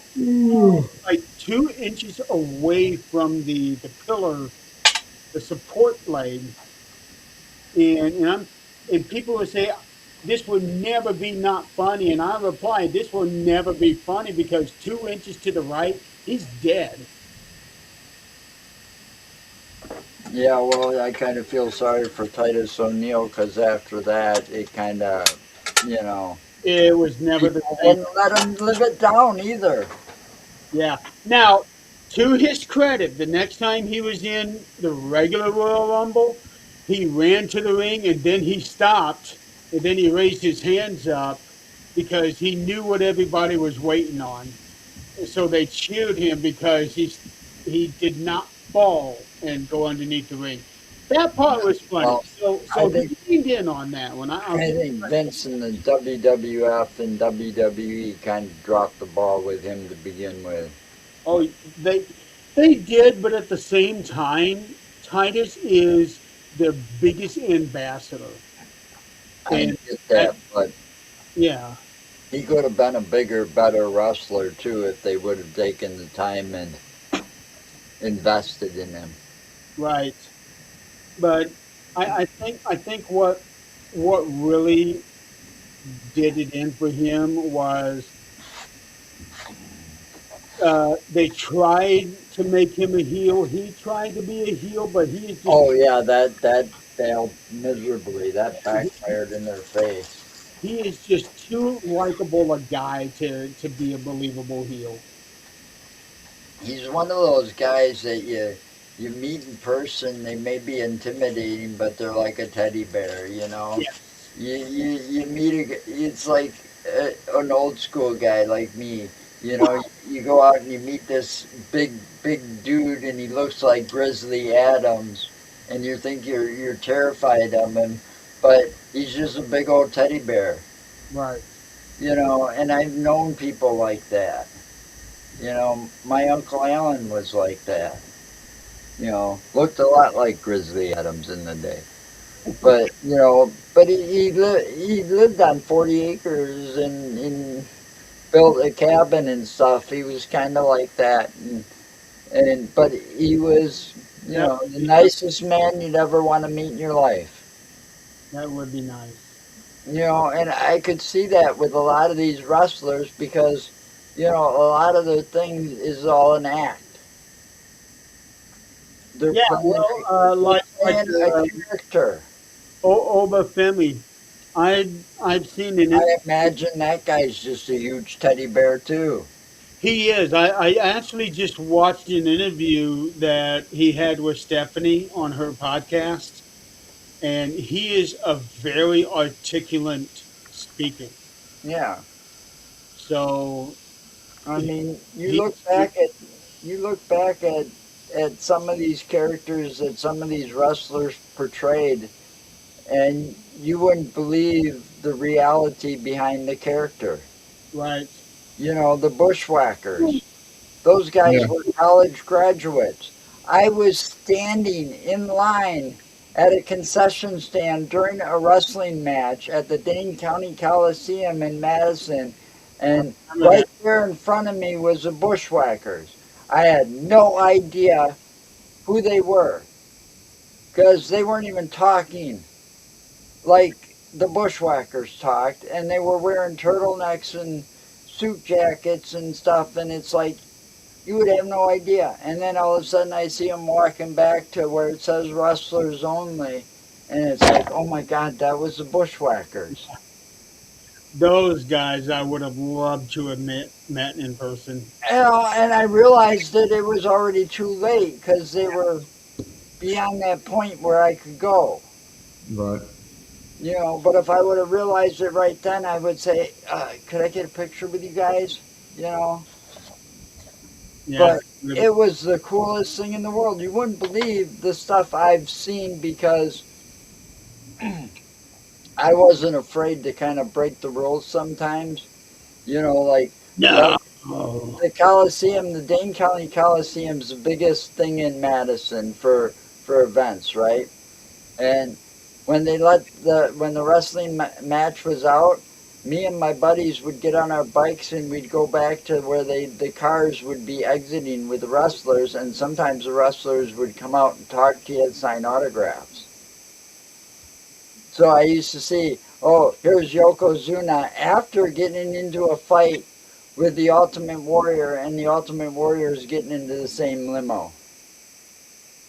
A: he was like 2 inches away from the pillar, the support leg, and people would say this would never be not funny, and I replied this will never be funny because 2 inches to the right, he's dead.
C: Yeah, well, I kind of feel sorry for Titus O'Neil because after that, it kind of, you know,
A: It was never the
C: people
A: same.
C: wouldn't let him live it down either.
A: Yeah. Now, to his credit, the next time he was in the regular Royal Rumble, he ran to the ring and then he stopped and then he raised his hands up because he knew what everybody was waiting on. And so they cheered him because he did not fall and go underneath the ring. That part was funny.
C: Well,
A: So
C: I
A: he
C: think
A: leaned in on that one. I'll
C: I
A: give him
C: think
A: credit.
C: Vince and the WWF and WWE kind of dropped the ball with him to begin with.
A: Oh, they did, but at the same time, Titus is their biggest ambassador,
C: I
A: and
C: get
A: that
C: that, but
A: yeah,
C: he could have been a bigger, better wrestler too if they would have taken the time and invested in him.
A: right. But I think what really did it in for him was they tried to make him a heel. He tried to be a heel, but he is just
C: Oh yeah, that failed miserably. That backfired in their face.
A: he is just too likable a guy to be a believable heel.
C: He's one of those guys that you meet in person, they may be intimidating, but they're like a teddy bear, you know.
A: Yeah.
C: You meet it's like an old school guy like me. You know, you go out and you meet this big dude, and he looks like Grizzly Adams, and you think you're terrified of him, but he's just a big old teddy bear.
A: Right.
C: You know, and I've known people like that. You know, my Uncle Alan was like that. You know, looked a lot like Grizzly Adams in the day. But you know, but he lived on 40 acres and built a cabin and stuff. He was kind of like that, and but he was, you
A: That
C: know,
A: would
C: the
A: be
C: nicest man you'd ever want to meet in your life.
A: that would be nice.
C: You know, and I could see that with a lot of these wrestlers because, you know, a lot of their things is all an act. They're
A: Yeah.
C: playing,
A: Well,
C: they're
A: like
C: playing a character.
A: Oba Femi. I've seen an
C: I imagine that guy's just a huge teddy bear too.
A: He is. I actually just watched an interview that he had with Stephanie on her podcast, and he is a very articulate speaker.
C: Yeah.
A: So
C: I mean,
A: he's
C: you look back at some of these characters that some of these wrestlers portrayed, and you wouldn't believe the reality behind the character.
A: right.
C: You know, the bushwhackers. Those guys
B: Yeah.
C: were college graduates. I was standing in line at a concession stand during a wrestling match at the Dane County Coliseum in Madison,
A: I
C: and
A: remember
C: right
A: that.
C: there in front of me was the Bushwhackers. I had no idea who they were because they weren't even talking like the Bushwhackers talked, and they were wearing turtlenecks and suit jackets and stuff, and it's like you would have no idea. And then all of a sudden, I see him walking back to where it says wrestlers only. And it's like, oh my God, that was the Bushwhackers.
A: Those guys I would have loved to have met in person.
C: You know, and I realized that it was already too late because they were beyond that point where I could go.
B: Right.
C: You know, but if I would have realized it right then, I would say, could I get a picture with you guys? You know,
A: Yeah.
C: but it was the coolest thing in the world. You wouldn't believe the stuff I've seen because I wasn't afraid to kind of break the rules sometimes. You know, like
A: No.
C: the Coliseum, the Dane County Coliseum is the biggest thing in Madison for events, right? And when the wrestling match was out, me and my buddies would get on our bikes and we'd go back to where the cars would be exiting with the wrestlers, and sometimes the wrestlers would come out and talk to you and sign autographs. So I used to see, oh, here's Yokozuna after getting into a fight with the Ultimate Warrior, and the Ultimate Warrior is getting into the same limo.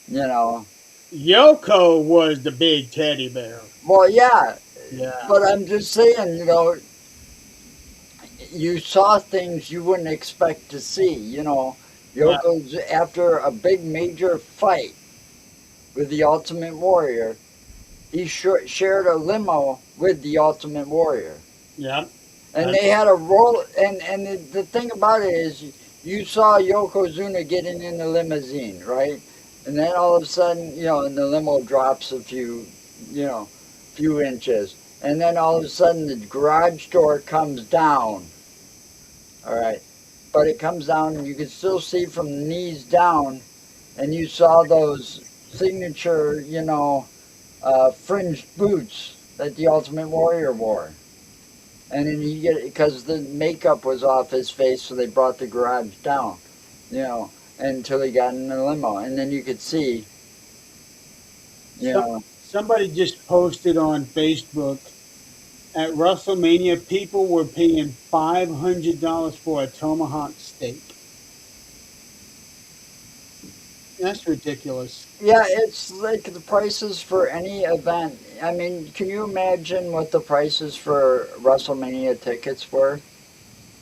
C: You know,
A: Yoko was the big teddy bear.
C: well, yeah,
A: Yeah.
C: but I'm just saying, you know, you saw things you wouldn't expect to see. You know,
A: Yeah.
C: Yoko's after a big major fight with the Ultimate Warrior, he shared a limo with the Ultimate Warrior.
A: Yeah.
C: And they had a roll, and the thing about it is, you saw Yokozuna getting in the limousine, right? And then all of a sudden, you know, and the limo drops a few, you know, few inches, and then all of a sudden the garage door comes down. All right, but it comes down, and you can still see from the knees down, and you saw those signature, you know, fringed boots that the Ultimate Warrior wore. And then you get because the makeup was off his face, so they brought the garage down, you know, until he got in the limo, and then you could see, you
A: Some,
C: know,
A: somebody just posted on Facebook at WrestleMania, people were paying $500 for a tomahawk steak. That's ridiculous.
C: yeah, it's like the prices for any event. I mean, can you imagine what the prices for WrestleMania tickets were?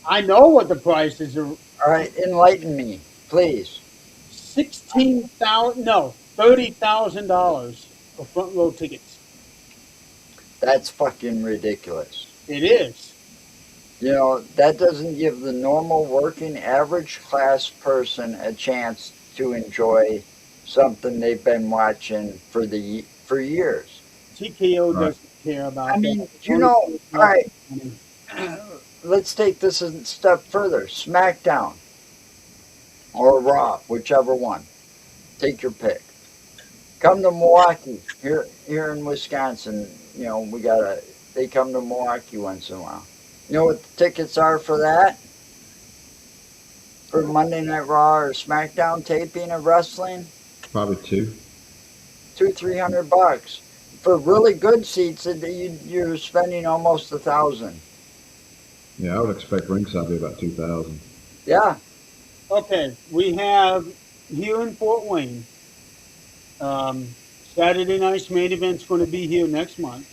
A: I know what the prices are.
C: All right, enlighten me, please.
A: $16,000, no, $30,000 for front row tickets.
C: That's fucking ridiculous.
A: It is.
C: You know, that doesn't give the normal working average class person a chance to enjoy something they've been watching for years.
A: TKO
B: Right.
A: doesn't care
C: I
A: about that.
C: mean,
A: It's
C: you
A: only
C: know,
A: for
C: all
A: the
C: right,
A: money.
C: let's take this a step further. SmackDown or Raw, whichever one. Take your pick. Come to Milwaukee here in Wisconsin. You know, they come to Milwaukee once in a while. You know what the tickets are for that? For Monday Night Raw or SmackDown taping of wrestling?
B: Probably two.
C: 200-300 bucks. For really good seats, you're spending almost 1,000.
B: Yeah, I would expect ringside to be about 2,000.
C: Yeah.
A: Okay, we have here in Fort Wayne, um, Saturday night's main event's going to be here next month.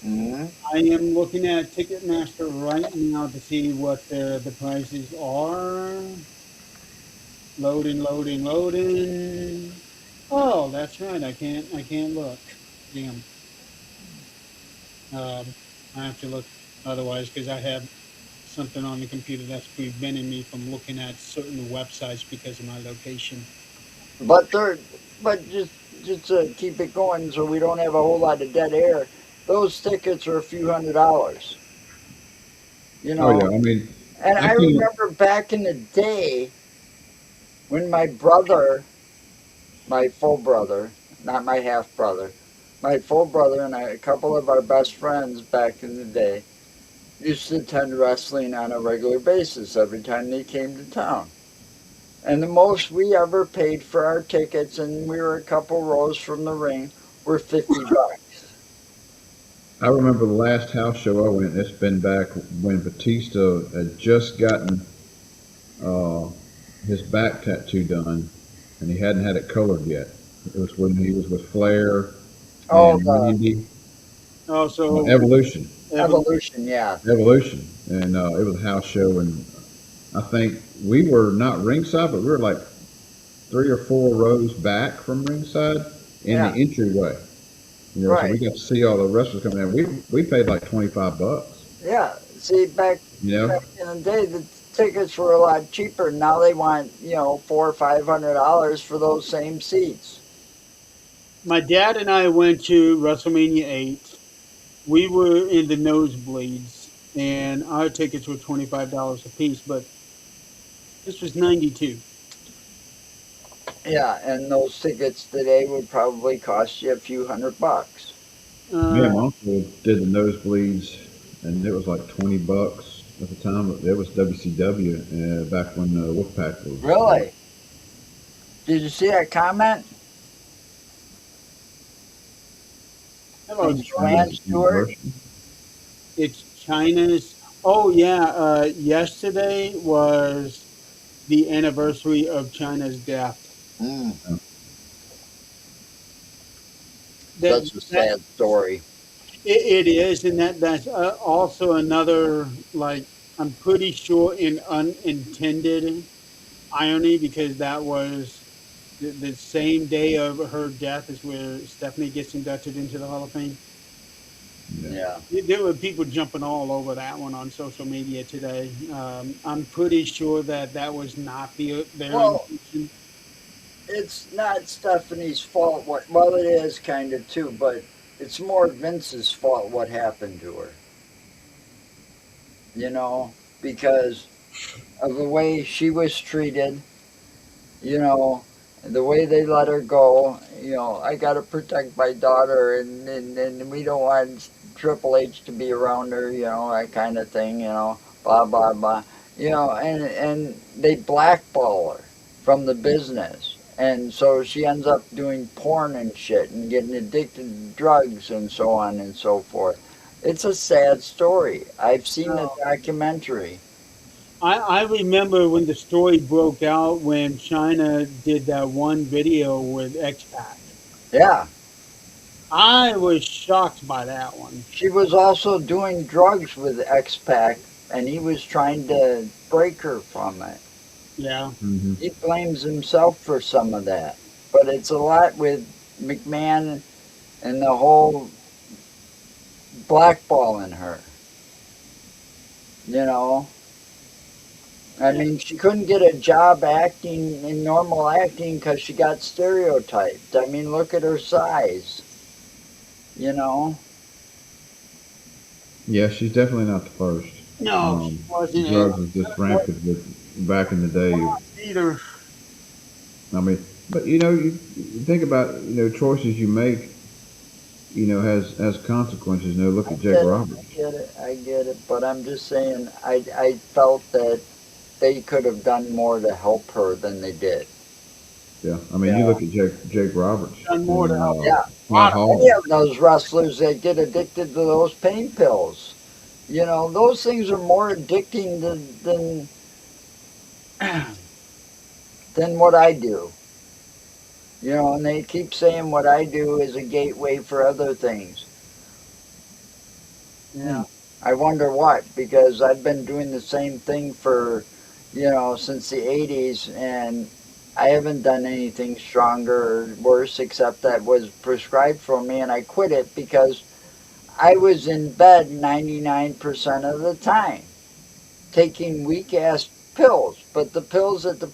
C: Mm-hmm.
A: I am looking at Ticketmaster right now to see what the prices are. Loading, loading, loading. Oh, that's right. I can't look. Damn. I have to look otherwise because I have something on the computer that's preventing me from looking at certain websites because of my location.
C: But they're but just to keep it going so we don't have a whole lot of dead air. Those tickets are a few $100s. You
B: Oh yeah,
C: know,
B: I mean,
C: and
B: I
C: I
B: can't.
C: remember back in the day when my brother, my full brother, not my half brother, my full brother and a couple of our best friends back in the day used to attend wrestling on a regular basis every time they came to town. And the most we ever paid for our tickets, and we were a couple rows from the ring, were $50.
B: I remember the last house show I went. It's been back when Batista had just gotten uh, his back tattoo done, and he hadn't had it colored yet. It was when he was with Flair
C: Oh,
B: and
C: the
B: Randy.
A: Also,
B: Evolution,
C: Evolution, yeah.
B: Evolution, and it was a house show, and I think we were not ringside, but we were like 3 or 4 rows back from ringside in the
C: Yeah,
B: entryway. You know, so we
C: right.
B: got to see all the wrestlers coming in. We paid like $25.
C: Yeah. See,
B: You know,
C: back in the day, the tickets were a lot cheaper. Now they want, $400 or $500 for those same seats.
A: my dad and I went to WrestleMania 8. We were in the nosebleeds, and our tickets were $25 a piece, but this was 92.
C: Yeah, and those tickets today would probably cost you a few $100.
B: me and
A: Uh,
B: my uncle did the nosebleeds, and it was like $20 at the time. It was WCW back when Wolfpack was.
C: Really? Did you see that comment
A: hello,
C: from
A: China.
C: Joanne Stewart?
A: It's China's. Oh, yeah. Yesterday was the anniversary of China's death.
C: Mm,
A: That
C: such a
A: that
C: sad story.
A: it is, and that's also another, like, I'm pretty sure in unintended irony because that was the same day of her death is where Stephanie gets inducted into the Hall of Fame.
B: Yeah.
C: Yeah.
A: There were people jumping all over that one on social media today. I'm pretty sure that that was not their
C: Well,
A: intention.
C: it's not Stephanie's fault. Well, it is kind of too, but it's more Vince's fault what happened to her. You know, because of the way she was treated. You know, the way they let her go. I got to protect my daughter, and we don't want Triple H to be around her. That kind of thing. Blah blah blah. And they blackball her from the business. And so she ends up doing porn and shit and getting addicted to drugs and so on and so forth. It's a sad story. I've seen the documentary.
A: I remember when the story broke out when China did that one video with X-Pac.
C: Yeah.
A: I was shocked by that one.
C: She was also doing drugs with X-Pac, and he was trying to break her from it.
A: Yeah.
B: Hmm.
C: He blames himself for some of that. But it's a lot with McMahon and the whole blackballing her. You know, I mean, she couldn't get a job acting in normal acting because she got stereotyped. I mean, look at her size. You know,
B: Yeah, she's definitely not the first.
A: No, she wasn't. And
B: Drugs was just rampant with back in the day.
A: either.
B: I mean, but you think about choices you make, has consequences. Look
C: I
B: at Jake
C: get it,
B: Roberts.
C: I get it, I get it. But I'm just saying, I felt that they could have done more to help her than they did.
B: Yeah, I mean, you
A: Yeah,
B: look at Jake Roberts
A: done more to
B: and
A: help
C: Yeah,
A: a lot
B: Scott
C: any
B: Hall.
C: of those wrestlers that get addicted to those pain pills. Those things are more addicting than what I do. And they keep saying what I do is a gateway for other things. Hmm.
A: Yeah.
C: I wonder what, because I've been doing the same thing for, since the 80s, and I haven't done anything stronger or worse except that was prescribed for me, and I quit it because I was in bed 99% of the time taking weak ass pills. But the pills that the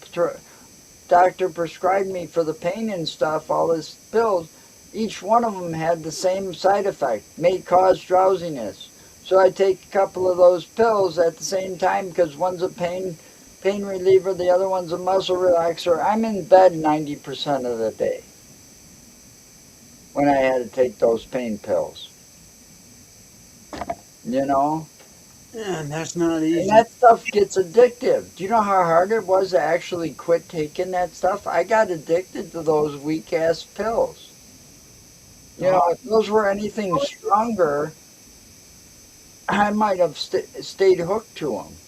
C: doctor prescribed me for the pain and stuff, all these pills, each one of them had the same side effect, may cause drowsiness. So I take a couple of those pills at the same time because one's a pain reliever, the other one's a muscle relaxer. I'm in bed 90% of the day when I had to take those pain pills. You know,
A: And that's not
C: and
A: easy.
C: that stuff gets addictive. Do you know how hard it was to actually quit taking that stuff? I got addicted to those weak ass pills.
A: Uh,
C: If those were anything stronger, I might have stayed hooked to them.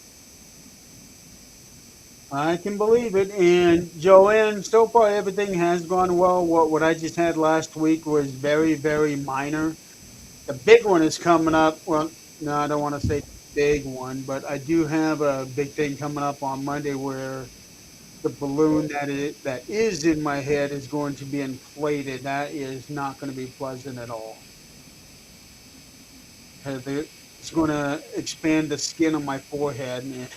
A: I can believe it. And Joanne, so far everything has gone well. What I just had last week was very, very minor. The big one is coming up. Well, no, I don't want to say big one, but I do have a big thing coming up on Monday where the balloon that is in my head is going to be inflated. That is not going to be pleasant at all. 'Cause it's going to expand the skin on my forehead, and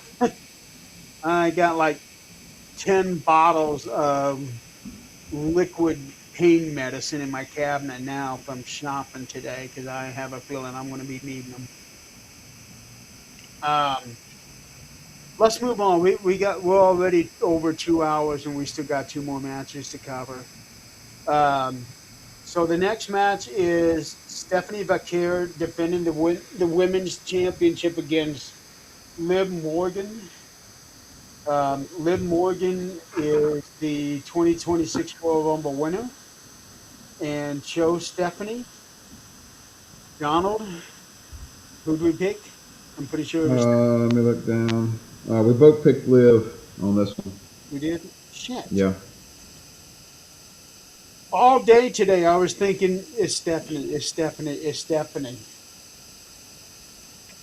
A: I got like 10 bottles of liquid pain medicine in my cabinet now from shopping today because I have a feeling I'm going to be needing them. Um, let's move on. We're already over 2 hours and we still got two more matches to cover. Um, so the next match is Stephanie Vaquer defending the women's championship against Liv Morgan. Liv Morgan is the 2026 Royal Rumble winner and chose Stephanie. Donald, who do we pick? I'm pretty sure it was
B: Let me look down. We both picked Liv on this one.
A: we did. Shit.
B: Yeah,
A: All day today, I was thinking, it's Stephanie, it's Stephanie, it's Stephanie.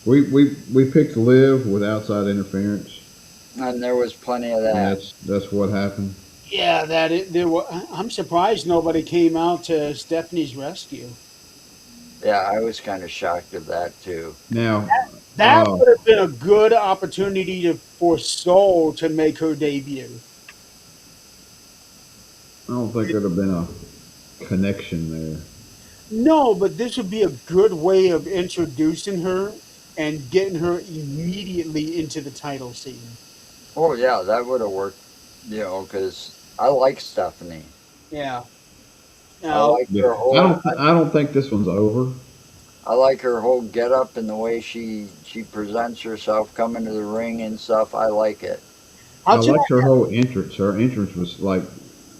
B: we picked Liv with outside interference,
C: And there was plenty of
B: and
C: that.
B: that's what happened.
A: Yeah, I'm surprised nobody came out to Stephanie's rescue.
C: Yeah, I was kind of shocked at that too.
B: Now,
A: That would have been a good opportunity for Soul to make her debut.
B: I don't think there'd have been a connection there.
A: No, but this would be a good way of introducing her and getting her immediately into the title scene.
C: Oh yeah, that would have worked. Because I like Stephanie.
A: Yeah.
C: I
A: Now,
C: like
B: Yeah,
C: her whole.
B: I don't think this one's over.
C: I like her whole get up and the way she presents herself coming to the ring and stuff. I like it.
B: I
A: I'll tell
B: liked her whole entrance. Her entrance was like,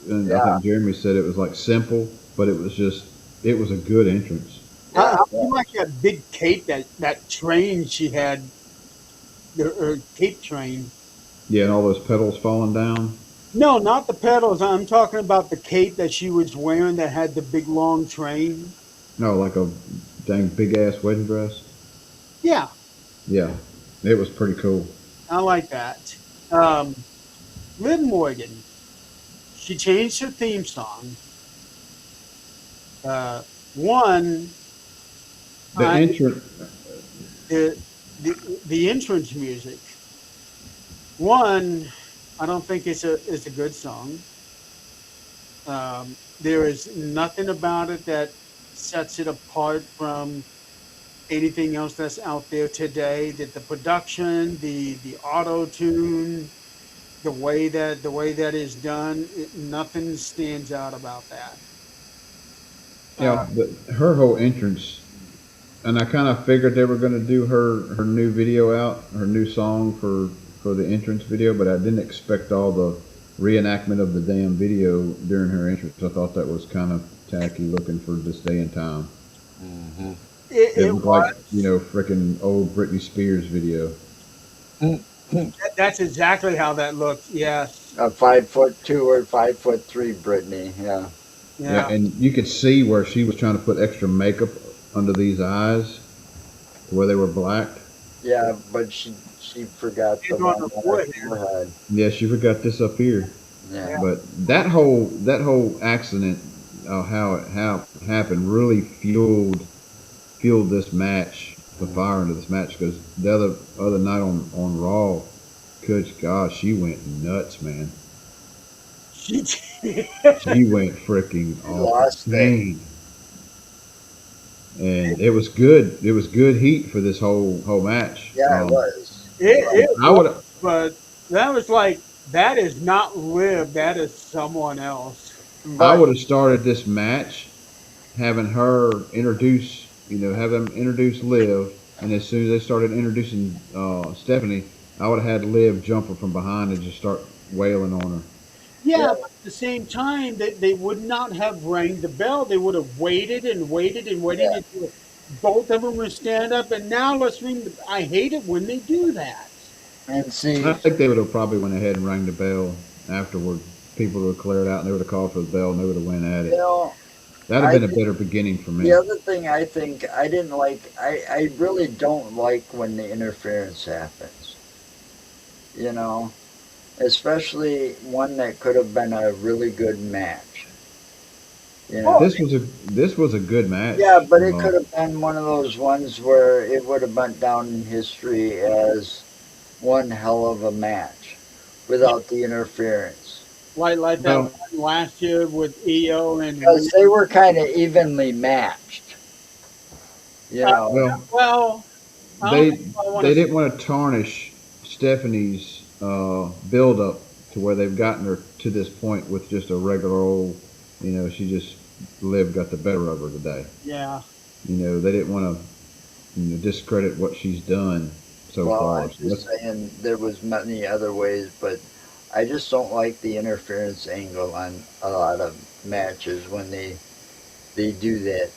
B: and I
C: Yeah,
B: think Jeremy said it was like simple, but it was a good entrance.
A: How,
C: yeah,
A: how
C: yeah.
A: you like that big cape that train she had, her cape train?
B: Yeah, and all those petals falling down.
A: No, not the pedals. I'm talking about the cape that she was wearing that had the big long train.
B: No, like a dang big ass wedding dress.
A: Yeah,
B: Yeah, it was pretty cool.
A: I like that. Um, Liv Morgan, she changed her theme song. Uh, one,
B: The
A: I
B: entrance.
A: the, the entrance music. One, I don't think it's a good song. There is nothing about it that sets it apart from anything else that's out there today. That the production, the auto tune, the way that is done, nothing stands out about that.
B: You
A: Uh,
B: know, her whole entrance, and I kind of figured they were going to do her new video out, her new song for the entrance video, but I didn't expect all the reenactment of the damn video during her entrance. I thought that was kind of tacky looking for this day and time.
E: Hmm.
B: It
A: it
B: looked like,
A: was.
B: freaking old Britney Spears video.
A: That's exactly how that looked. Yes.
C: A 5'2" or 5'3" Brittany. Yeah.
B: Yeah,
A: Yeah.
B: and you could see where she was trying to put extra makeup under these eyes where they were black.
C: Yeah, but she forgot the
A: And on
C: one
A: the
C: on her
A: forehead.
C: forehead.
B: Yeah, she forgot this up here.
C: Yeah.
A: Yeah.
B: But that whole accident, how it happened, really fueled this match, the fire into this match. Because the other night on Raw, good God, she went nuts, man.
A: She did.
B: She went freaking
C: She
B: off
C: lost
B: the
C: it.
B: chain, and it was good. It was good heat for this whole match.
C: Yeah, it was.
A: It
B: I
A: was,
B: would
A: but that was like that is not Liv. That is someone else.
B: I
C: But
B: would have started this match having her introduce, have them introduce Liv, and as soon as they started introducing Stephanie, I would have had Liv jump her from behind and just start wailing on her.
C: yeah,
A: Yeah, but at the same time, they would not have rang the bell. They would have waited and waited and waited
C: yeah.
A: until both of them would stand up. And now let's ring the. I hate it when they do that.
C: And
B: I
C: see,
B: think they would have probably went ahead and rang the bell afterward. People would have cleared out and they would have called for the bell and they would have went at
C: you
B: it.
C: know,
B: That'd have
C: I
B: been a better beginning for
C: the
B: me.
C: other thing I think I didn't like, I really don't like when the interference happens. You know, especially one that could have been a really good match. You
A: Oh,
C: know,
B: This was a good
C: yeah,
B: match.
C: but it could have been one of those ones where it would have went down in history as one hell of a match without the interference.
A: like that
B: Well,
A: one last year with EO and
C: Because they were kind of evenly matched, you
A: uh,
C: know.
B: well,
A: well, I don't
B: they
A: know if I want
B: they
A: to.
B: didn't want to tarnish Stephanie's build up to where they've gotten her to this point with just a regular old, she just Liv got the better of her today.
A: Yeah,
B: They didn't want to discredit what she's done so
C: Well,
B: far.
C: I'm
B: So
C: just saying there was many other ways, but I just don't like the interference angle on a lot of matches when they do that.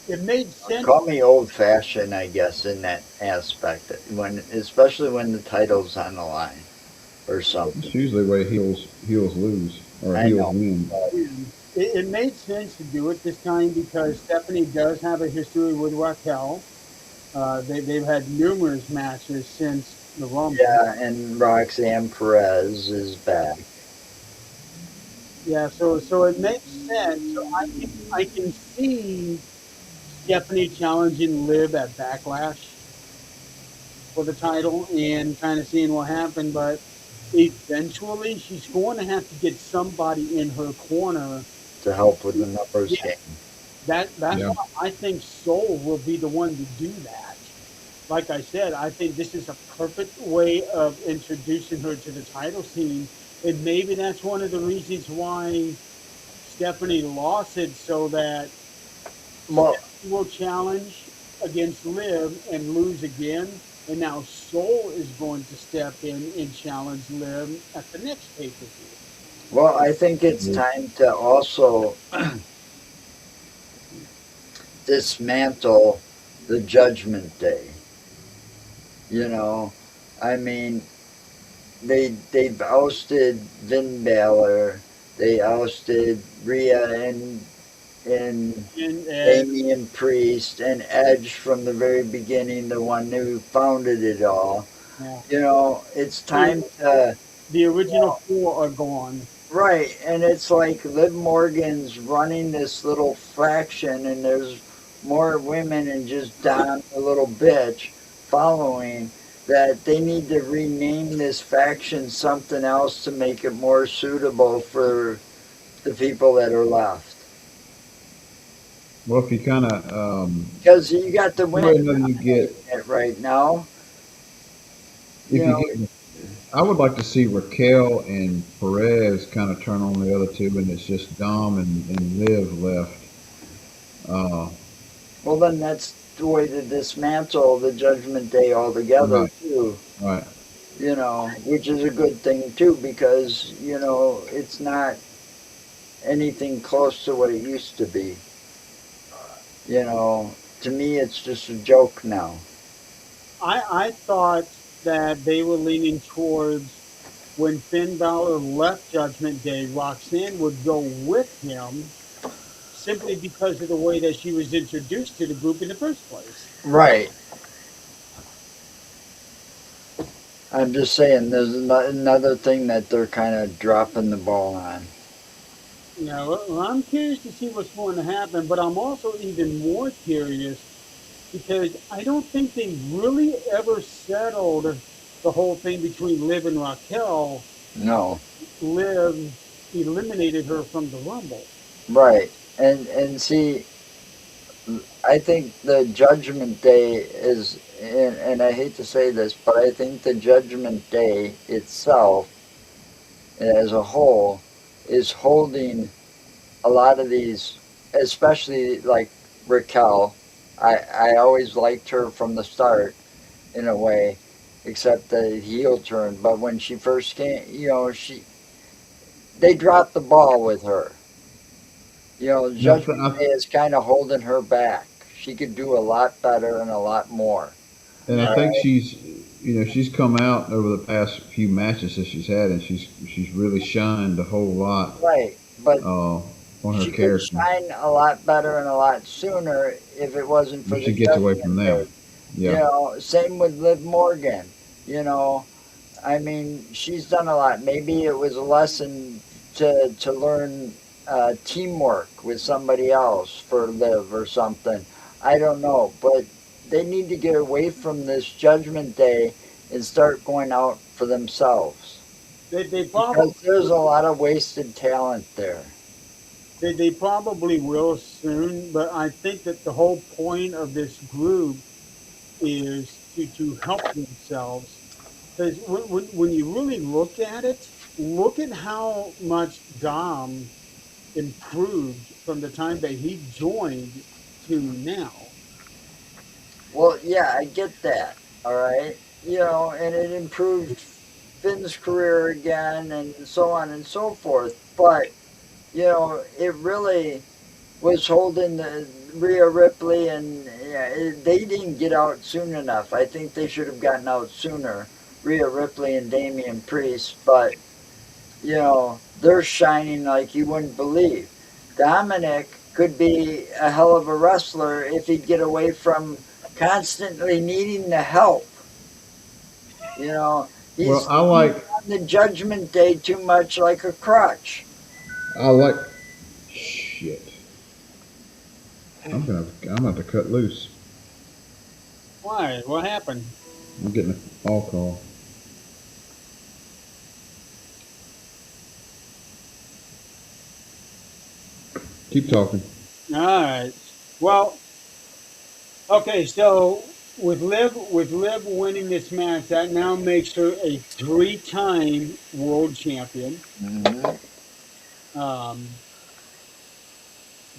A: it made sense.
C: Call me old fashioned, I guess, in that aspect. When especially when the title's on the line or
B: that's
C: something.
B: usually the way heels lose or
C: I
B: heels
C: know.
B: win.
A: It made sense to do it this time because Stephanie does have a history with Raquel. They've had numerous matches since the Rumble.
C: Yeah, and Roxanne Perez is back.
A: Yeah, so it makes sense. So I can see Stephanie challenging Liv at Backlash for the title and kind of seeing what happened, but eventually she's going to have to get somebody in her corner.
C: To help with the numbers
A: Yeah,
C: game.
A: that's
B: Yeah.
A: why I think Soul will be the one to do that. Like I said, I think this is a perfect way of introducing her to the title scene, and maybe that's one of the reasons why Stephanie lost it, so that
C: Well,
A: Stephanie will challenge against Liv and lose again, and now Soul is going to step in and challenge Liv at the next pay per view.
C: I think it's
B: Yeah.
C: time to also dismantle the Judgment Day. You know, I mean, they've ousted Finn Balor, they ousted Rhea and
A: And
C: Damian Priest and Edge from the very beginning, the one who founded it all.
A: yeah,
C: You know, it's time to
A: The original four are gone.
C: Right, and it's like Liv Morgan's running this little faction, and there's more women and just Don, a little bitch, following. That they need to rename this faction something else to make it more suitable for the people that are left.
B: Well, if you kind of
C: Because you got the
B: the way
C: women
B: another you get,
C: dominating it right now.
B: if
C: You
B: you
C: know,
B: get, I would like to see Raquel and Perez kind of turn on the other two, and it's just Dom and Liv left. Uh,
C: well, then that's the way to dismantle the Judgment Day altogether,
B: right,
C: too.
B: right.
C: Which is a good thing, too, because, it's not anything close to what it used to be. You know, to me, it's just a joke now.
A: I thought that they were leaning towards when Finn Balor left Judgment Day, Roxanne would go with him simply because of the way that she was introduced to the group in the first place.
C: Right. I'm just saying, there's another thing that they're kind of dropping the ball on.
A: Well, I'm curious to see what's going to happen, but I'm also even more curious because I don't think they really ever settled the whole thing between Liv and Raquel.
C: No.
A: Liv eliminated her from the Rumble.
C: Right. And see, I think the Judgment Day is, and I hate to say this, but I think the Judgment Day itself, as a whole, is holding a lot of these, especially like Raquel. I always liked her from the start in a way, except the heel turn. But when she first came, they dropped the ball with her.
B: And
C: Judgment Day is kind of holding her back. She could do a lot better and a lot more.
B: I
C: All
B: think
C: right,
B: she's come out over the past few matches that she's had, and she's really shined a whole lot
C: right. But
B: uh, on her
C: she could
B: character.
C: shine a lot better and a lot sooner if it wasn't for
B: If
C: the
B: she gets away from
C: Judgment
B: them,
C: Day.
B: yeah.
C: Same with Liv Morgan. You know, I mean, she's done a lot. Maybe it was a lesson to learn teamwork with somebody else for Liv or something. I don't know, but they need to get away from this Judgment Day and start going out for themselves
A: They
C: because
A: probably
C: there's a lot of wasted talent there.
A: they probably will soon, but I think that the whole point of this group is to help themselves. Because when you really look at it, look at how much Dom improved from the time that he joined to now.
C: Well, yeah, I get that. All right, and it improved Finn's career again, and so on and so forth. But it really was holding the Rhea Ripley, and yeah, they didn't get out soon enough. I think they should have gotten out sooner, Rhea Ripley and Damian Priest. But they're shining like you wouldn't believe. Dominic could be a hell of a wrestler if he'd get away from constantly needing the help. You know,
B: Well,
C: he's on the Judgment Day too much like a crutch.
B: I like shit. I'm gonna have to cut loose.
A: Why? What happened?
B: I'm getting a call call. Keep talking.
A: All right. Well, okay. So with Liv winning this match, that now makes her a three-time world champion.
C: Mm-hmm.
A: Um,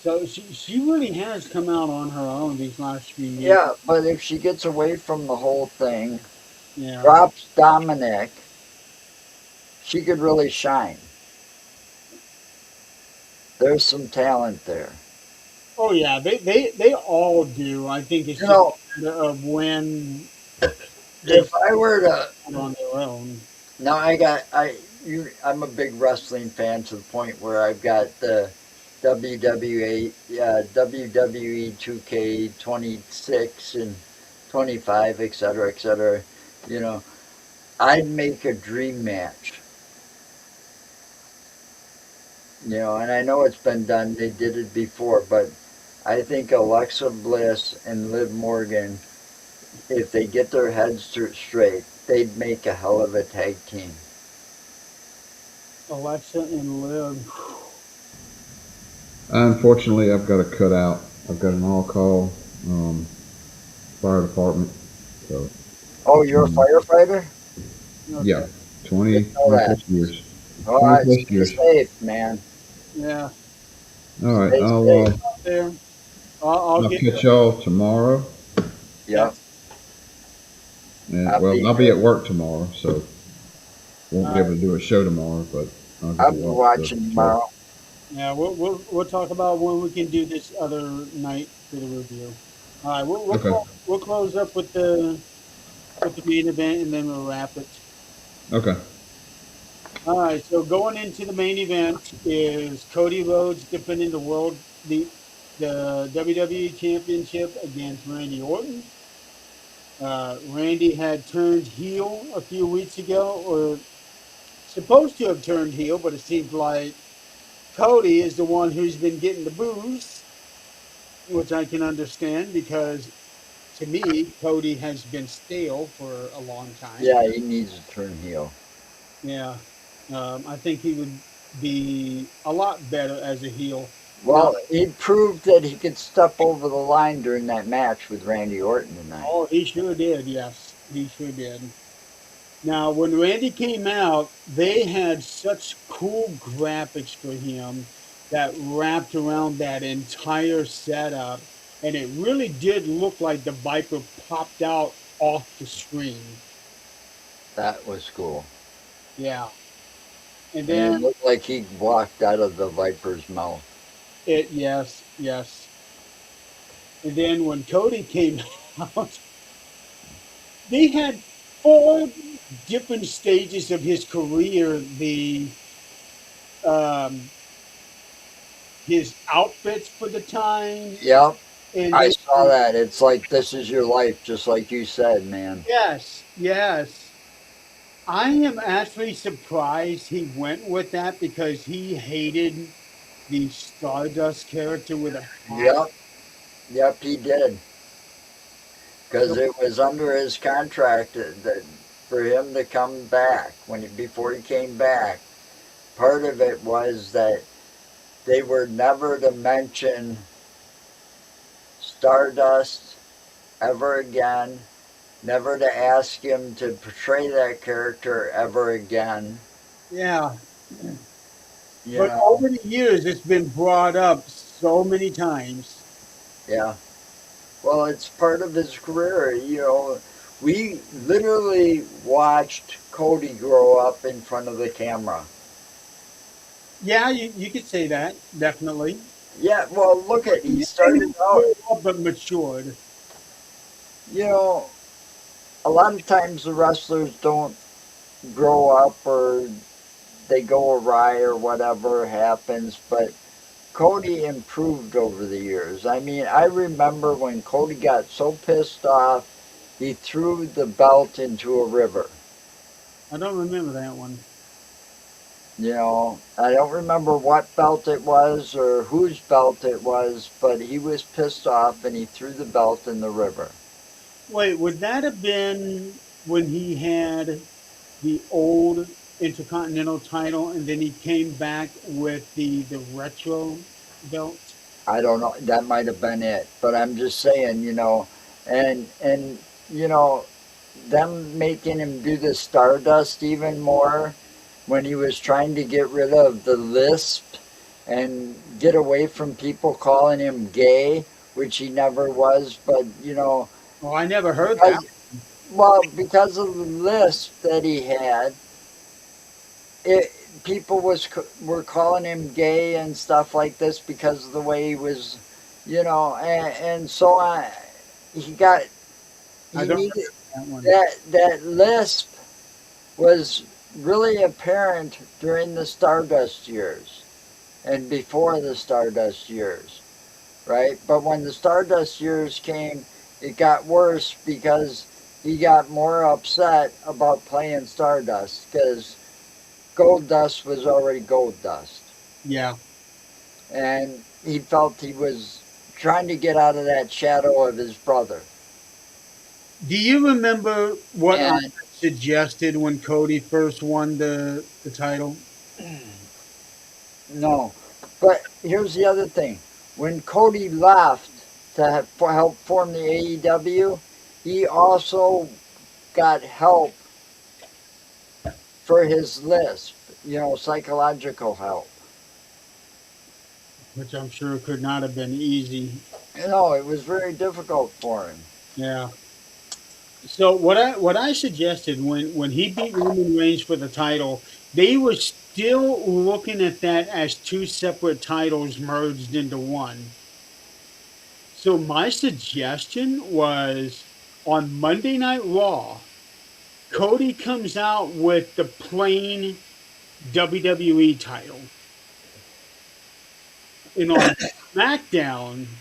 A: so she really has come out on her own these last few years.
C: Yeah, but if she gets away from the whole thing,
A: Yeah.
C: drops Dominic, she could really shine. There's some talent there.
A: Oh yeah, they all do. I think it's
C: You
A: just
C: know,
A: a matter of when they
C: if I were to
A: stand on their own.
C: now, I'm a big wrestling fan to the point where I've got the WWE 2K26 and 25, et cetera, et cetera. You know, I'd make a dream match You know, and I know it's been done. They did it before, but I think Alexa Bliss and Liv Morgan, if they get their heads straight, they'd make a hell of a tag team.
A: Alexa and Liv.
B: Unfortunately, I've got to cut out. I've got an all call fire department. So,
C: Oh, you're a
B: um,
C: firefighter?
B: yeah,
A: Okay.
B: 20,
C: Didn't know
B: 20
C: that.
B: plus years.
C: All
B: 20
C: right,
B: plus
C: stay
B: years.
C: safe, man.
A: Yeah.
B: All right,
C: Stay safe.
A: Out there. I'll
B: I'll
A: get.
B: catch y'all tomorrow.
C: Yep.
B: And,
C: I'll
B: well,
C: be
B: I'll be at work tomorrow, so won't be
A: Uh,
B: able to do a show tomorrow. But I'll get
C: I'll
B: to
C: be
B: watch the
C: watching
B: show.
C: tomorrow.
A: yeah, we'll talk about when we can do this other night for the review. All right,
B: Okay.
A: we'll close up with the main event and then we'll wrap it.
B: Okay.
A: All right, so going into the main event is Cody Rhodes defending the WWE Championship against Randy Orton. Randy had turned heel a few weeks ago, or supposed to have turned heel, but it seems like Cody is the one who's been getting the booze, which I can understand because to me, Cody has been stale for a long time.
C: Yeah, he needs to turn heel.
A: Yeah, I think he would be a lot better as a heel. Now,
C: Well, he proved that he could step over the line during that match with Randy Orton tonight.
A: oh, he sure did. Yes, he sure did. Now, when Randy came out, they had such cool graphics for him that wrapped around that entire setup, and it really did look like the Viper popped out off the screen.
C: That was cool.
A: Yeah, and
C: And it
A: then
C: looked like he walked out of the Viper's mouth.
A: yes, yes, and then when Cody came out, they had four different stages of his career. The um, his outfits for the time,
C: Yep,
A: and
C: I
A: then
C: saw that. It's like this is your life, just like you said, man.
A: yes, yes. I am actually surprised he went with that because he hated the Stardust character with a passion.
C: Yep, yep, he did. Because
A: So
C: it was under his contract that for him to come back before he came back. Part of it was that they were never to mention Stardust ever again, never to ask him to portray that character ever again.
A: yeah,
C: You
A: but
C: know,
A: over the years it's been brought up so many times.
C: yeah. Well, it's part of his career. You know, we literally watched Cody grow up in front of the camera.
A: Yeah, you could say that definitely.
C: Yeah, well, look at he
A: You say he
C: started out.
A: grew up but matured.
C: You know, a lot of times the wrestlers don't grow up or they go awry or whatever happens, but Cody improved over the years. I mean, I remember when Cody got so pissed off, he threw the belt into a river.
A: I don't remember that one.
C: You know, I don't remember what belt it was or whose belt it was, but he was pissed off and he threw the belt in the river.
A: Wait, would that have been when he had the old Intercontinental title and then he came back with the retro belt?
C: I don't know. That might have been it, but I'm just saying, and you know, them making him do the Stardust even more when he was trying to get rid of the lisp and get away from people calling him gay, which he never was, but
A: Oh, I never heard that.
C: because because of the lisp that he had, it people were calling him gay and stuff like this because of the way he was, and so on. He got
A: I
C: he
A: don't
C: needed
A: remember that one.
C: that lisp was really apparent during the Stardust years and before the Stardust years, right? But when the Stardust years came, it got worse because he got more upset about playing Stardust because Gold Dust was already Gold Dust.
A: Yeah.
C: and he felt he was trying to get out of that shadow of his brother.
A: Do you remember what I
C: And
A: suggested when Cody first won the title?
C: no, but here's the other thing: when Cody left to help form the AEW, he also got help for his lisp, psychological help.
A: Which I'm sure could not have been easy.
C: It was very difficult for him.
A: Yeah. So what I suggested when he beat Roman Reigns for the title, they were still looking at that as two separate titles merged into one. So my suggestion was on Monday Night Raw, Cody comes out with the plain WWE title. And on SmackDown,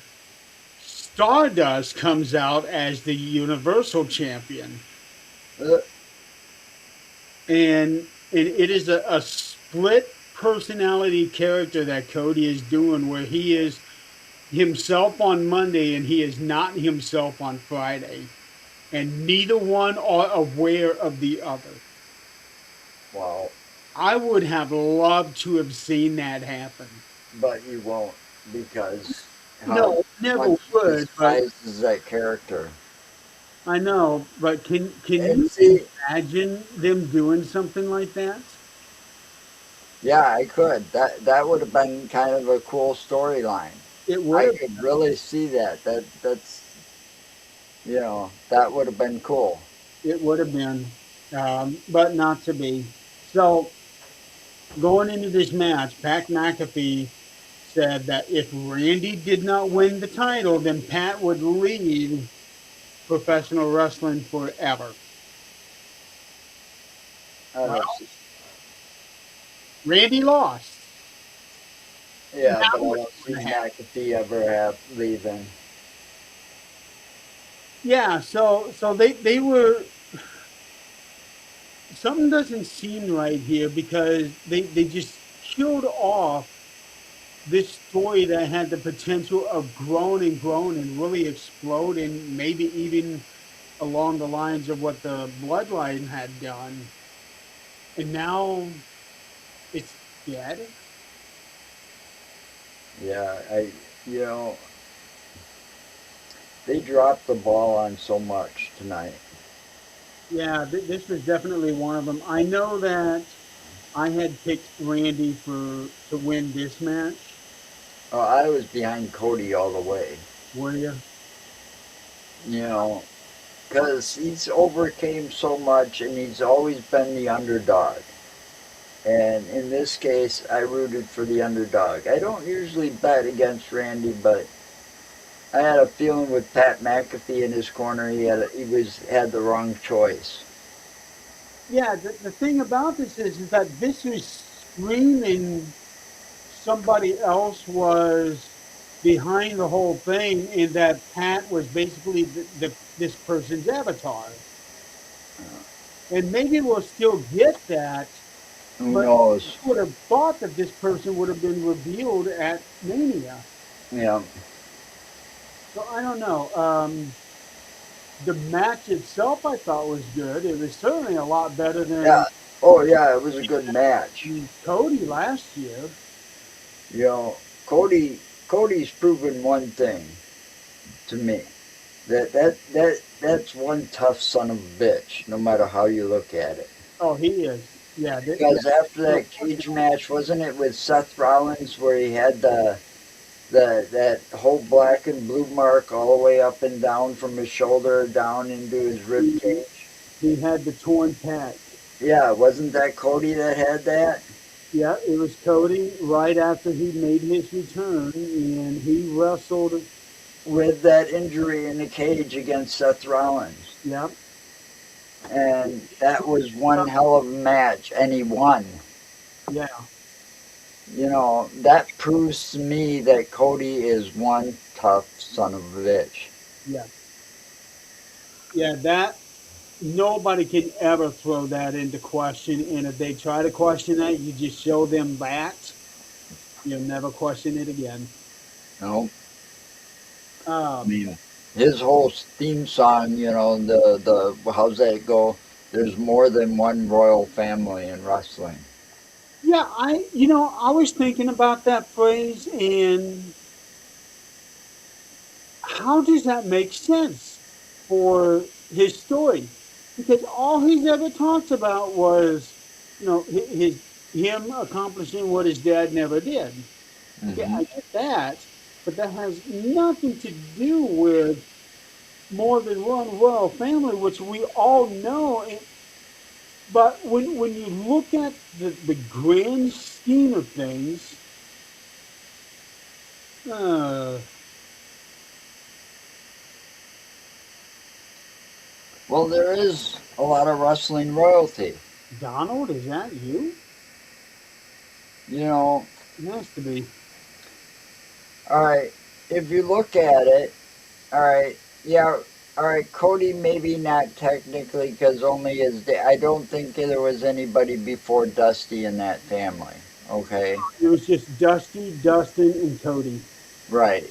A: Stardust comes out as the Universal Champion.
C: Uh,
A: And it is a split personality character that Cody is doing where he is himself on Monday and he is not himself on Friday. And neither one are aware of the other.
C: well,
A: I would have loved to have seen that happen.
C: but you won't because how
A: No, never
C: much he
A: would, but
C: despises that character.
A: I know. But can
C: And
A: you
C: see,
A: imagine them doing something like that?
C: yeah, I could. That would have been kind of a cool storyline.
A: It would
C: I
A: have.
C: could really see that. That would have been cool.
A: It would have been, but not to be. So going into this match, Pat McAfee said that if Randy did not win the title, then Pat would leave professional wrestling forever.
C: I
A: Well,
C: don't see.
A: Randy lost. Now
C: Yeah, but I don't
A: what's
C: see
A: going to happen?
C: McAfee ever have leaving.
A: Yeah, so they were something doesn't seem right here because they just killed off this story that had the potential of growing and really explode and maybe even along the lines of what the bloodline had done. And now it's dead.
C: Yeah, you know, they dropped the ball on so much tonight.
A: Yeah, this was definitely one of them. I know that I had picked Randy for to win this match.
C: I was behind Cody all the way.
A: Were you?
C: You know, because he's overcame so much and he's always been the underdog. And in this case, I rooted for the underdog. I don't usually bet against Randy, but I had a feeling with Pat McAfee in his corner, he had the wrong choice.
A: Yeah. The thing about this is that this was screaming somebody else was behind the whole thing, and that Pat was basically this person's avatar. And maybe we'll still get that,
C: Who
A: but
C: knows?
A: I would have thought that this person would have been revealed at Mania.
C: Yeah,
A: So I don't know. The match itself, I thought was good. It was certainly a lot better
C: yeah.
A: than
C: Oh yeah, it was a good match.
A: Cody last year.
C: You know, Cody's proven one thing to me. That's one tough son of a bitch, no matter how you look at it.
A: Oh, he is. Yeah,
C: Because after
A: yeah.
C: that cage match, wasn't it with Seth Rollins where he had the that whole black and blue mark all the way up and down from his shoulder down into his rib cage?
A: He had the torn pec.
C: Yeah, wasn't that Cody that had that?
A: Yeah, it was Cody right after he made his return, and he wrestled.
C: With that injury in the cage against Seth Rollins.
A: Yeah,
C: And that was one hell of a match, and he won.
A: yeah,
C: That proves to me that Cody is one tough son of a bitch.
A: yeah, yeah. That nobody can ever throw that into question, and if they try to question that, you just show them that. You'll never question it again.
C: No, I
A: Um,
C: mean, his whole theme song, the how's that go? There's more than one royal family in wrestling.
A: yeah, I was thinking about that phrase, and how does that make sense for his story? Because all he's ever talked about was, him accomplishing what his dad never did. Okay,
C: Hmm.
A: I get that, but that has nothing to do with more than one royal family, which we all know. But when you look at the grand scheme of things, uh,
C: Well, there is a lot of wrestling royalty.
A: Donald, is that you?
C: You know,
A: It has to be.
C: all right, if you look at it, all right, yeah, all right, Cody maybe not technically because only his dad. I don't think there was anybody before Dusty in that family. Okay,
A: It was just Dusty, Dustin, and Cody.
C: right.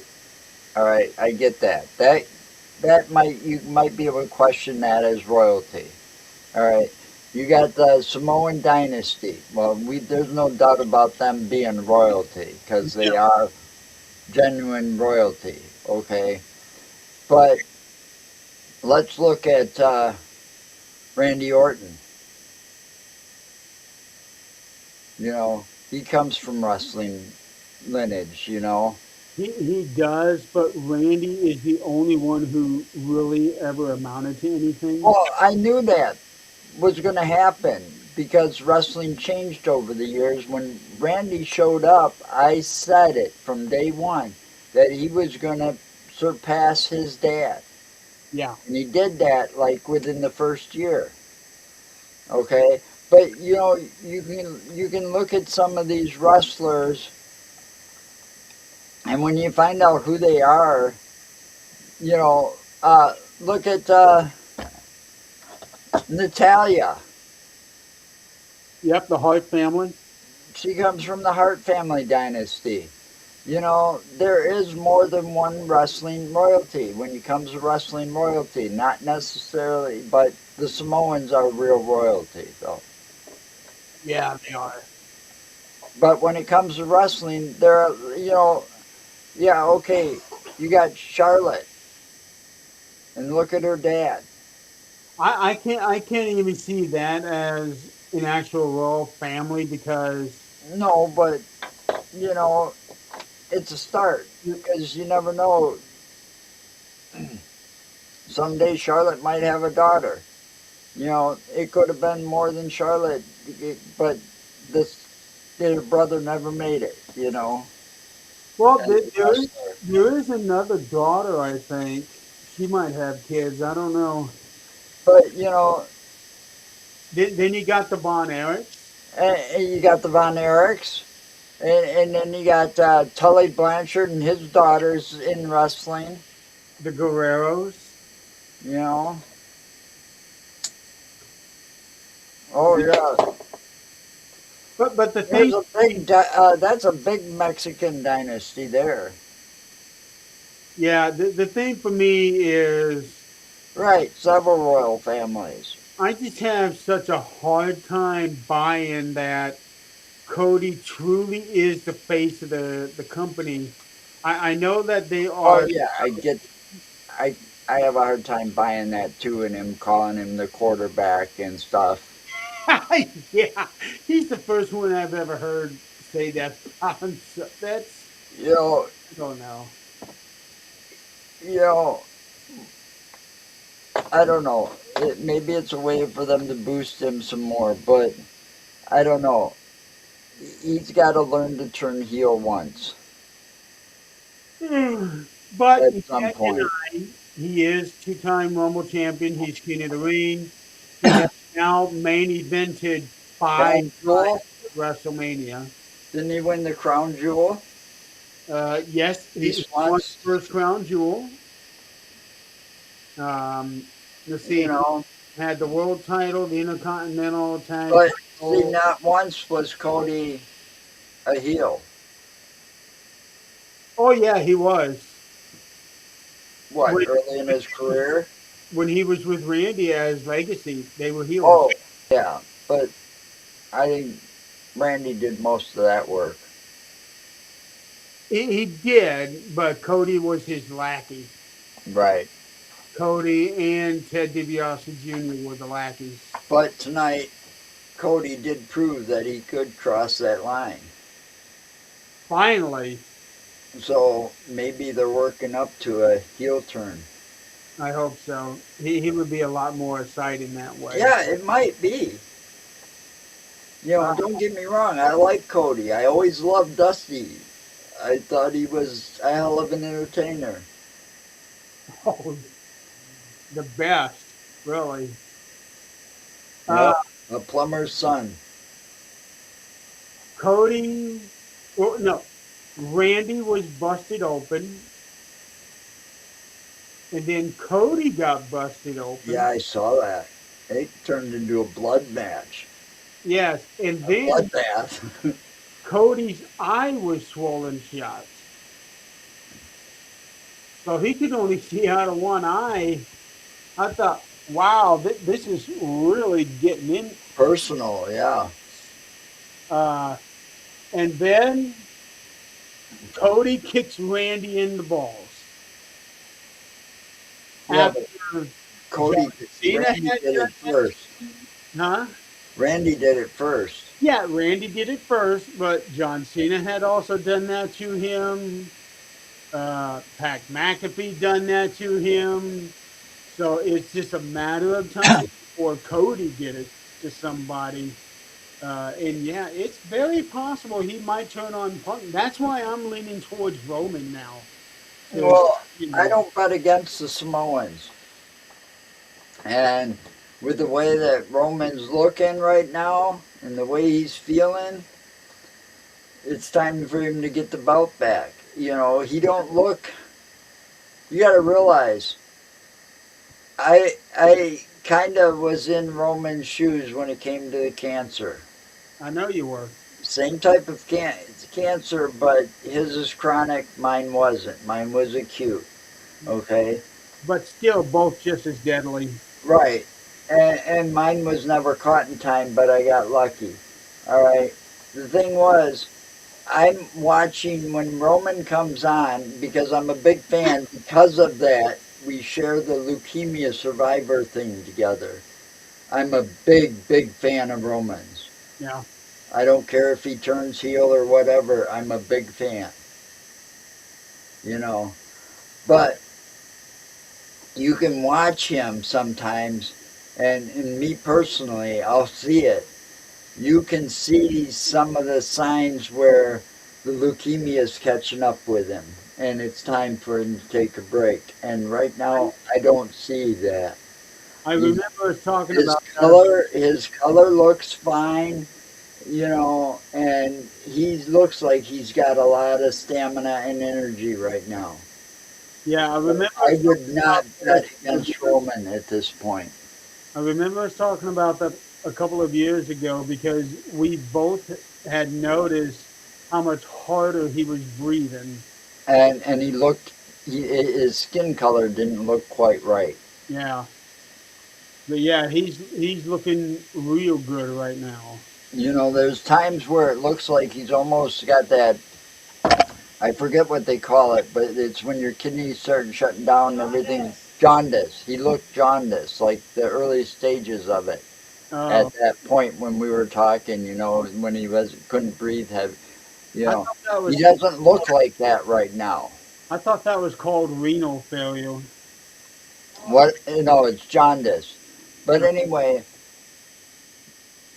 C: All right, I get that. That might you might be able to question that as royalty. All right, you got the Samoan dynasty. Well, we there's no doubt about them being royalty because
A: Yeah.
C: they are genuine royalty. Okay, but let's look at Randy Orton. He comes from wrestling lineage.
A: He does, but Randy is the only one who really ever amounted to anything.
C: Well, I knew that was going to happen because wrestling changed over the years. When Randy showed up, I said it from day one that he was going to surpass his dad.
A: Yeah.
C: And he did that like within the first year. Okay? But you can look at some of these wrestlers and when you find out who they are, you know, look at Natalia.
A: Yep, the Hart family.
C: She comes from the Hart family dynasty. There is more than one wrestling royalty when it comes to wrestling royalty. Not necessarily, but the Samoans are real royalty, though.
A: Yeah, they are.
C: But when it comes to wrestling, there are, yeah, okay, you got Charlotte, and look at her dad.
A: I can't even see that as an actual royal family because
C: No, but, you know, it's a start because you never know. Someday Charlotte might have a daughter. It could have been more than Charlotte, but this their brother never made it,
A: well,
C: as a wrestler.
A: there is another daughter. I think she might have kids. I don't know.
C: But
A: Then you got the Bon Erics,
C: and you got the Von Erichs, and then you got Tully Blanchard and his daughters in wrestling.
A: the Guerreros.
C: You know, oh yeah,
A: But the
C: there's
A: thing,
C: a big that's a big Mexican dynasty there.
A: yeah, the thing for me is
C: Right, several royal families.
A: I just have such a hard time buying that Cody truly is the face of the company. I know that they
C: Oh
A: are.
C: yeah, I I have a hard time buying that too, and him calling him the quarterback and stuff.
A: Yeah, he's the first one I've ever heard say that. That's
C: You know,
A: I don't know.
C: you know, I don't know. Maybe it's a way for them to boost him some more, but I don't know. He's got to learn to turn heel once
A: But
C: at
A: you
C: some
A: can't
C: point.
A: deny he is two-time Rumble champion. He's king of the ring. He has now main evented five
C: Crown Jewel?
A: times at WrestleMania.
C: Didn't he win the Crown Jewel?
A: Yes,
C: At
A: he
C: least
A: won
C: once.
A: the first crown jewel. Let's
C: You
A: see, he
C: know,
A: had the world title, the Intercontinental Tag
C: but see,
A: title.
C: not once was Cody a heel.
A: Oh yeah, he was.
C: What,
A: When,
C: early in his career?
A: when he was with Randy as Legacy, they were heels.
C: Oh, yeah. But I think Randy did most of that work.
A: He did, but Cody was his lackey.
C: Right.
A: Cody and Ted DiBiase Jr. were the lackeys.
C: But tonight, Cody did prove that he could cross that line.
A: Finally,
C: So maybe they're working up to a heel turn.
A: I hope so. He would be a lot more exciting that way.
C: Yeah, it might be. You know,
A: Uh,
C: don't get me wrong. I like Cody. I always loved Dusty. I thought he was a hell of an entertainer.
A: oh, the best, really. Uh,
C: Yep. A plumber's son.
A: Cody, well, no, Randy was busted open, and then Cody got busted
C: Yeah,
A: open.
C: I saw that. It turned into a blood match.
A: Yes, and
C: A
A: then
C: bloodbath.
A: Cody's eye was swollen shut, so he could only see out of one eye. I thought, wow, this is really getting in.
C: Personal, yeah.
A: Uh, and then Cody kicks Randy in the balls
C: Yeah, but
A: after
C: Cody,
A: John Cena
C: Randy
A: had
C: did
A: done
C: it
A: that.
C: first.
A: Huh?
C: Randy did it first.
A: Yeah, Randy did it first, but John Cena had also done that to him. Pat McAfee done that to him. So it's just a matter of time before Cody did it to somebody. And yeah, it's very possible he might turn on Punk. That's why I'm leaning towards Roman now. To
C: Well,
A: you
C: I
A: know,
C: don't bet against the Samoans. And with the way that Roman's looking right now and the way he's feeling, it's time for him to get the belt back. You know, he don't look. You got to realize, I kind of was in Roman's shoes when it came to the cancer.
A: I know you were,
C: Same type of cancer, but his is chronic. Mine wasn't. Mine was acute. Okay,
A: but still both just as deadly.
C: right. And mine was never caught in time, but I got lucky. All right. The thing was, I'm watching when Roman comes on because I'm a big fan. Because of that, we share the leukemia survivor thing together. I'm a big, big fan of Roman's.
A: Yeah,
C: I don't care if he turns heel or whatever. I'm a big fan, you know. But you can watch him sometimes, and me personally, I'll see it. You can see some of the signs where the leukemia is catching up with him, and it's time for him to take a break. And right now, I don't see that.
A: I
C: He,
A: remember us talking
C: his
A: about that.
C: color looks fine, you know, and he looks like he's got a lot of stamina and energy right now.
A: Yeah, I remember
C: I
A: us
C: would
A: talking about
C: not
A: that a
C: bet
A: couple of
C: against
A: years.
C: Roman at this point.
A: I remember us talking about that a couple of years ago because we both had noticed how much harder he was breathing.
C: And he looked, his skin color didn't look quite right.
A: Yeah, but yeah, he's looking real good right now.
C: You know, there's times where it looks like he's almost got that, I forget what they call it, but it's when your kidneys start shutting down and everything. Jaundice. He looked jaundice, like the early stages of it. At
A: Oh,
C: that point when we were talking, you know, when he was couldn't breathe heavy, you
A: I
C: know,
A: thought that
C: he
A: was
C: doesn't look like that right now.
A: I thought that was called renal failure.
C: What you know, it's jaundice. But anyway,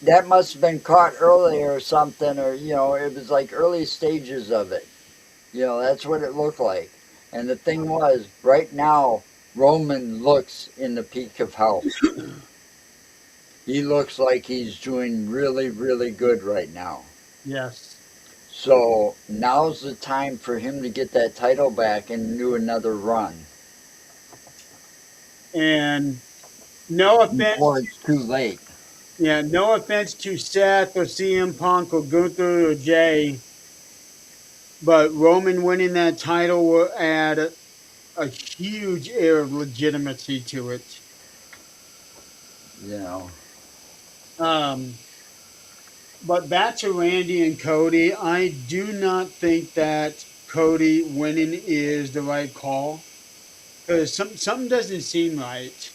C: that must have been caught early or something, or you know, it was like early stages of it. You know, that's what it looked like. And the thing was, right now, Roman looks in the peak of health. He looks like he's doing really, really good right now.
A: Yes,
C: So now's the time for him to get that title back and do another run
A: and no
C: before
A: offense,
C: it's too late.
A: yeah, no offense to Seth or CM Punk or Gunther or Jay, but Roman winning that title will add a huge air of legitimacy to it.
C: You know.
A: Um, but back to Randy and Cody, I do not think that Cody winning is the right call because something doesn't seem right.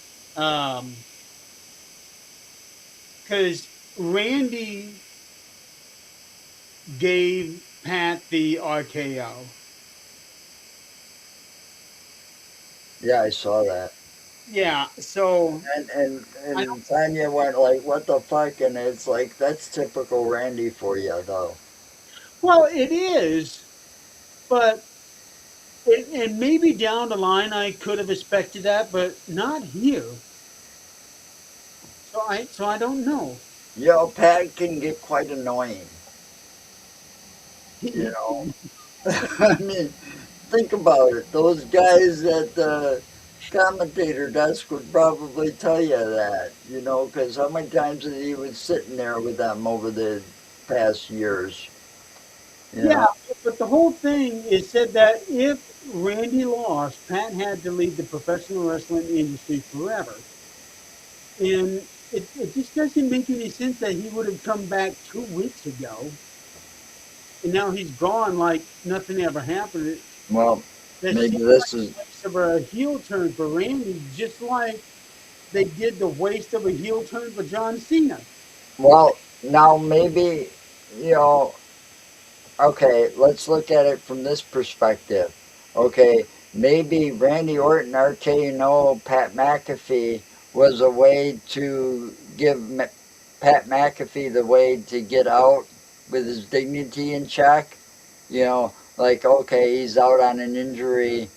A: Because Randy gave Pat the RKO.
C: Yeah, I saw that.
A: Yeah, so I don't.
C: And Tanya went like, "What the fuck?" And it's like that's typical Randy for you, though.
A: Well, it is, but and maybe down the line I could have expected that, but not here. So I don't know.
C: You know, Pat can get quite annoying. You know, I mean, think about it. Those guys at the commentator desk would probably tell you that. You know, because how many times that he was sitting there with them over the past years. You
A: Yeah,
C: know.
A: but the whole thing is said that if Randy lost, Pat had to leave the professional wrestling industry forever. And it just doesn't make any sense that he would have come back 2 weeks ago and now he's gone like nothing ever happened.
C: Well,
A: That
C: maybe
A: seems
C: this
A: like
C: is
A: a waste of a heel turn for Randy, just like they did the waste of a heel turn for John Cena.
C: well. Now maybe you know. Okay, let's look at it from this perspective. Okay, maybe Randy Orton, RKO, Pat McAfee was a way to give Pat McAfee the way to get out with his dignity in check. You know, like, okay, he's out on an injury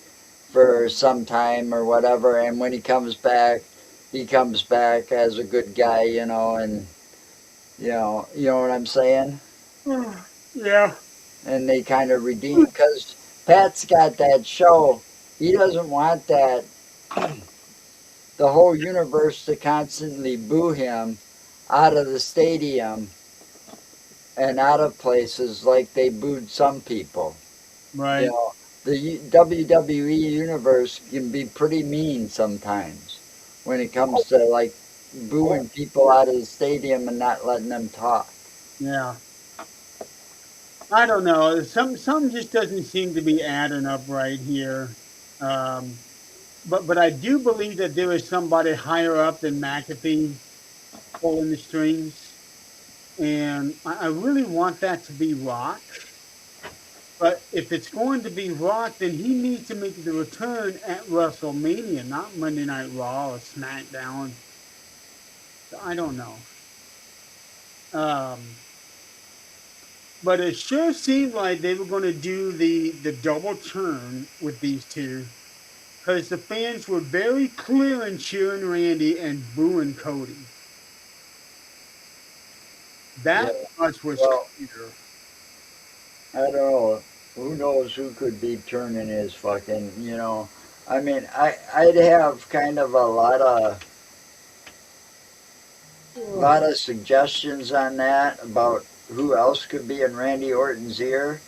C: for some time or whatever, and when he comes back as a good guy, and you know what I'm saying?
A: Yeah.
C: And they kind of redeem because Pat's got that show. He doesn't want that the whole universe to constantly boo him out of the stadium and out of places like they booed some people. You
A: Right.
C: know, the WWE universe can be pretty mean sometimes when it comes to like booing people out of the stadium and not letting them talk.
A: Yeah. I don't know. Some just doesn't seem to be adding up right here. Um, but I do believe that there is somebody higher up than McAfee pulling the strings, and I really want that to be Rock. But if it's going to be Rock, then he needs to make the return at WrestleMania, not Monday Night Raw or SmackDown. So I don't know. Um, but it sure seemed like they were going to do the double turn with these two because the fans were very clear in cheering Randy and booing Cody.
C: Yeah.
A: That much was
C: Well,
A: clear.
C: I don't know. Who knows who could be turning his fucking, I mean, I'd have kind of a lot of suggestions on that about who else could be in Randy Orton's ear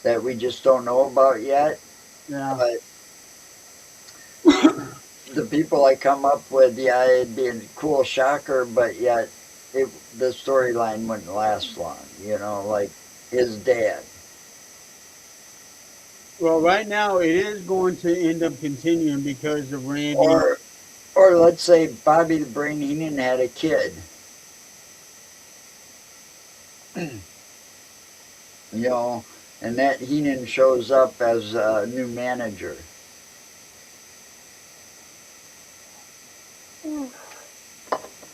C: that we just don't know about yet.
A: Yeah.
C: But the people I come up with, yeah, it'd be a cool shocker, but yet the storyline wouldn't last long. Like his dad.
A: Well, right now it is going to end up continuing because of Randy.
C: Or let's say Bobby the Brain Heenan had a kid. you know, and that Heenan shows up as a new manager.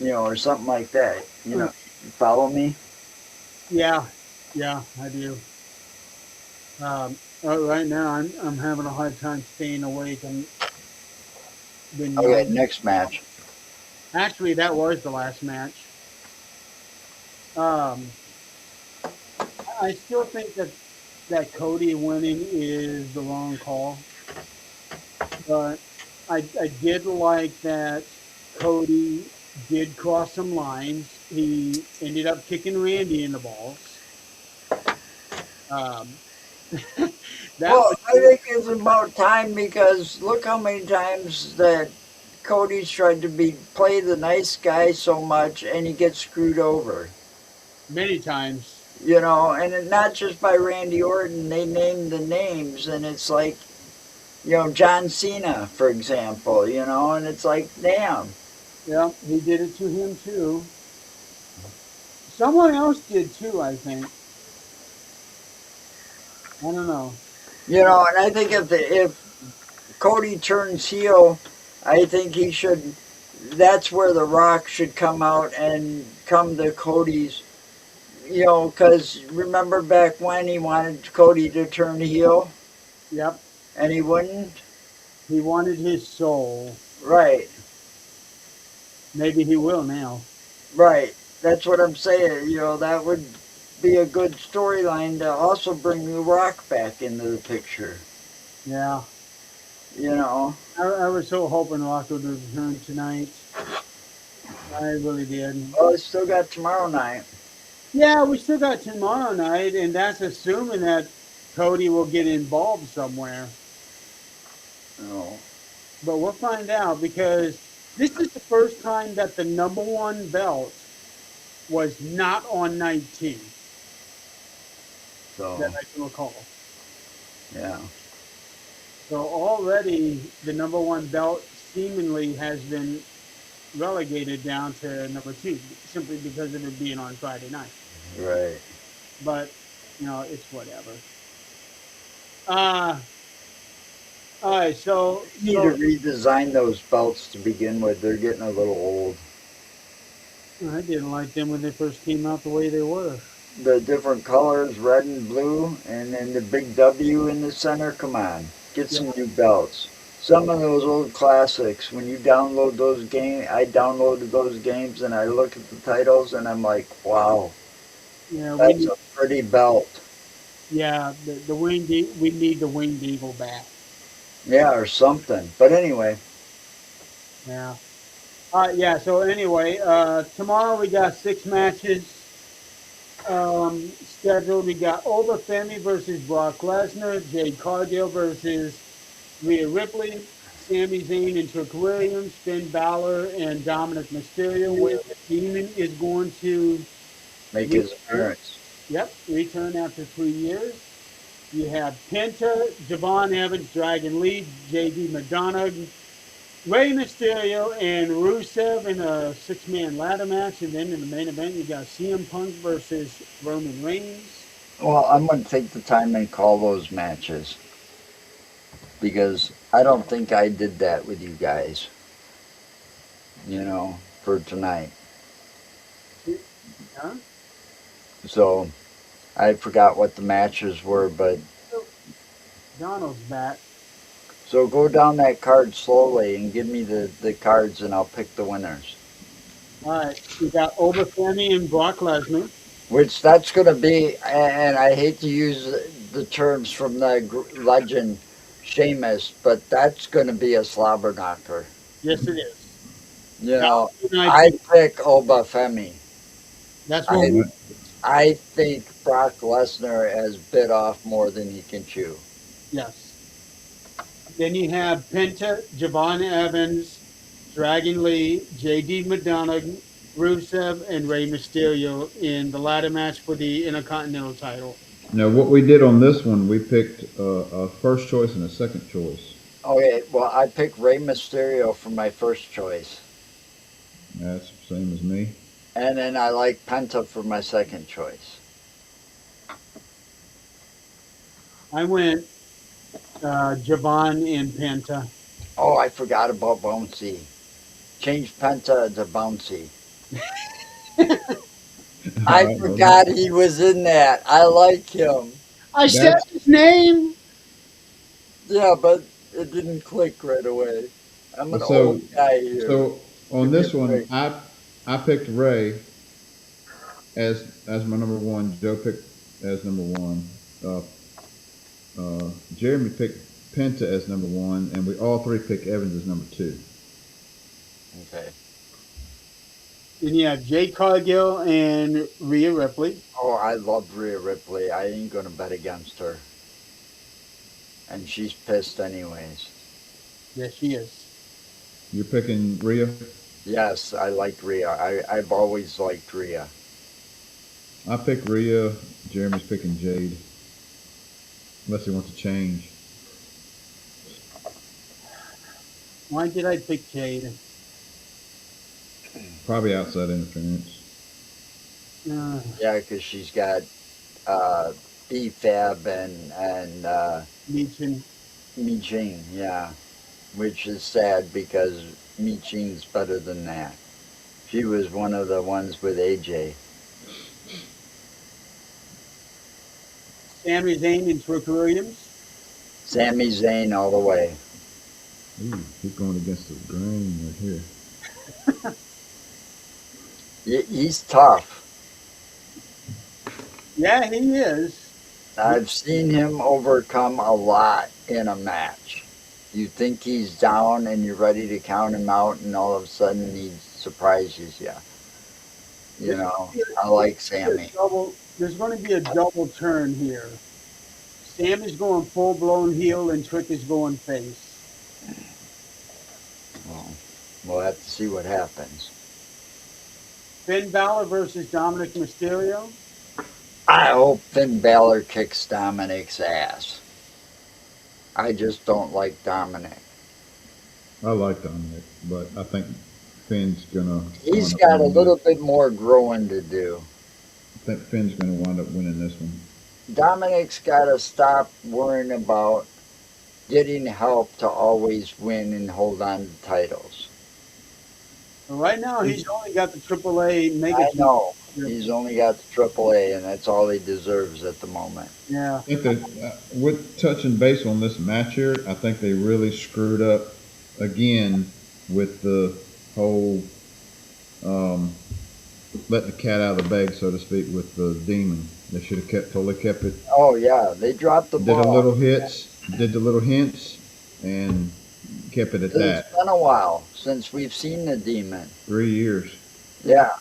C: Or something like that. You follow me?
A: Yeah, yeah, I do. Right now I'm having a hard time staying awake. I'm been
C: Okay,
A: yawning.
C: next match.
A: Actually, that was the last match. Um, I still think that Cody winning is the wrong call, but I did like that Cody did cross some lines. He ended up kicking Randy in the balls. Um, That
C: Well,
A: was
C: I think it's about time because look how many times that Cody's tried to play the nice guy so much and he gets screwed over.
A: many times.
C: And not just by Randy Orton, they name the names, and it's like, John Cena, for example, and it's like, damn.
A: Yeah, he did it to him too. Someone else did too, I think. I don't know.
C: And I think if Cody turns heel, I think he should. That's where The Rock should come out and come to Cody's. Because remember back when he wanted Cody to turn heel
A: Yep,
C: and he wouldn't?
A: he wanted his soul.
C: Right,
A: Maybe he will now.
C: right. That's what I'm saying. That would be a good storyline to also bring The Rock back into the picture.
A: Yeah,
C: You know,
A: I was so hoping Rock would return tonight. I really did.
C: well, I still got tomorrow night.
A: Yeah, we still got tomorrow night, and that's assuming that Cody will get involved somewhere.
C: You know,
A: But we'll find out because this is the first time that the number one belt was not on 19 that
C: so
A: I can recall.
C: yeah,
A: So already the number one belt seemingly has been relegated down to number two simply because of it being on Friday night.
C: right.
A: But, it's whatever. Uh, all right, so,
C: Need to
A: so
C: redesign those belts to begin with. They're getting a little old.
A: I didn't like them when they first came out the way they were.
C: The different colors, red and blue, and then the big W in the center. Come on, get
A: Yeah,
C: some new belts. Some of those old classics, when you download those games, I downloaded those games and I look at the titles and I'm like, wow,
A: yeah, we
C: that's
A: need,
C: a pretty belt.
A: yeah, we need the winged eagle back.
C: Yeah, or something. But anyway,
A: Yeah. All right, yeah. So anyway, tomorrow we got 6 matches scheduled. We got Femi versus Brock Lesnar, Jade Cargill versus Rhea Ripley, Sami Zayn and Trick Williams, Finn Balor and Dominic Mysterio. Where the Demon is going to
C: make his
A: return.
C: appearance.
A: Yep, return after 3 years. You have Penta, Javon Evans, Dragon Lee, JD Madonna, Rey Mysterio, and Rusev in a six-man ladder match. And then in the main event, you got CM Punk versus Roman Reigns.
C: Well, I'm going to take the time and call those matches because I don't think I did that with you guys, for tonight.
A: Huh?
C: So I forgot what the matches were, but
A: Donald's back.
C: so go down that card slowly and give me the cards and I'll pick the winners.
A: All right, you got Femi and Brock Lesnar.
C: Which that's going to be, and I hate to use the terms from the legend Sheamus, but that's going to be a slobber knocker.
A: Yes, it is.
C: You
A: That
C: know,
A: was my
C: I
A: pick.
C: pick Obafemi.
A: That's what
C: I
A: we.
C: I think Brock Lesnar has bit off more than he can chew.
A: Yes. Then you have Penta, Javon Evans, Dragon Lee, JD Madonna, Rusev, and Rey Mysterio in the ladder match for the Intercontinental title.
B: Now, what we did on this one, we picked a first choice and a second choice.
C: Okay, well, I picked Rey Mysterio for my first choice.
B: That's the same as me.
C: And then I like Penta for my second choice.
A: I went Javon and Penta.
C: Oh, I forgot about Bouncy. Change Penta to Bouncy.
B: All
C: I
B: right, well,
C: forgot he was in that. I like him.
A: I said
B: that's
A: his name.
C: Yeah, but it didn't click right away. I'm an
B: so.
C: old guy here.
B: So on
C: Give me a
B: this one,
C: break.
B: I picked Ray as my number one. Joe picked as number one. Uh, Jeremy picked Penta as number one, and we all three picked Evans as number two.
C: Okay.
A: Then you have Jade Cargill and Rhea Ripley.
C: Oh, I love Rhea Ripley. I ain't gonna bet against her. and she's pissed anyways.
A: Yes, she is.
B: You're picking Rhea?
C: Yes, I like Rhea. I've always liked Rhea.
B: I pick Rhea. Jeremy's picking Jade. Unless he wants to change.
A: Why did I pick Jade?
B: Probably outside interference.
A: Uh,
C: Yeah, because she's got uh, B-Fab and
A: Meechin.
C: Mi Ching, yeah, which is sad because Mi Ching's better than that. She was one of the ones with AJ.
A: Sami Zayn and Trick Williams.
C: Sami Zayn all the way.
B: Ooh, he's going against the grain right here.
C: He's tough.
A: Yeah, he is.
C: I've seen him overcome a lot in a match. You think he's down and you're ready to count him out, and all of a sudden he surprises you. You know, I like Sammy.
A: There's going to be a double turn here. Sam is going full blown heel and Trick is going face.
C: Well, we'll have to see what happens.
A: Finn Balor versus Dominic Mysterio.
C: I hope Finn Balor kicks Dominic's ass. I just don't like Dominic.
B: I like Dominic, but I think Finn's gonna.
C: He's got a little bit more growing to do.
B: I think Finn's gonna wind up winning this one.
C: Dominic's got to stop worrying about getting help to always win and hold on to titles.
A: Right now, he's only got the AAA Mega.
C: I know. He's only got the AAA, and that's all he deserves at the moment.
A: Yeah.
B: I think that with touching base on this match here, I think they really screwed up again with the whole let the cat out of the bag, so to speak, with the demon. They should have totally kept it.
C: Oh yeah, they dropped the ball.
B: Did the little hints, and kept it at that.
C: It's been a while since we've seen the demon.
B: 3 years.
C: Yeah.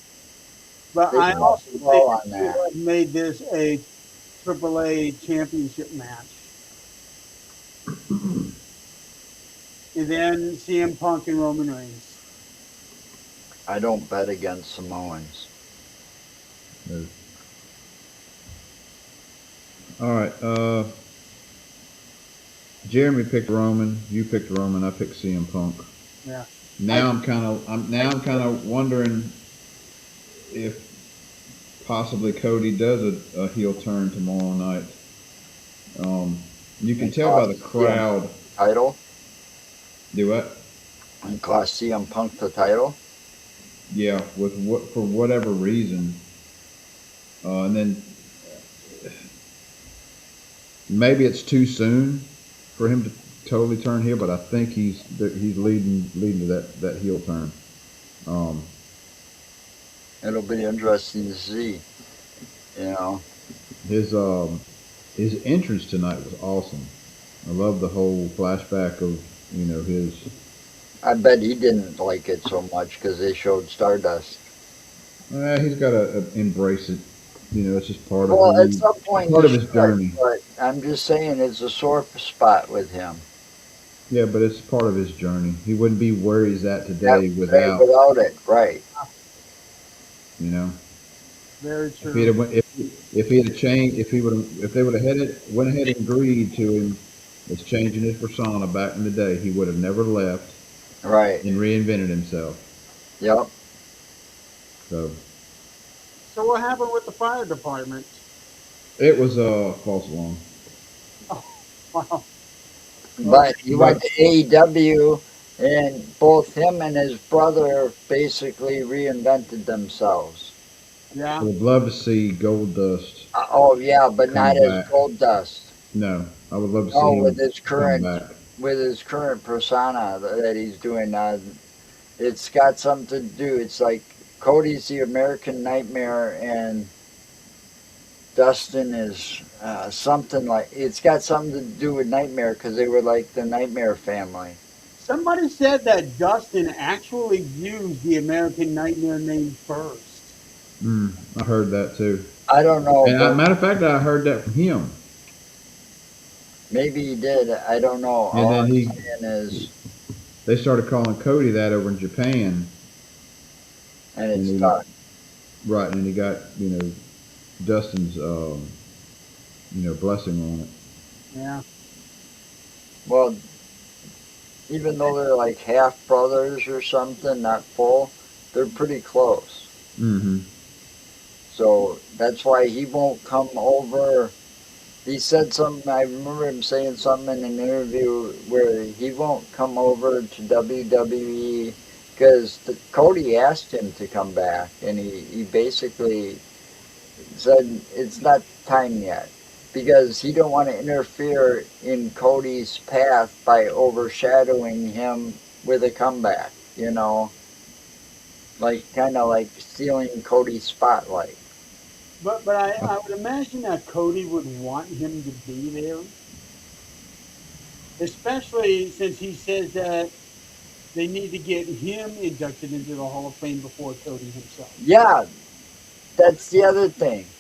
A: But
C: They
A: I
C: dropped
A: also
C: the ball
A: think
C: on
A: they
C: that.
A: should have made this a AAA championship match. And then CM Punk and Roman Reigns.
C: I don't bet against Samoans.
B: No. All right. Jeremy picked Roman. You picked Roman. I picked CM Punk.
A: Yeah.
B: Now I'm kind of wondering if possibly Cody does a heel turn tomorrow night. You can tell by the crowd.
C: Title?
B: Do what?
C: And cost CM Punk the title?
B: Yeah, for whatever reason, and then maybe it's too soon for him to totally turn heel, but I think he's leading to that heel turn.
C: It'll be interesting to see. You know,
B: his entrance tonight was awesome. I love the whole flashback of his.
C: I bet he didn't like it so much because they showed Stardust.
B: He's got to embrace it. It's just part of.
C: Well, at some point,
B: part of his journey.
C: But I'm just saying, it's a sore spot with him.
B: Yeah, but it's part of his journey. He wouldn't be where he's at today without
C: it, right?
A: Very true.
B: If they would have went ahead and agreed to him as changing his persona back in the day, he would have never left.
C: Right.
B: And reinvented himself.
C: Yep.
A: So what happened with the fire department?
B: It was a false alarm.
A: Oh, wow.
C: But he went to AEW, and both him and his brother basically reinvented themselves.
A: Yeah.
B: I would love to see Gold Dust.
C: Oh yeah, but not as Gold Dust.
B: No, I would love to see him
C: with his current persona that he's doing. It's got something to do. It's like Cody's the American Nightmare, and Dustin is something like. It's got something to do with Nightmare because they were like the Nightmare family.
A: Somebody said that Dustin actually used the American Nightmare name first.
B: I heard that too.
C: I don't know.
B: And matter of fact, I heard that from him.
C: Maybe he did. I don't know.
B: And
C: All
B: then
C: I'm saying is,
B: they started calling Cody that over in Japan,
C: and
B: and
C: it's stuck.
B: right, and he got Dustin's blessing on it.
A: Yeah.
C: Well, even though they're like half brothers or something, not full, they're pretty close.
B: Mm-hmm.
C: So that's why he won't come over. He said something, I remember him saying something in an interview where he won't come over to WWE because Cody asked him to come back, and he basically said it's not time yet because he don't want to interfere in Cody's path by overshadowing him with a comeback, like kind of like stealing Cody's spotlight.
A: But I would imagine that Cody would want him to be there, especially since he says that they need to get him inducted into the Hall of Fame before Cody himself.
C: Yeah, that's the other thing.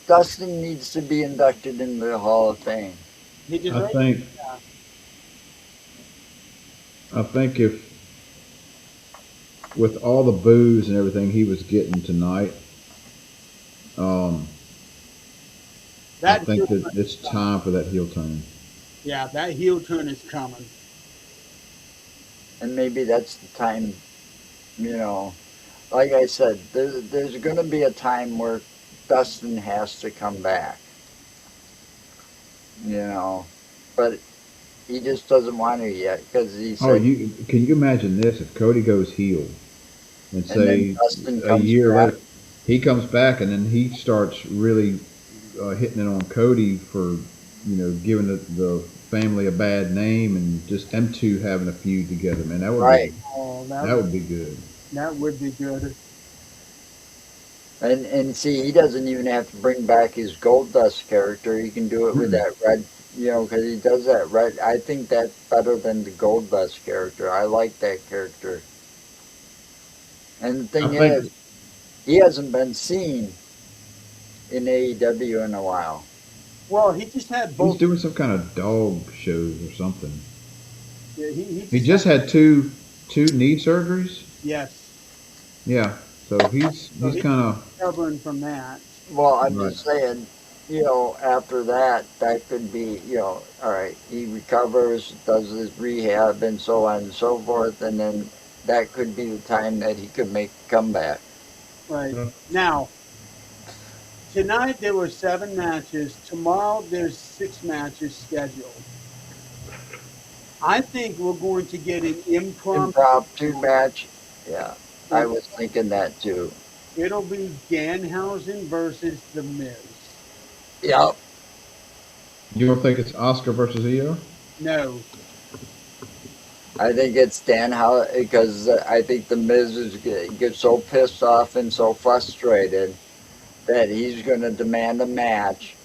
C: Dustin needs to be inducted into the Hall of Fame.
A: He
B: I
A: deserves it.
B: think
A: Yeah.
B: I think if with all the booze and everything he was getting tonight, um, I
A: That heel
B: think that
A: turn
B: it's
A: is coming.
B: time for that heel turn.
A: Yeah, that heel turn is coming.
C: And maybe that's the time, you know, like I said, there's going to be a time where Dustin has to come back, you know, but he just doesn't want to yet because he
B: Oh,
C: said,
B: you can you imagine this if Cody goes heel and
C: and then
B: say
C: Dustin
B: a
C: comes
B: year
C: back.
B: later he comes back and then he starts really hitting it on Cody for giving the family a bad name and just them two having a feud together. Man,
C: Right.
A: Oh,
B: that would be good.
A: that would be good.
C: And see, he doesn't even have to bring back his Gold Dust character. He can do it with
B: Mm-mm.
C: that red, because he does that red. I think that's better than the Gold Dust character. I like that character. And the
B: I
C: thing is,
B: think
C: he hasn't been seen in AEW in a while.
A: Well, he just had
B: he's
A: both.
B: doing some kind of dog shows or something.
A: Yeah, he
B: He
A: just had
B: just had two knee surgeries.
A: yes.
B: Yeah, so
A: So
B: he's
A: he's
B: kind of
A: recovering from that.
C: Well, I'm
B: right.
C: just saying, after that, that could be, all right, he recovers, does his rehab, and so on and so forth, and then that could be the time that he could make a comeback.
A: Right. Now, tonight there were 7 matches. Tomorrow there's 6 matches scheduled. I think we're going to get an impromptu.
C: Impromptu match, yeah, I
A: It,
C: was thinking that too.
A: it'll be Danhausen versus The Miz.
C: Yep.
B: You don't think it's Oscar versus Io?
A: No.
C: I think it's Dan How because I think the Miz gets so pissed off and so frustrated that he's going to demand a match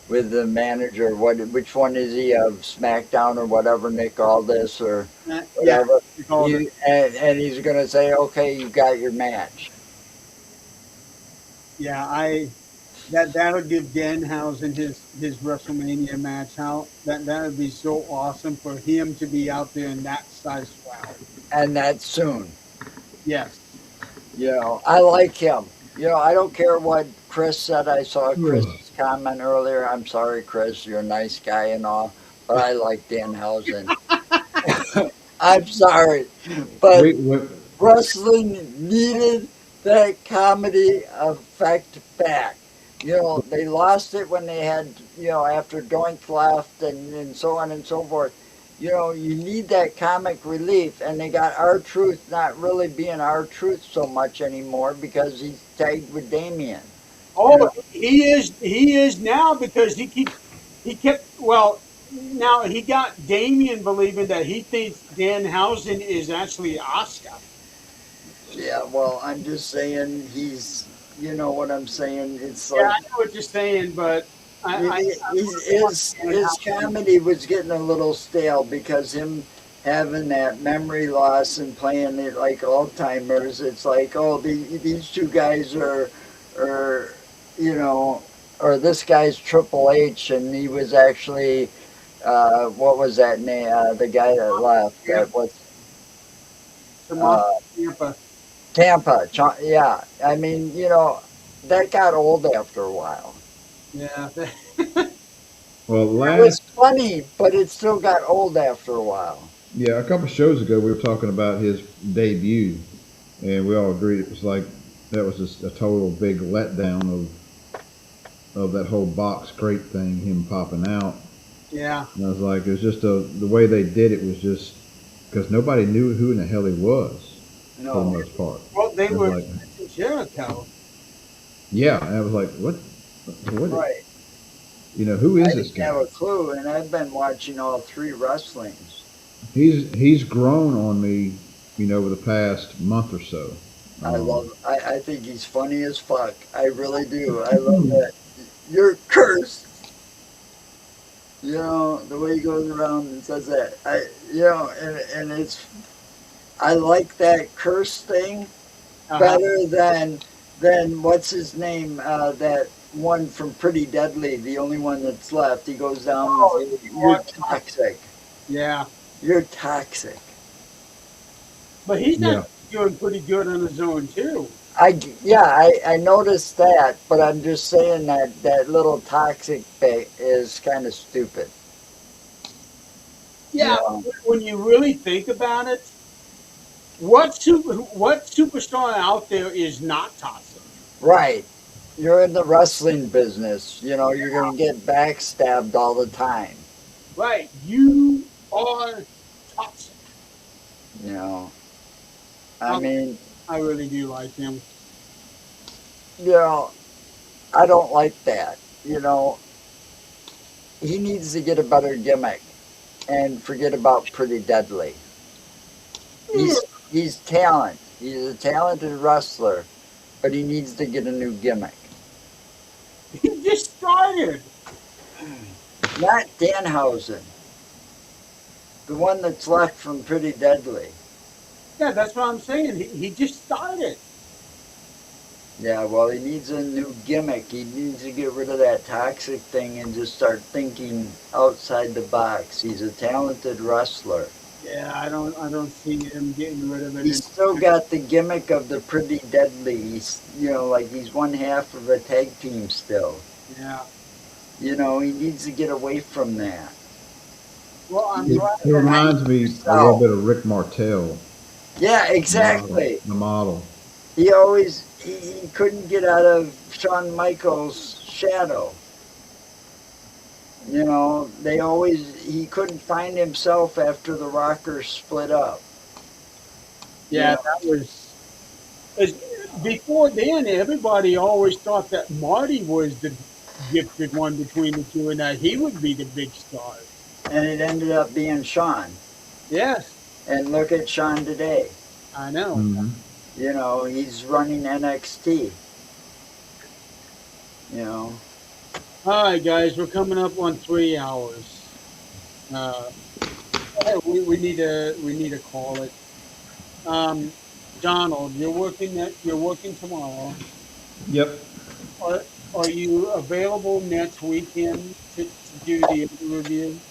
C: with the manager. Which one is he of SmackDown or whatever Nick Aldis or
A: Yeah,
C: whatever?
A: we called it.
C: And he's going to say, "Okay, you got your match."
A: Yeah, that'll give Danhausen his WrestleMania match. That would be so awesome for him to be out there in that size crowd.
C: And that's soon.
A: Yes.
C: I like him. I don't care what Chris said. I saw
B: Ugh.
C: Chris's comment earlier. I'm sorry, Chris. You're a nice guy and all, but I like Danhausen. I'm sorry, but
B: We
C: wrestling needed that comedy effect back. They lost it when they had, after Doink left and so on and so forth. You need that comic relief, and they got R-Truth not really being R-Truth so much anymore because he's tagged with Damien. You
A: Oh,
C: know,
A: he is now because he kept well. Now he got Damien believing that he thinks Danhausen is actually Oscar.
C: yeah, well, I'm just saying you know what I'm saying? It's
A: Yeah,
C: like
A: I know what you're saying, but I want
C: his
A: Danhausen.
C: comedy was getting a little stale because him having that memory loss and playing it like Alzheimer's. It's like, oh, these two guys are, you know, or this guy's Triple H, and he was actually what was that name? The guy that left.
A: Tampa,
C: That was
A: Tampa,
C: uh,
A: Tampa.
C: Tampa. Yeah, I mean, that got old after a while.
A: Yeah.
B: Well,
C: It was funny, but it still got old after a while.
B: yeah, a couple shows ago we were talking about his debut, and we all agreed it was like that was just a total big letdown of that whole box crate thing, him popping out.
A: Yeah.
B: And I was like, it was just the way they did it was just because nobody knew who in the hell he was for the
C: No,
B: most part.
A: Well, they
B: It was
A: were
B: like,
A: in Jericho.
B: yeah, and I was like, what,
C: right.
B: who
C: I
B: is this
C: didn't have
B: guy?
C: a clue, and I've been watching all three wrestlings.
B: He's grown on me, over the past month or so. Um,
C: I think he's funny as fuck. I really do. I love that. You're cursed. The way he goes around and says that. And I like that curse thing
A: Uh-huh.
C: better than what's his name? That one from Pretty Deadly, the only one that's left. He goes down and
A: Oh,
C: says, "You're toxic.
A: yeah.
C: You're toxic."
A: But he's
B: yeah,
A: actually doing pretty good on his own, too.
C: I noticed that, but I'm just saying that little toxic bit is kind of stupid.
A: Yeah,
C: Yeah,
A: when you really think about it, what superstar out there is not toxic?
C: right. You're in the wrestling business. You're gonna get backstabbed all the time.
A: Right. You are toxic.
C: You know, I
A: I,
C: mean,
A: I really do like him.
C: you know, I don't like that. He needs to get a better gimmick and forget about Pretty Deadly. He's talent. He's a talented wrestler, but he needs to get a new gimmick.
A: He just started.
C: Not Danhausen, the one that's left from Pretty Deadly.
A: Yeah, that's what I'm saying. He just started.
C: Yeah, well, he needs a new gimmick. He needs to get rid of that toxic thing and just start thinking outside the box. He's a talented wrestler.
A: Yeah, I don't see him getting rid of it.
C: He's still got the gimmick of the Pretty Deadly. Like he's one half of a tag team still.
A: Yeah.
C: He needs to get away from that.
A: Well, I'm
B: he,
A: glad
B: he
A: that
B: reminds me a little bit of Rick Martel,
C: Yeah,
B: the model.
C: exactly.
B: The model.
C: He couldn't get out of Shawn Michaels' shadow. He couldn't find himself after the Rockers split up. You
A: yeah,
C: know,
A: that was. As, before then, everybody always thought that Marty was the gifted one between the two, and that he would be the big star.
C: and it ended up being Shawn.
A: Yes,
C: And look at Shawn today.
A: I know.
B: Hmm.
C: He's running NXT. You know,
A: All right, guys, we're coming up on 3 hours. Uh, we need to call it. Um, Donald, you're working tomorrow.
B: Yep.
A: Are are you available next weekend to do the review?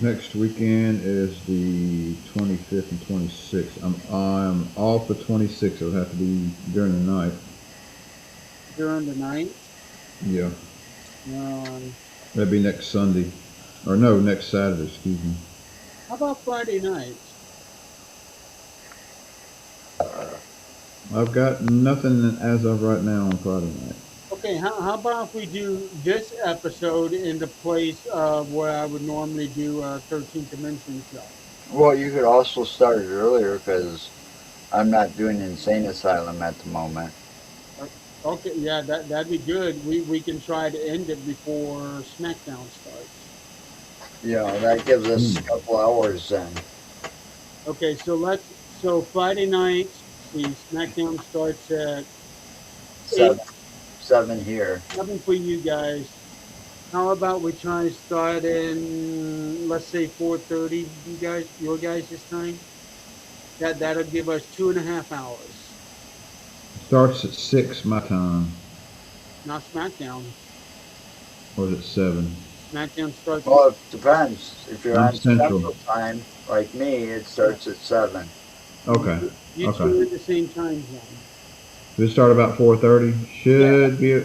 B: Next weekend is the 25th and 26th. I'm off the 26th. It would have to be during the night.
A: During the night?
B: Yeah,
A: Um,
B: that'd be next Sunday, or no, next Saturday. Excuse me.
A: how about Friday night?
B: I've got nothing as of right now on Friday night.
A: Okay, how about if we do this episode in the place of where I would normally do a 13th Dimension show?
C: well, you could also start it earlier because I'm not doing Insane Asylum at the moment.
A: Okay, yeah, that'd be good. We can try to end it before SmackDown starts.
C: That gives us
B: Hmm.
C: a couple hours then.
A: Okay, so Friday night, see SmackDown starts at eight,
C: Seven, seven here.
A: 7 for you guys. How about we try to start in, let's say 4:30, your guys this time? That'll give us 2.5 hours.
B: Starts at 6 my time.
A: Not SmackDown.
B: Or is it 7?
A: SmackDown starts
C: Well, it depends. If you're
B: I'm
C: on
B: Central.
C: Central Time, like me, it starts at 7.
B: Okay.
A: You
B: Okay.
A: two in the same time zone.
B: Does it start about 4:30?
A: Yeah.
B: Should be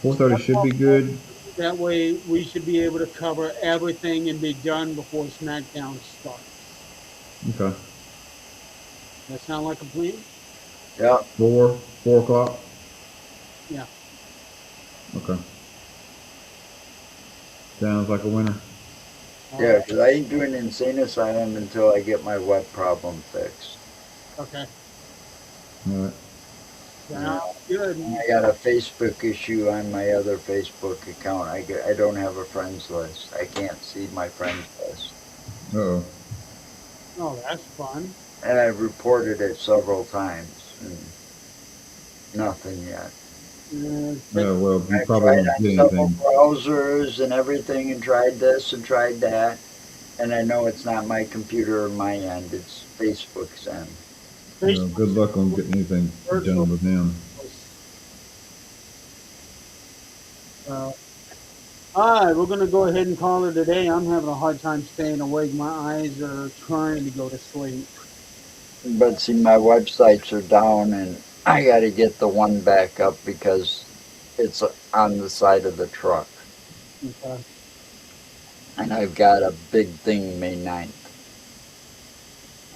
B: 4:30 should be good.
A: That way we should be able to cover everything and be done before SmackDown starts.
B: Okay.
A: That sound like a plan?
C: Yep.
B: 4 o'clock.
A: Yeah.
B: Okay. Sounds like a winner.
C: Yeah, because I ain't doing Insane Asylum until I get my web problem fixed.
A: Okay.
B: All right.
A: Sounds good.
C: And I got a Facebook issue on my other Facebook account. I don't have a friends list. I can't see my friends list.
B: Uh-oh.
A: Oh, that's fun.
C: And I've reported it several times. And nothing yet.
B: Oh, well, you
C: I've
B: probably
C: tried
B: won't
C: on
B: get
C: several
B: anything.
C: browsers and everything and tried this and tried that. And I know it's not my computer or my end, it's Facebook's end.
B: Good luck on getting anything done with him.
A: All right, we're going to go ahead and call it a day. I'm having a hard time staying awake. My eyes are trying to go to sleep.
C: But see, my websites are down and I got to get the one back up because it's on the side of the truck.
A: Okay.
C: And I've got a big thing May 9th.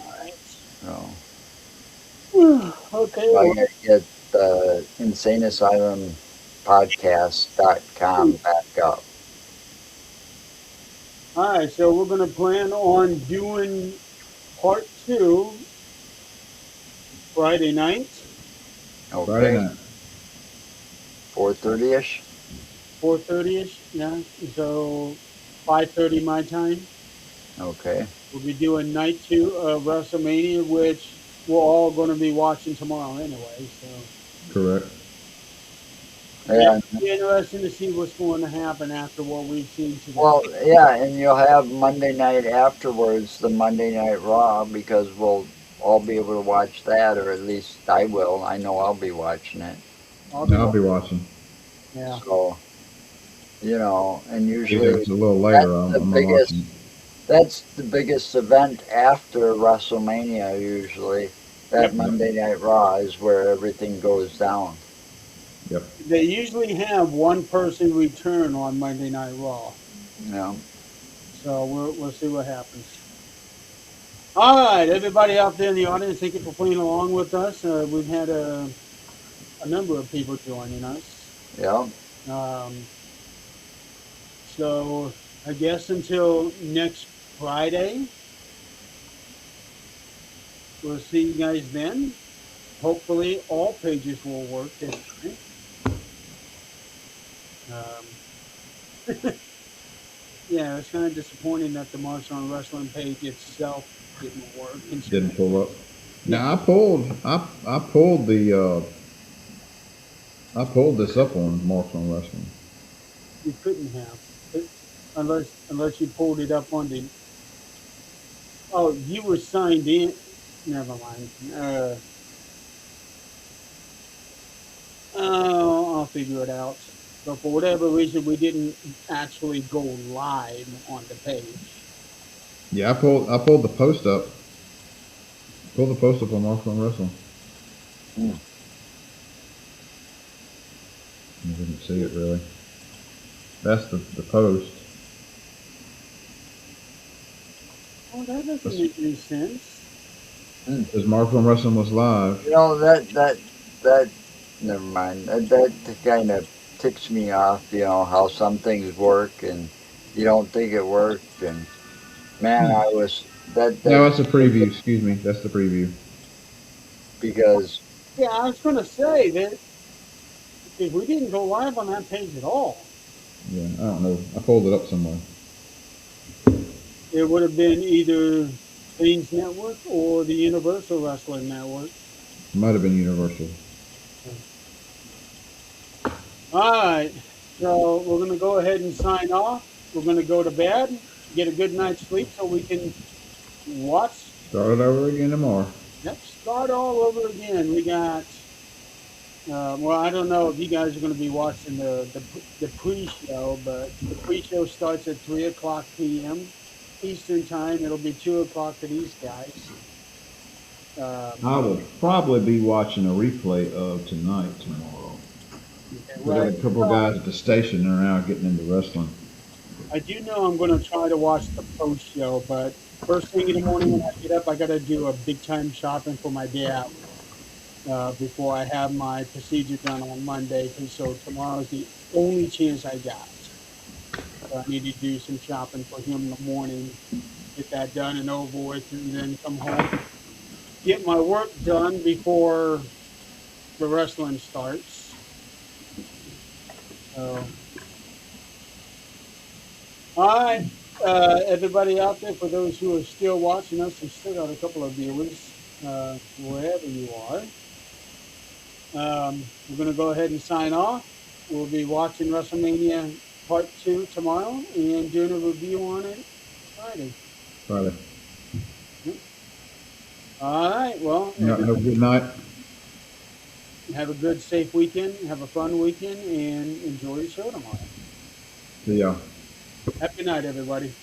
A: All right.
C: So,
A: Okay.
C: so I got to get the Insane Asylum podcast.com back up.
A: All right, so we're going to plan on doing part 2 Friday night.
C: Okay.
B: Friday night.
C: 4:30ish.
A: 4:30ish. Yeah. So 5:30 my time.
C: Okay.
A: We'll be doing night 2 of WrestleMania, which we're all going to be watching tomorrow anyway. So.
B: Correct.
C: Yeah.
A: It'll be interesting to see what's going to happen after what we've seen today.
C: Well, yeah, and you'll have Monday night afterwards, the Monday Night Raw, because we'll all be able to watch that, or at least I will. I know I'll be watching it.
B: I'll be watching.
A: Yeah.
C: So, you know, and
B: If
C: usually
B: it's a little later,
C: that's
B: I'm watching.
C: that's the biggest event after WrestleMania. Usually, that Monday Night Raw is where everything goes down.
B: Yep.
A: They usually have one person return on Monday Night Raw.
C: Yeah.
A: So we'll see what happens. All right, everybody out there in the audience, thank you for playing along with us. We've had a number of people joining us.
C: Yeah.
A: So I guess until next Friday, we'll see you guys then. Hopefully all pages will work this time. Yeah, it's kind of disappointing that the March on Wrestling page itself didn't work.
B: Didn't pull up. Now I pulled this up on Marks on Wrestling.
A: You couldn't have, unless you pulled it up on the. Oh, you were signed in. Never mind. I'll figure it out. But for whatever reason, we didn't actually go live on the page.
B: Yeah, I pulled the post up. Pulled the post up on Marks on Wrestling. I didn't see it really. That's the post.
A: Oh, that doesn't make any sense.
B: Because Marks on Wrestling was live.
C: You know that never mind. That kind of ticks me off. You know how some things work and you don't think it worked. And man, I was that.
B: No, that's a preview. Excuse me, that's the preview.
C: Because
A: yeah, I was going to say that if we didn't go live on that page at all.
B: Yeah, I don't know. I pulled it up somewhere.
A: It would have been either Things Network or the Universal Wrestling Network.
B: Might have been Universal.
A: All right, so we're going to go ahead and sign off. We're going to go to bed, get a good night's sleep so we can watch.
B: Start it over again tomorrow.
A: Yep, start all over again. We got. Well, I don't know if you guys are going to be watching the pre-show, but the pre-show starts at 3 o'clock p.m. Eastern time. It'll be 2 o'clock for these guys.
B: I will probably be watching a replay of tonight tomorrow. We got
A: Right.
B: a couple of guys at the station that are now getting into wrestling.
A: I do know I'm going to try to watch the post-show, but first thing in the morning when I get up, I got to do a big-time shopping for my dad before I have my procedure done on Monday. So tomorrow's the only chance I got. So I need to do some shopping for him in the morning, get that done and over with, and then come home, get my work done before the wrestling starts. So, all right, everybody out there, for those who are still watching us, we still got a couple of viewers, wherever you are. We're going to go ahead and sign off. We'll be watching WrestleMania Part 2 tomorrow and doing a review on it Friday.
B: Friday.
A: All right, well,
B: Yeah, have a good night.
A: have a good, safe weekend. Have a fun weekend and enjoy the show tomorrow.
B: See ya.
A: Happy night, everybody.